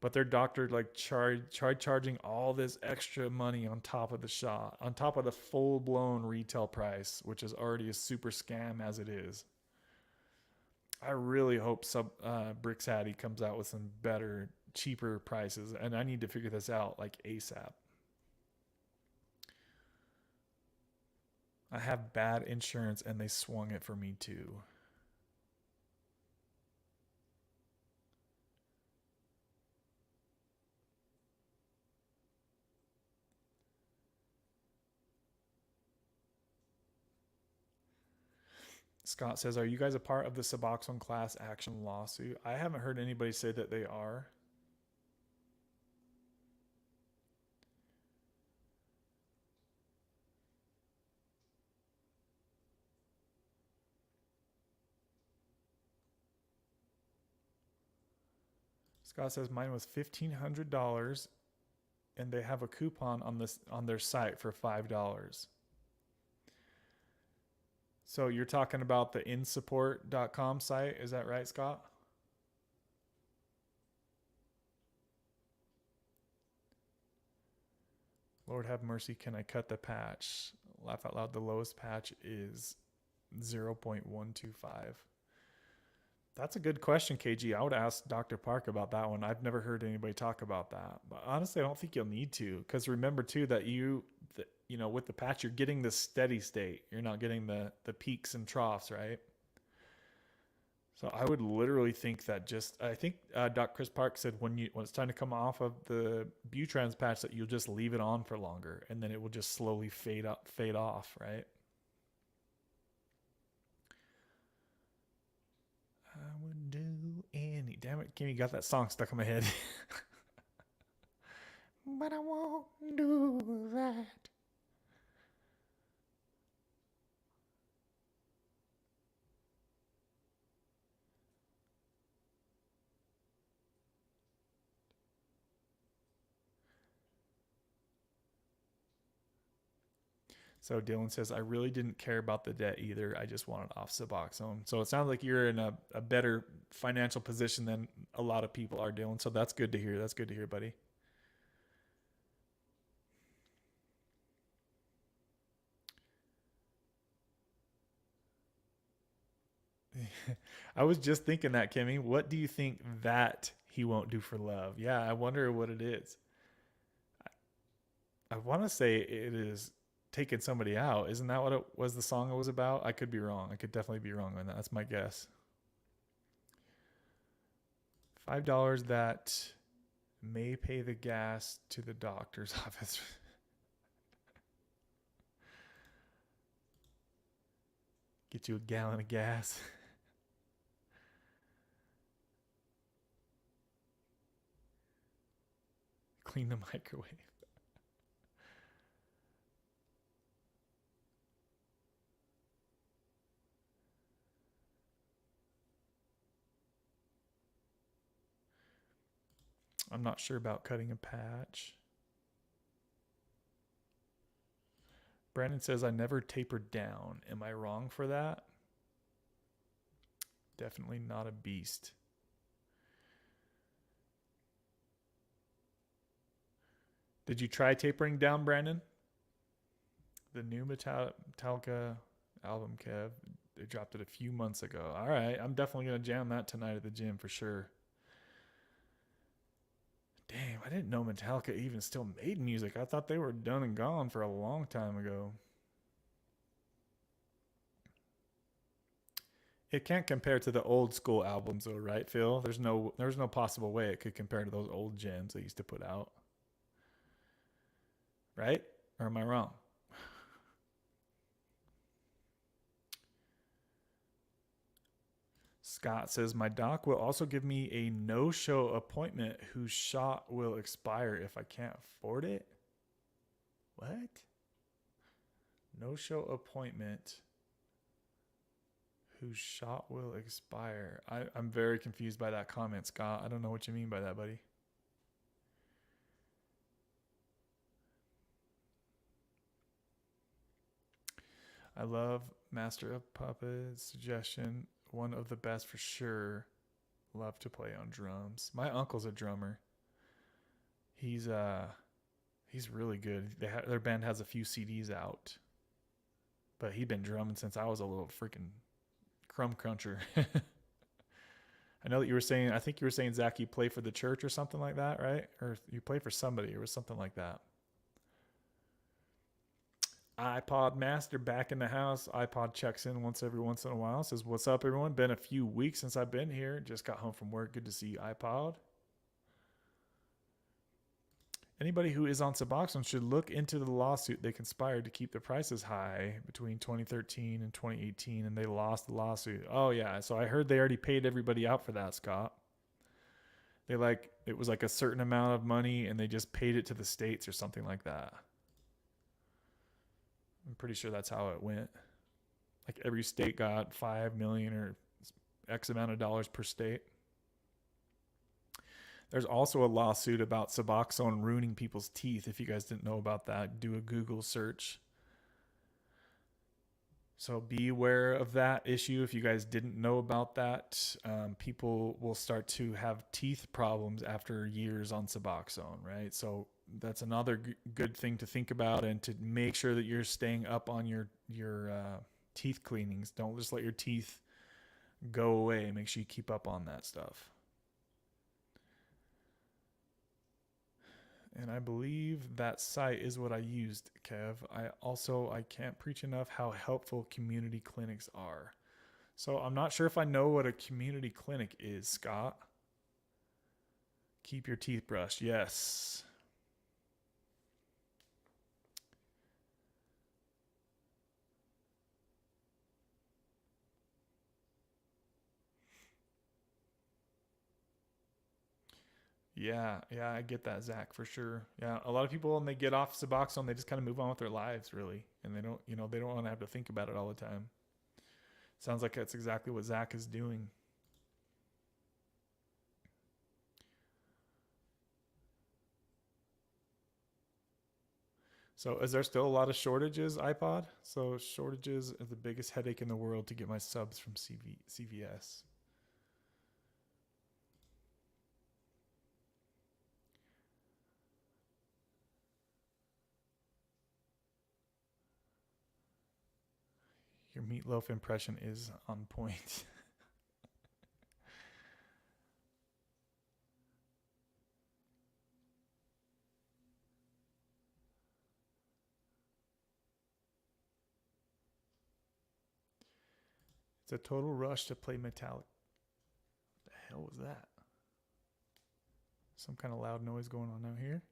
but their doctor like tried charging all this extra money on top of the shot, on top of the full blown retail price, which is already a super scam as it is. I really hope Brixadi comes out with some better, cheaper prices, and I need to figure this out like ASAP. I have bad insurance and they swung it for me too. Scott says, are you guys a part of the Suboxone class action lawsuit? I haven't heard anybody say that they are. Scott says mine was $1,500 and they have a coupon on their site for $5. So you're talking about the insupport.com site, is that right, Scott? Lord have mercy, can I cut the patch? Laugh out loud, the lowest patch is 0.125. That's a good question, KG. I would ask Dr. Park about that one. I've never heard anybody talk about that. But honestly, I don't think you'll need to. Because remember, too, that with the patch, you're getting the steady state. You're not getting the peaks and troughs, right? So I would literally think that I think Doc Chris Park said when it's time to come off of the Butrans patch that you'll just leave it on for longer. And then it will just slowly fade off, right? I would do any. Damn it, Kimmy, got that song stuck in my head. But I won't do that. So Dylan says, I really didn't care about the debt either. I just wanted off Suboxone. So it sounds like you're in a better financial position than a lot of people are, Dylan. So that's good to hear. That's good to hear, buddy. I was just thinking that, Kimmy. What do you think that he won't do for love? Yeah, I wonder what it is. I want to say it is taking somebody out. Isn't that what it was? The song it was about? I could be wrong. I could definitely be wrong on that. That's my guess. $5 that may pay the gas to the doctor's office. Get you a gallon of gas. Clean the microwave. I'm not sure about cutting a patch. Brandon says, I never tapered down. Am I wrong for that? Definitely not a beast. Did you try tapering down, Brandon? The new Metallica album, Kev. They dropped it a few months ago. All right, I'm definitely going to jam that tonight at the gym for sure. Damn, I didn't know Metallica even still made music. I thought they were done and gone for a long time ago. It can't compare to the old school albums though, right, Phil? There's no possible way it could compare to those old gems they used to put out. Right? Or am I wrong? Scott says, my doc will also give me a no-show appointment whose shot will expire if I can't afford it. What? No-show appointment whose shot will expire. I'm very confused by that comment, Scott. I don't know what you mean by that, buddy. I love Master of Puppets suggestion. One of the best for sure. Love to play on drums. My uncle's a drummer. He's really good. Their band has a few CDs out, but he'd been drumming since I was a little freaking crumb cruncher. I know that you were saying, I think you were saying, Zach, you play for the church or something like that, right? Or you play for somebody or something like that. iPod Master back in the house. iPod checks in once in a while. Says, what's up, everyone? Been a few weeks since I've been here. Just got home from work. Good to see you, iPod. Anybody who is on Suboxone should look into the lawsuit they conspired to keep the prices high between 2013 and 2018, and they lost the lawsuit. Oh, yeah. So I heard they already paid everybody out for that, Scott. It was like a certain amount of money, and they just paid it to the states or something like that. I'm pretty sure that's how it went. Like every state got $5 million or X amount of dollars per state. There's also a lawsuit about Suboxone ruining people's teeth. If you guys didn't know about that, do a Google search. So be aware of that issue. If you guys didn't know about that, people will start to have teeth problems after years on Suboxone, right? So that's another good thing to think about, and to make sure that you're staying up on your teeth cleanings. Don't just let your teeth go away. Make sure you keep up on that stuff. And I believe that site is what I used, Kev. I can't preach enough how helpful community clinics are. So I'm not sure if I know what a community clinic is, Scott. Keep your teeth brushed. Yes. Yeah, I get that, Zach, for sure. Yeah, a lot of people, when they get off Suboxone, they just kind of move on with their lives, really, and they don't want to have to think about it all the time. Sounds like that's exactly what Zach is doing. So, is there still a lot of shortages, iPod? So, shortages are the biggest headache in the world to get my subs from CVS. Your meatloaf impression is on point. It's a total rush to play Metallic. What the hell was that? Some kind of loud noise going on out here.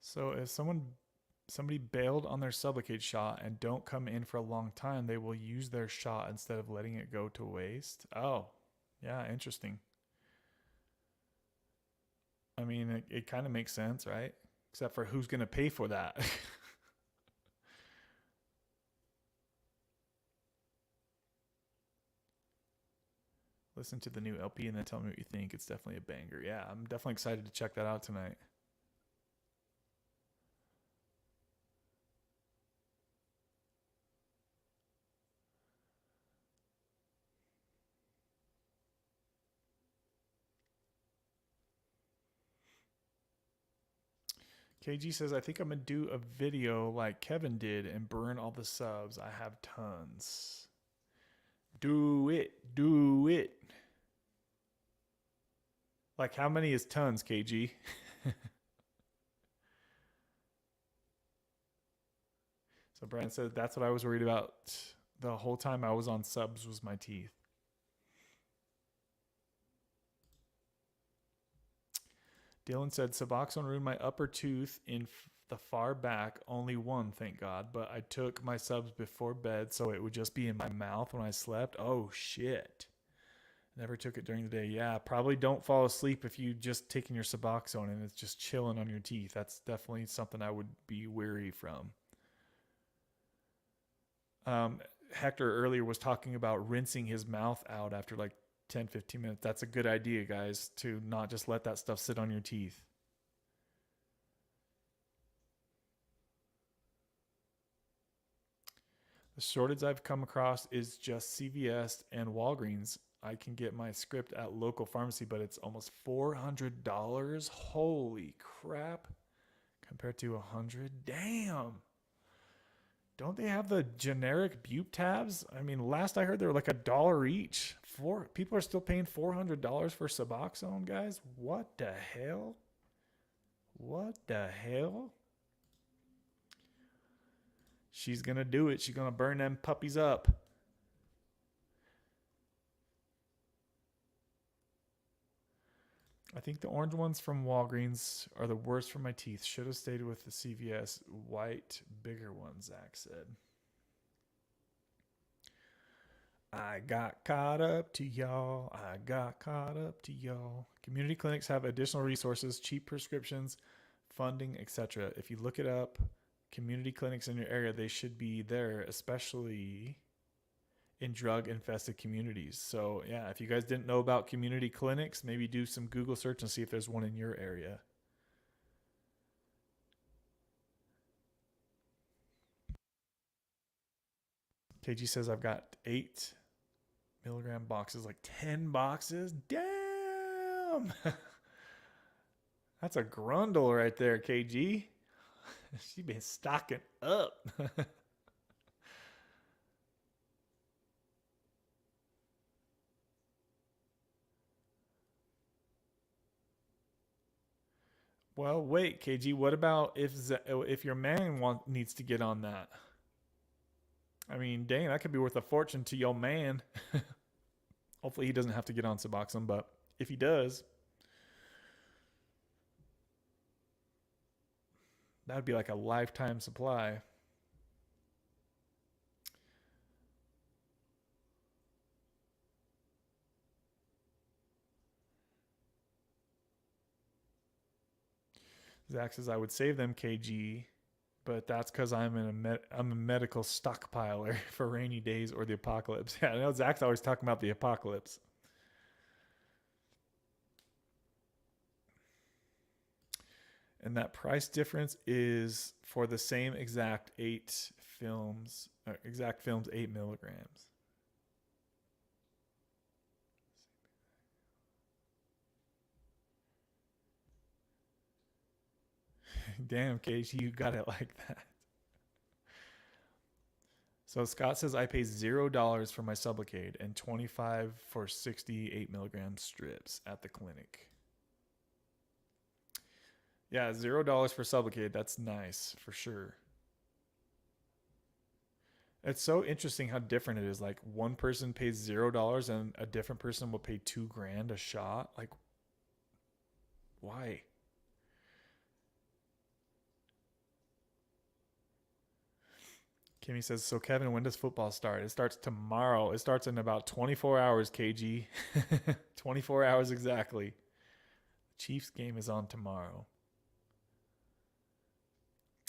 So if somebody bailed on their Sublocade shot and don't come in for a long time, they will use their shot instead of letting it go to waste. Oh, yeah, interesting. I mean, it kind of makes sense, right? Except for who's going to pay for that? Listen to the new LP and then tell me what you think. It's definitely a banger. Yeah, I'm definitely excited to check that out tonight. KG says, I think I'm going to do a video like Kevin did and burn all the subs. I have tons. Do it. Do it. Like, how many is tons, KG? So Brian said, that's what I was worried about the whole time I was on subs was my teeth. Dylan said, Suboxone ruined my upper tooth in the far back. Only one, thank God. But I took my subs before bed, so it would just be in my mouth when I slept. Oh, shit. Never took it during the day. Yeah, probably don't fall asleep if you just taking your Suboxone and it's just chilling on your teeth. That's definitely something I would be wary from. Hector earlier was talking about rinsing his mouth out after like 10, 15 minutes. That's a good idea, guys, to not just let that stuff sit on your teeth. The shortage I've come across is just CVS and Walgreens. I can get my script at local pharmacy, but it's almost $400. Holy crap. Compared to $100. Damn. Don't they have the generic Bupe tabs? I mean, last I heard they were like $1 each. People are still paying $400 for Suboxone, guys. What the hell? What the hell? She's gonna do it. She's gonna burn them puppies up. I think the orange ones from Walgreens are the worst for my teeth. Should have stayed with the CVS white, bigger ones, Zach said. I got caught up to y'all. I got caught up to y'all. Community clinics have additional resources, cheap prescriptions, funding, etc. If you look it up, community clinics in your area, they should be there, especially in drug-infested communities. So, yeah, if you guys didn't know about community clinics, maybe do some Google search and see if there's one in your area. KG says, I've got 8 milligram boxes, like 10 boxes. Damn! That's a grundle right there, KG. She's been stocking up. Well, wait, KG. What about if your man needs to get on that? I mean, dang, that could be worth a fortune to your man. Hopefully, he doesn't have to get on Suboxone, but if he does, that would be like a lifetime supply. Zach says, I would save them, KG, but that's because I'm a medical stockpiler for rainy days or the apocalypse. Yeah, I know Zach's always talking about the apocalypse. And that price difference is for the same exact 8 films, 8 milligrams. Damn, KG, you got it like that. So Scott says I pay $0 for my Sublocade and $25 for 68 milligram strips at the clinic. Yeah, $0 for Sublocade. That's nice for sure. It's so interesting how different it is. Like one person pays $0 and a different person will pay $2,000 a shot. Like, why? Kimmy says, so Kevin, when does football start? It starts tomorrow. It starts in about 24 hours, KG. 24 hours exactly. The Chiefs game is on tomorrow.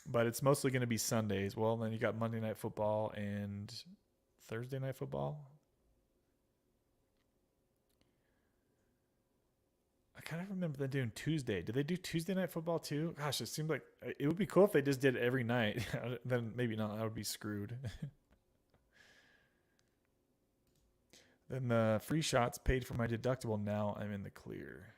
But it's mostly going to be Sundays. Well, then you got Monday Night Football and Thursday Night Football. kind of remember them doing Tuesday. Did they do Tuesday night football too? Gosh, it seemed like it would be cool if they just did it every night. Then maybe not. I would be screwed. Then the free shots paid for my deductible. Now I'm in the clear.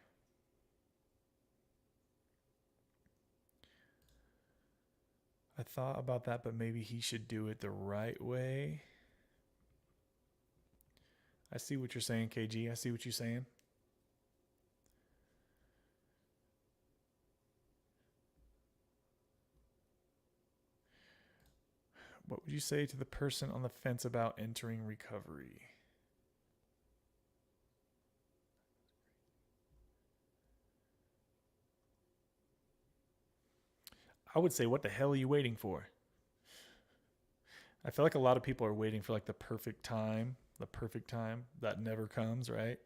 I thought about that, but maybe he should do it the right way. I see what you're saying, KG. I see what you're saying. What would you say to the person on the fence about entering recovery? I would say, what the hell are you waiting for? I feel like a lot of people are waiting for like the perfect time that never comes, right?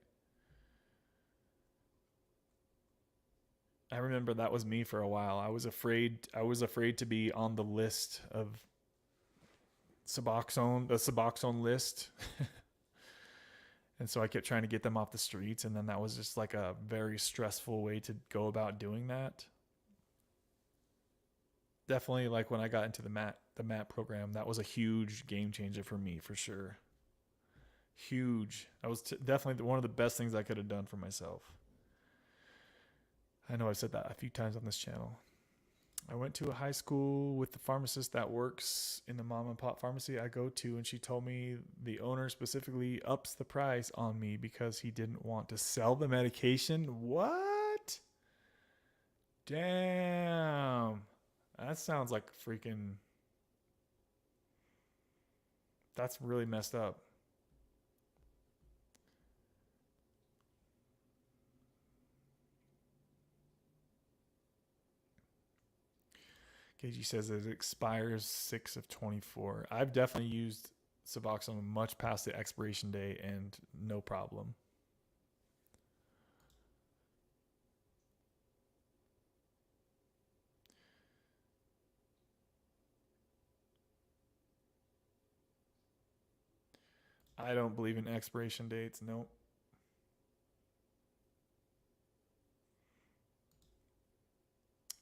I remember that was me for a while. I was afraid to be on the list of Suboxone, the Suboxone list. And so I kept trying to get them off the streets, and then that was just like a very stressful way to go about doing that. Definitely, like when I got into the MAT program, that was a huge game changer for me, for sure. Huge. That was definitely one of the best things I could have done for myself. I know I've said that a few times on this channel. I went to a high school with the pharmacist that works in the mom and pop pharmacy I go to, and she told me the owner specifically ups the price on me because he didn't want to sell the medication. What? Damn. That sounds like freaking... That's really messed up. KG says it expires 6 of 24. I've definitely used Suboxone much past the expiration date and no problem. I don't believe in expiration dates. Nope.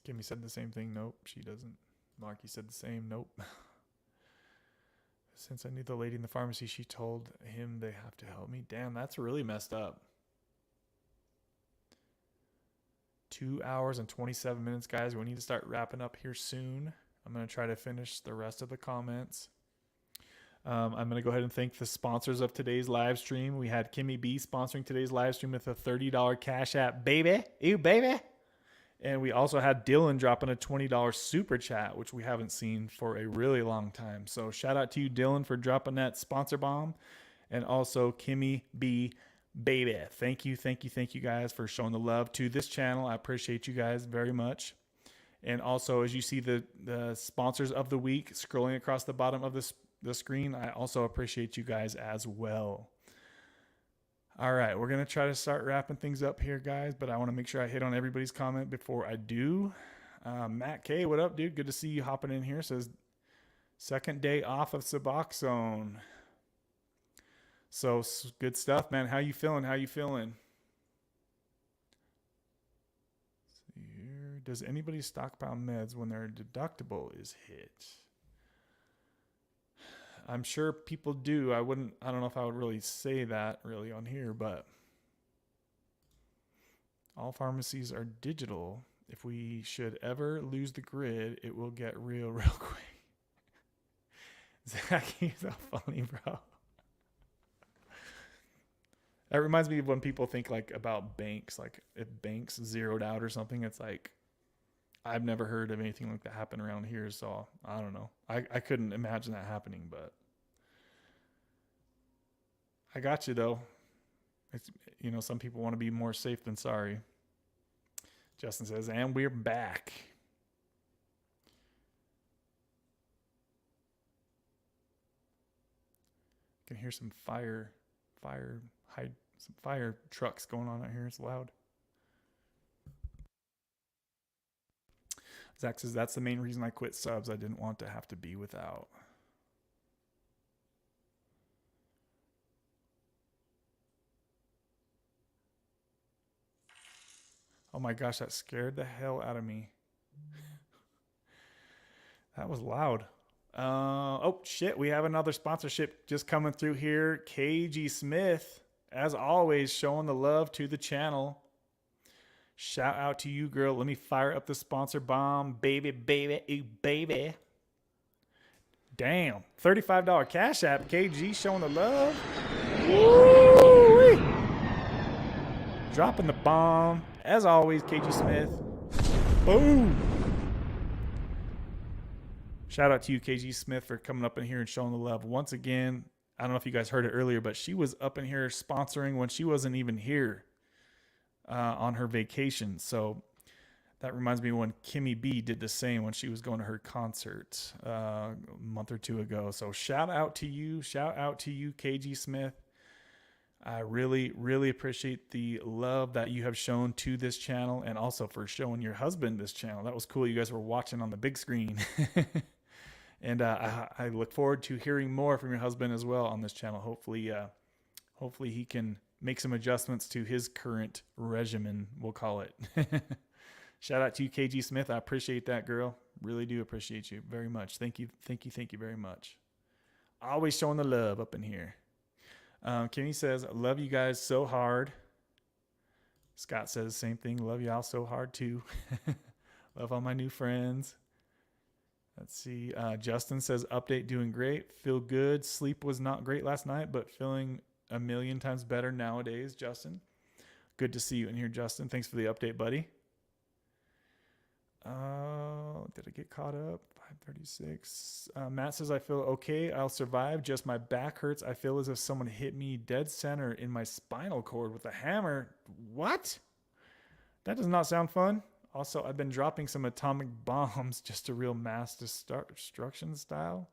Kimmy said the same thing. Nope, she doesn't. Marky said the same. Nope. Since I knew the lady in the pharmacy, she told him they have to help me. Damn, that's really messed up. 2 hours and 27 minutes, guys. We need to start wrapping up here soon. I'm going to try to finish the rest of the comments. I'm going to go ahead and thank the sponsors of today's live stream. We had Kimmy B sponsoring today's live stream with a $30 Cash App, baby. Ew, baby. And we also had Dylan dropping a $20 super chat, which we haven't seen for a really long time. So shout out to you, Dylan, for dropping that sponsor bomb. And also Kimmy B, baby. Thank you guys for showing the love to this channel. I appreciate you guys very much. And also, as you see the sponsors of the week scrolling across the bottom of the screen, I also appreciate you guys as well. All right, we're going to try to start wrapping things up here, guys, but I want to make sure I hit on everybody's comment before I do. Matt K, what up, dude? Good to see you hopping in here. Says, second day off of Suboxone. So, good stuff, man. How you feeling? Let's see here. Does anybody stockpile meds when their deductible is hit? I'm sure people do. I don't know if I would really say that really on here, but all pharmacies are digital. If we should ever lose the grid, it will get real quick. Zach, you're so funny, bro. That reminds me of when people think like about banks, like if banks zeroed out or something, it's like, I've never heard of anything like that happen around here, so I don't know. I couldn't imagine that happening, but I got you though. It's, you know, some people want to be more safe than sorry. Justin says, and we're back. Can hear some fire trucks going on out here. It's loud. Zach says, that's the main reason I quit subs. I didn't want to have to be without. Oh my gosh, that scared the hell out of me. That was loud. Oh shit, we have another sponsorship just coming through here. KG Smith, as always, showing the love to the channel. Shout out to you, girl. Let me fire up the sponsor bomb. Baby, baby, ooh, baby. Damn. $35 Cash App. KG showing the love. Woo-wee. Dropping the bomb. As always, KG Smith. Boom. Shout out to you, KG Smith, for coming up in here and showing the love. Once again, I don't know if you guys heard it earlier, but she was up in here sponsoring when she wasn't even here on her vacation. So that reminds me when Kimmy B did the same when she was going to her concert a month or two ago. So shout out to you. Shout out to you, KG Smith. I really, really appreciate the love that you have shown to this channel and also for showing your husband this channel. That was cool. You guys were watching on the big screen. And I look forward to hearing more from your husband as well on this channel. Hopefully he can make some adjustments to his current regimen, we'll call it. Shout out to you, KG Smith. I appreciate that, girl. Really do appreciate you very much. Thank you very much. Always showing the love up in here. Kimmy says, love you guys so hard. Scott says the same thing. Love y'all so hard too. Love all my new friends. Let's see. Justin says, update doing great. Feel good. Sleep was not great last night, but feeling a million times better nowadays, Justin. Good to see you in here, Justin. Thanks for the update, buddy. Did I get caught up? 5:36. Matt says, I feel okay. I'll survive. Just my back hurts. I feel as if someone hit me dead center in my spinal cord with a hammer. What? That does not sound fun. Also, I've been dropping some atomic bombs, just a real mass destruction style.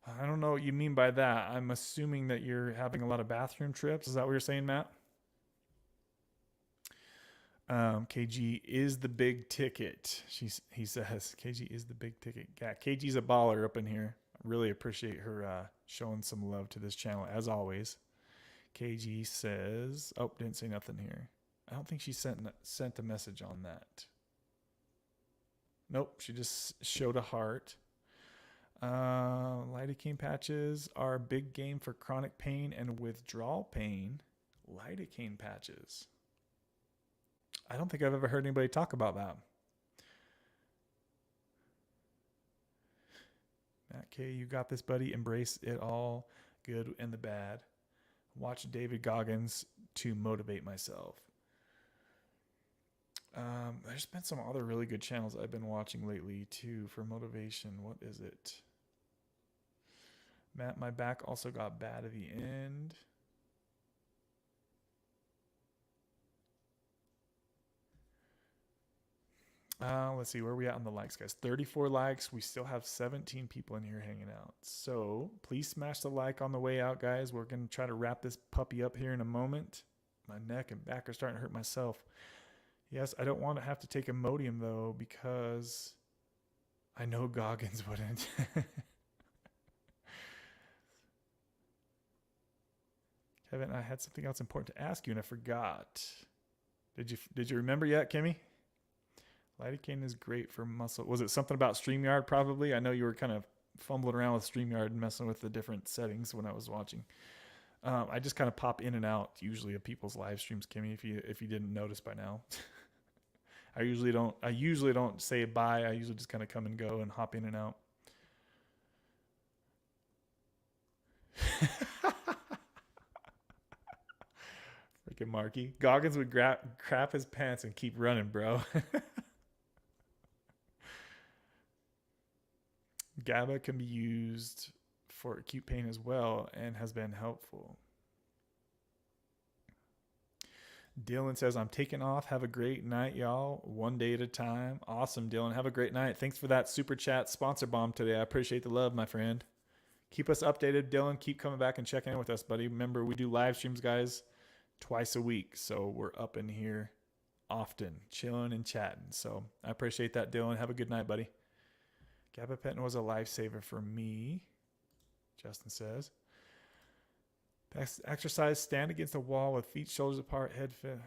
I don't know what you mean by that. I'm assuming that you're having a lot of bathroom trips. Is that what you're saying, Matt? KG is the big ticket. He says KG is the big ticket. Yeah, KG's a baller up in here. I really appreciate her showing some love to this channel as always. KG says, oh, didn't say nothing here. I don't think she sent a message on that. Nope, she just showed a heart. Lidocaine patches are a big game for chronic pain and withdrawal pain. Lidocaine patches. I don't think I've ever heard anybody talk about that. Matt K, you got this, buddy. Embrace it all, good and the bad. Watch David Goggins to motivate myself. There's been some other really good channels I've been watching lately too for motivation. What is it? Matt, my back also got bad at the end. Let's see where we at on the likes, guys. 34 likes. We still have 17 people in here hanging out. So please smash the like on the way out, guys. We're going to try to wrap this puppy up here in a moment. My neck and back are starting to hurt myself. Yes, I don't want to have to take Imodium though, because I know Goggins wouldn't. Kevin, I had something else important to ask you and I forgot. Did you remember yet, Kimmy? Lidocaine is great for muscle. Was it something about StreamYard probably? I know you were kind of fumbling around with StreamYard and messing with the different settings when I was watching. I just kind of pop in and out usually of people's live streams, Kimmy, if you didn't notice by now. I usually don't say bye. I usually just kind of come and go and hop in and out. Freaking Marky. Goggins would crap his pants and keep running, bro. GABA can be used for acute pain as well and has been helpful. Dylan says, I'm taking off. Have a great night, y'all. One day at a time. Awesome, Dylan. Have a great night. Thanks for that super chat sponsor bomb today. I appreciate the love, my friend. Keep us updated, Dylan. Keep coming back and checking in with us, buddy. Remember, we do live streams, guys, twice a week. So we're up in here often, chilling and chatting. So I appreciate that, Dylan. Have a good night, buddy. Gabapentin was a lifesaver for me, Justin says. Exercise, stand against the wall with feet shoulders apart, head fit.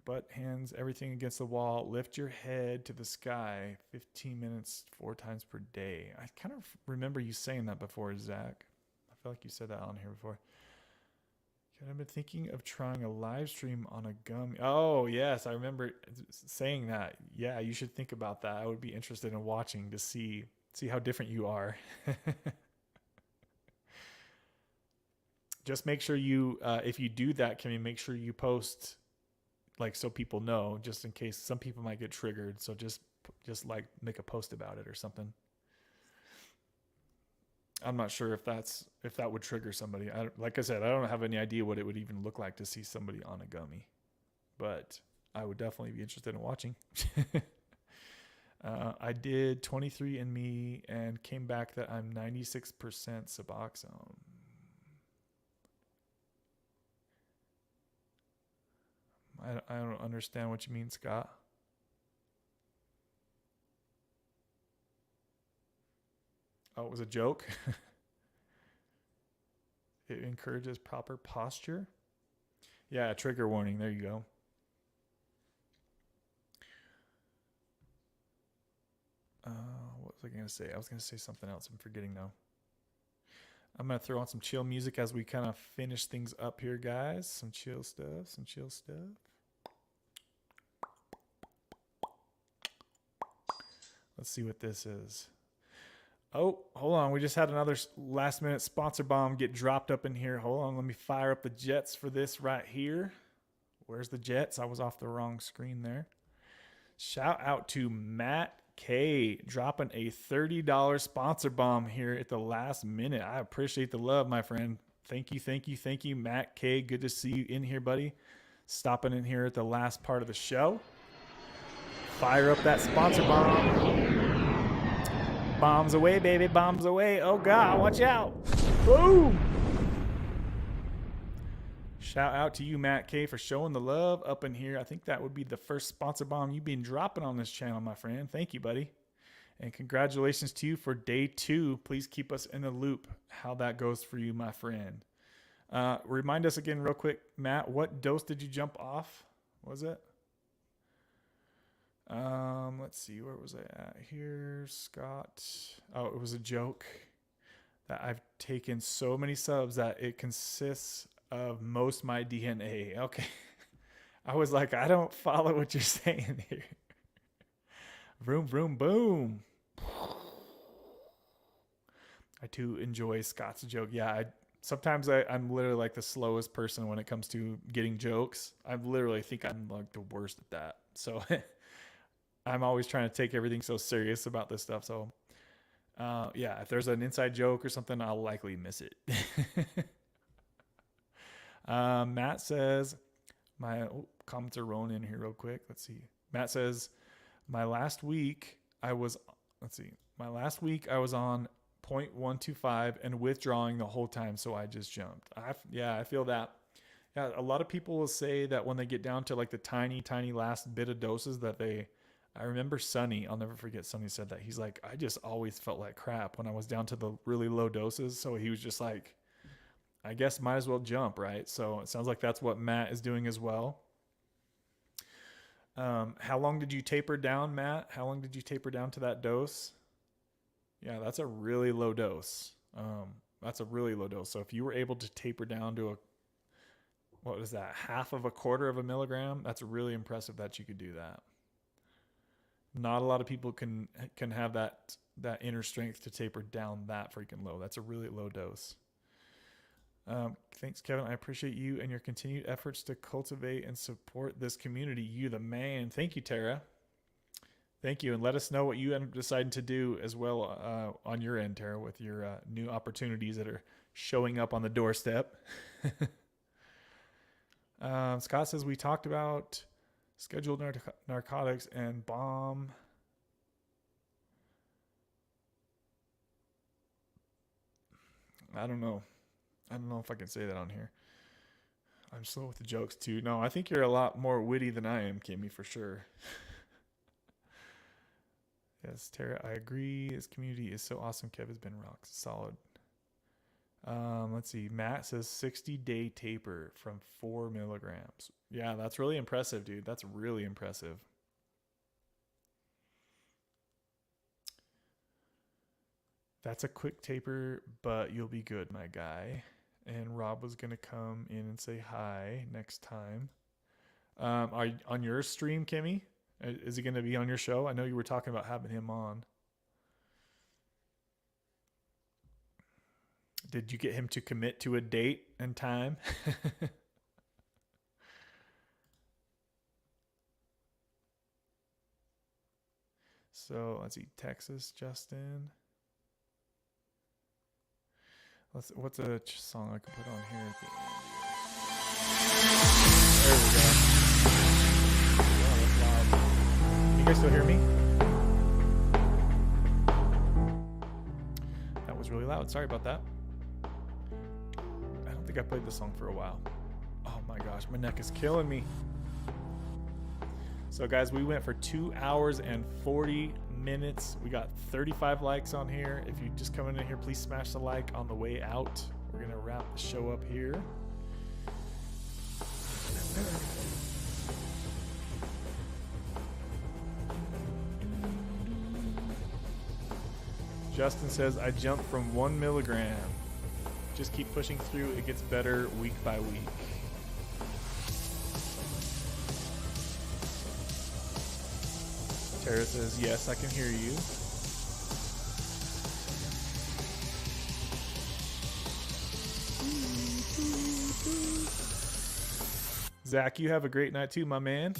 Butt, hands, everything against the wall. Lift your head to the sky. 15 minutes, 4 times per day. I kind of remember you saying that before, Zach. I feel like you said that on here before. I've been thinking of trying a live stream on a gummy. Oh, yes. I remember saying that. Yeah, you should think about that. I would be interested in watching to see how different you are. Just make sure you, if you do that, can you make sure you post, like, so people know, just in case some people might get triggered. So just like make a post about it or something. I'm not sure if that would trigger somebody. Like I said, I don't have any idea what it would even look like to see somebody on a gummy, but I would definitely be interested in watching. I did 23andMe and came back that I'm 96% Suboxone. I don't understand what you mean, Scott. Oh, it was a joke. It encourages proper posture. Yeah, trigger warning. There you go. What was I going to say? I was going to say something else. I'm forgetting now. I'm going to throw on some chill music as we kind of finish things up here, guys. Some chill stuff. Let's see what this is. Oh, hold on. We just had another last minute sponsor bomb get dropped up in here. Hold on. Let me fire up the jets for this right here. Where's the jets? I was off the wrong screen there. Shout out to Matt K dropping a $30 sponsor bomb here at the last minute. I appreciate the love, my friend. Thank you, Matt K. Good to see you in here, buddy. Stopping in here at the last part of the show. Fire up that sponsor bomb. Bombs away, baby. Bombs away. Oh, God. Watch out. Boom. Shout out to you, Matt K, for showing the love up in here. I think that would be the first sponsor bomb you've been dropping on this channel, my friend. Thank you, buddy. And congratulations to you for day 2. Please keep us in the loop how that goes for you, my friend. Remind us again real quick, Matt, what dose did you jump off? Was it? Let's see, where was I at here? Scott. Oh, it was a joke that I've taken so many subs that it consists of most my DNA. Okay. I was like, I don't follow what you're saying here. Vroom, vroom, boom. I do enjoy Scott's joke. Yeah, sometimes I'm literally like the slowest person when it comes to getting jokes. I literally think I'm like the worst at that. So I'm always trying to take everything so serious about this stuff. So yeah, if there's an inside joke or something, I'll likely miss it. Matt says, my comments are rolling in here real quick. Let's see. Matt says, my last week I was on 0.125 and withdrawing the whole time, so I just jumped. I feel that. Yeah, a lot of people will say that when they get down to like the tiny last bit of doses that I remember Sonny, I'll never forget, Sonny said that. He's like, I just always felt like crap when I was down to the really low doses. So he was just like, I guess might as well jump, right? So it sounds like that's what Matt is doing as well. How long did you taper down, Matt? How long did you taper down to that dose? Yeah, that's a really low dose. So if you were able to taper down to what was that, 1/4 milligram, that's really impressive that you could do that. Not a lot of people can have that inner strength to taper down that freaking low. That's a really low dose. Thanks, Kevin. I appreciate you and your continued efforts to cultivate and support this community. You the man. Thank you, Tara. Thank you. And let us know what you end up deciding to do as well on your end, Tara, with your new opportunities that are showing up on the doorstep. Scott says, we talked about scheduled narcotics and bomb. I don't know if I can say that on here. I'm slow with the jokes too. No, I think you're a lot more witty than I am, Kimmy, for sure. Yes, Tara, I agree. This community is so awesome. Kev has been rock solid. Let's see. Matt says 60-day taper from 4 milligrams. Yeah, that's really impressive, dude. That's really impressive. That's a quick taper, but you'll be good, my guy. And Rob was going to come in and say hi next time. Are you on your stream, Kimmy? Is he going to be on your show? I know you were talking about having him on. Did you get him to commit to a date and time? So let's see, Texas, Justin. What's a song I can put on here at the end? There we go. Wow, that's loud. Can you guys still hear me? That was really loud. Sorry about that. I don't think I played this song for a while. Oh my gosh, my neck is killing me. So guys, we went for 2 hours and 40 minutes. We got 35 likes on here. If you just coming in here, please smash the like on the way out. We're gonna wrap the show up here. Justin says, I jumped from 1 milligram. Just keep pushing through. It gets better week by week. Tara says, yes, I can hear you. Zach, you have a great night too, my man.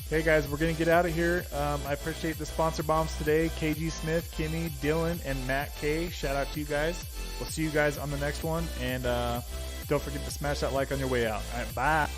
Okay, guys, we're going to get out of here. I appreciate the sponsor bombs today. KG Smith, Kimmy, Dylan, and Matt K. Shout out to you guys. We'll see you guys on the next one. And don't forget to smash that like on your way out. All right, bye.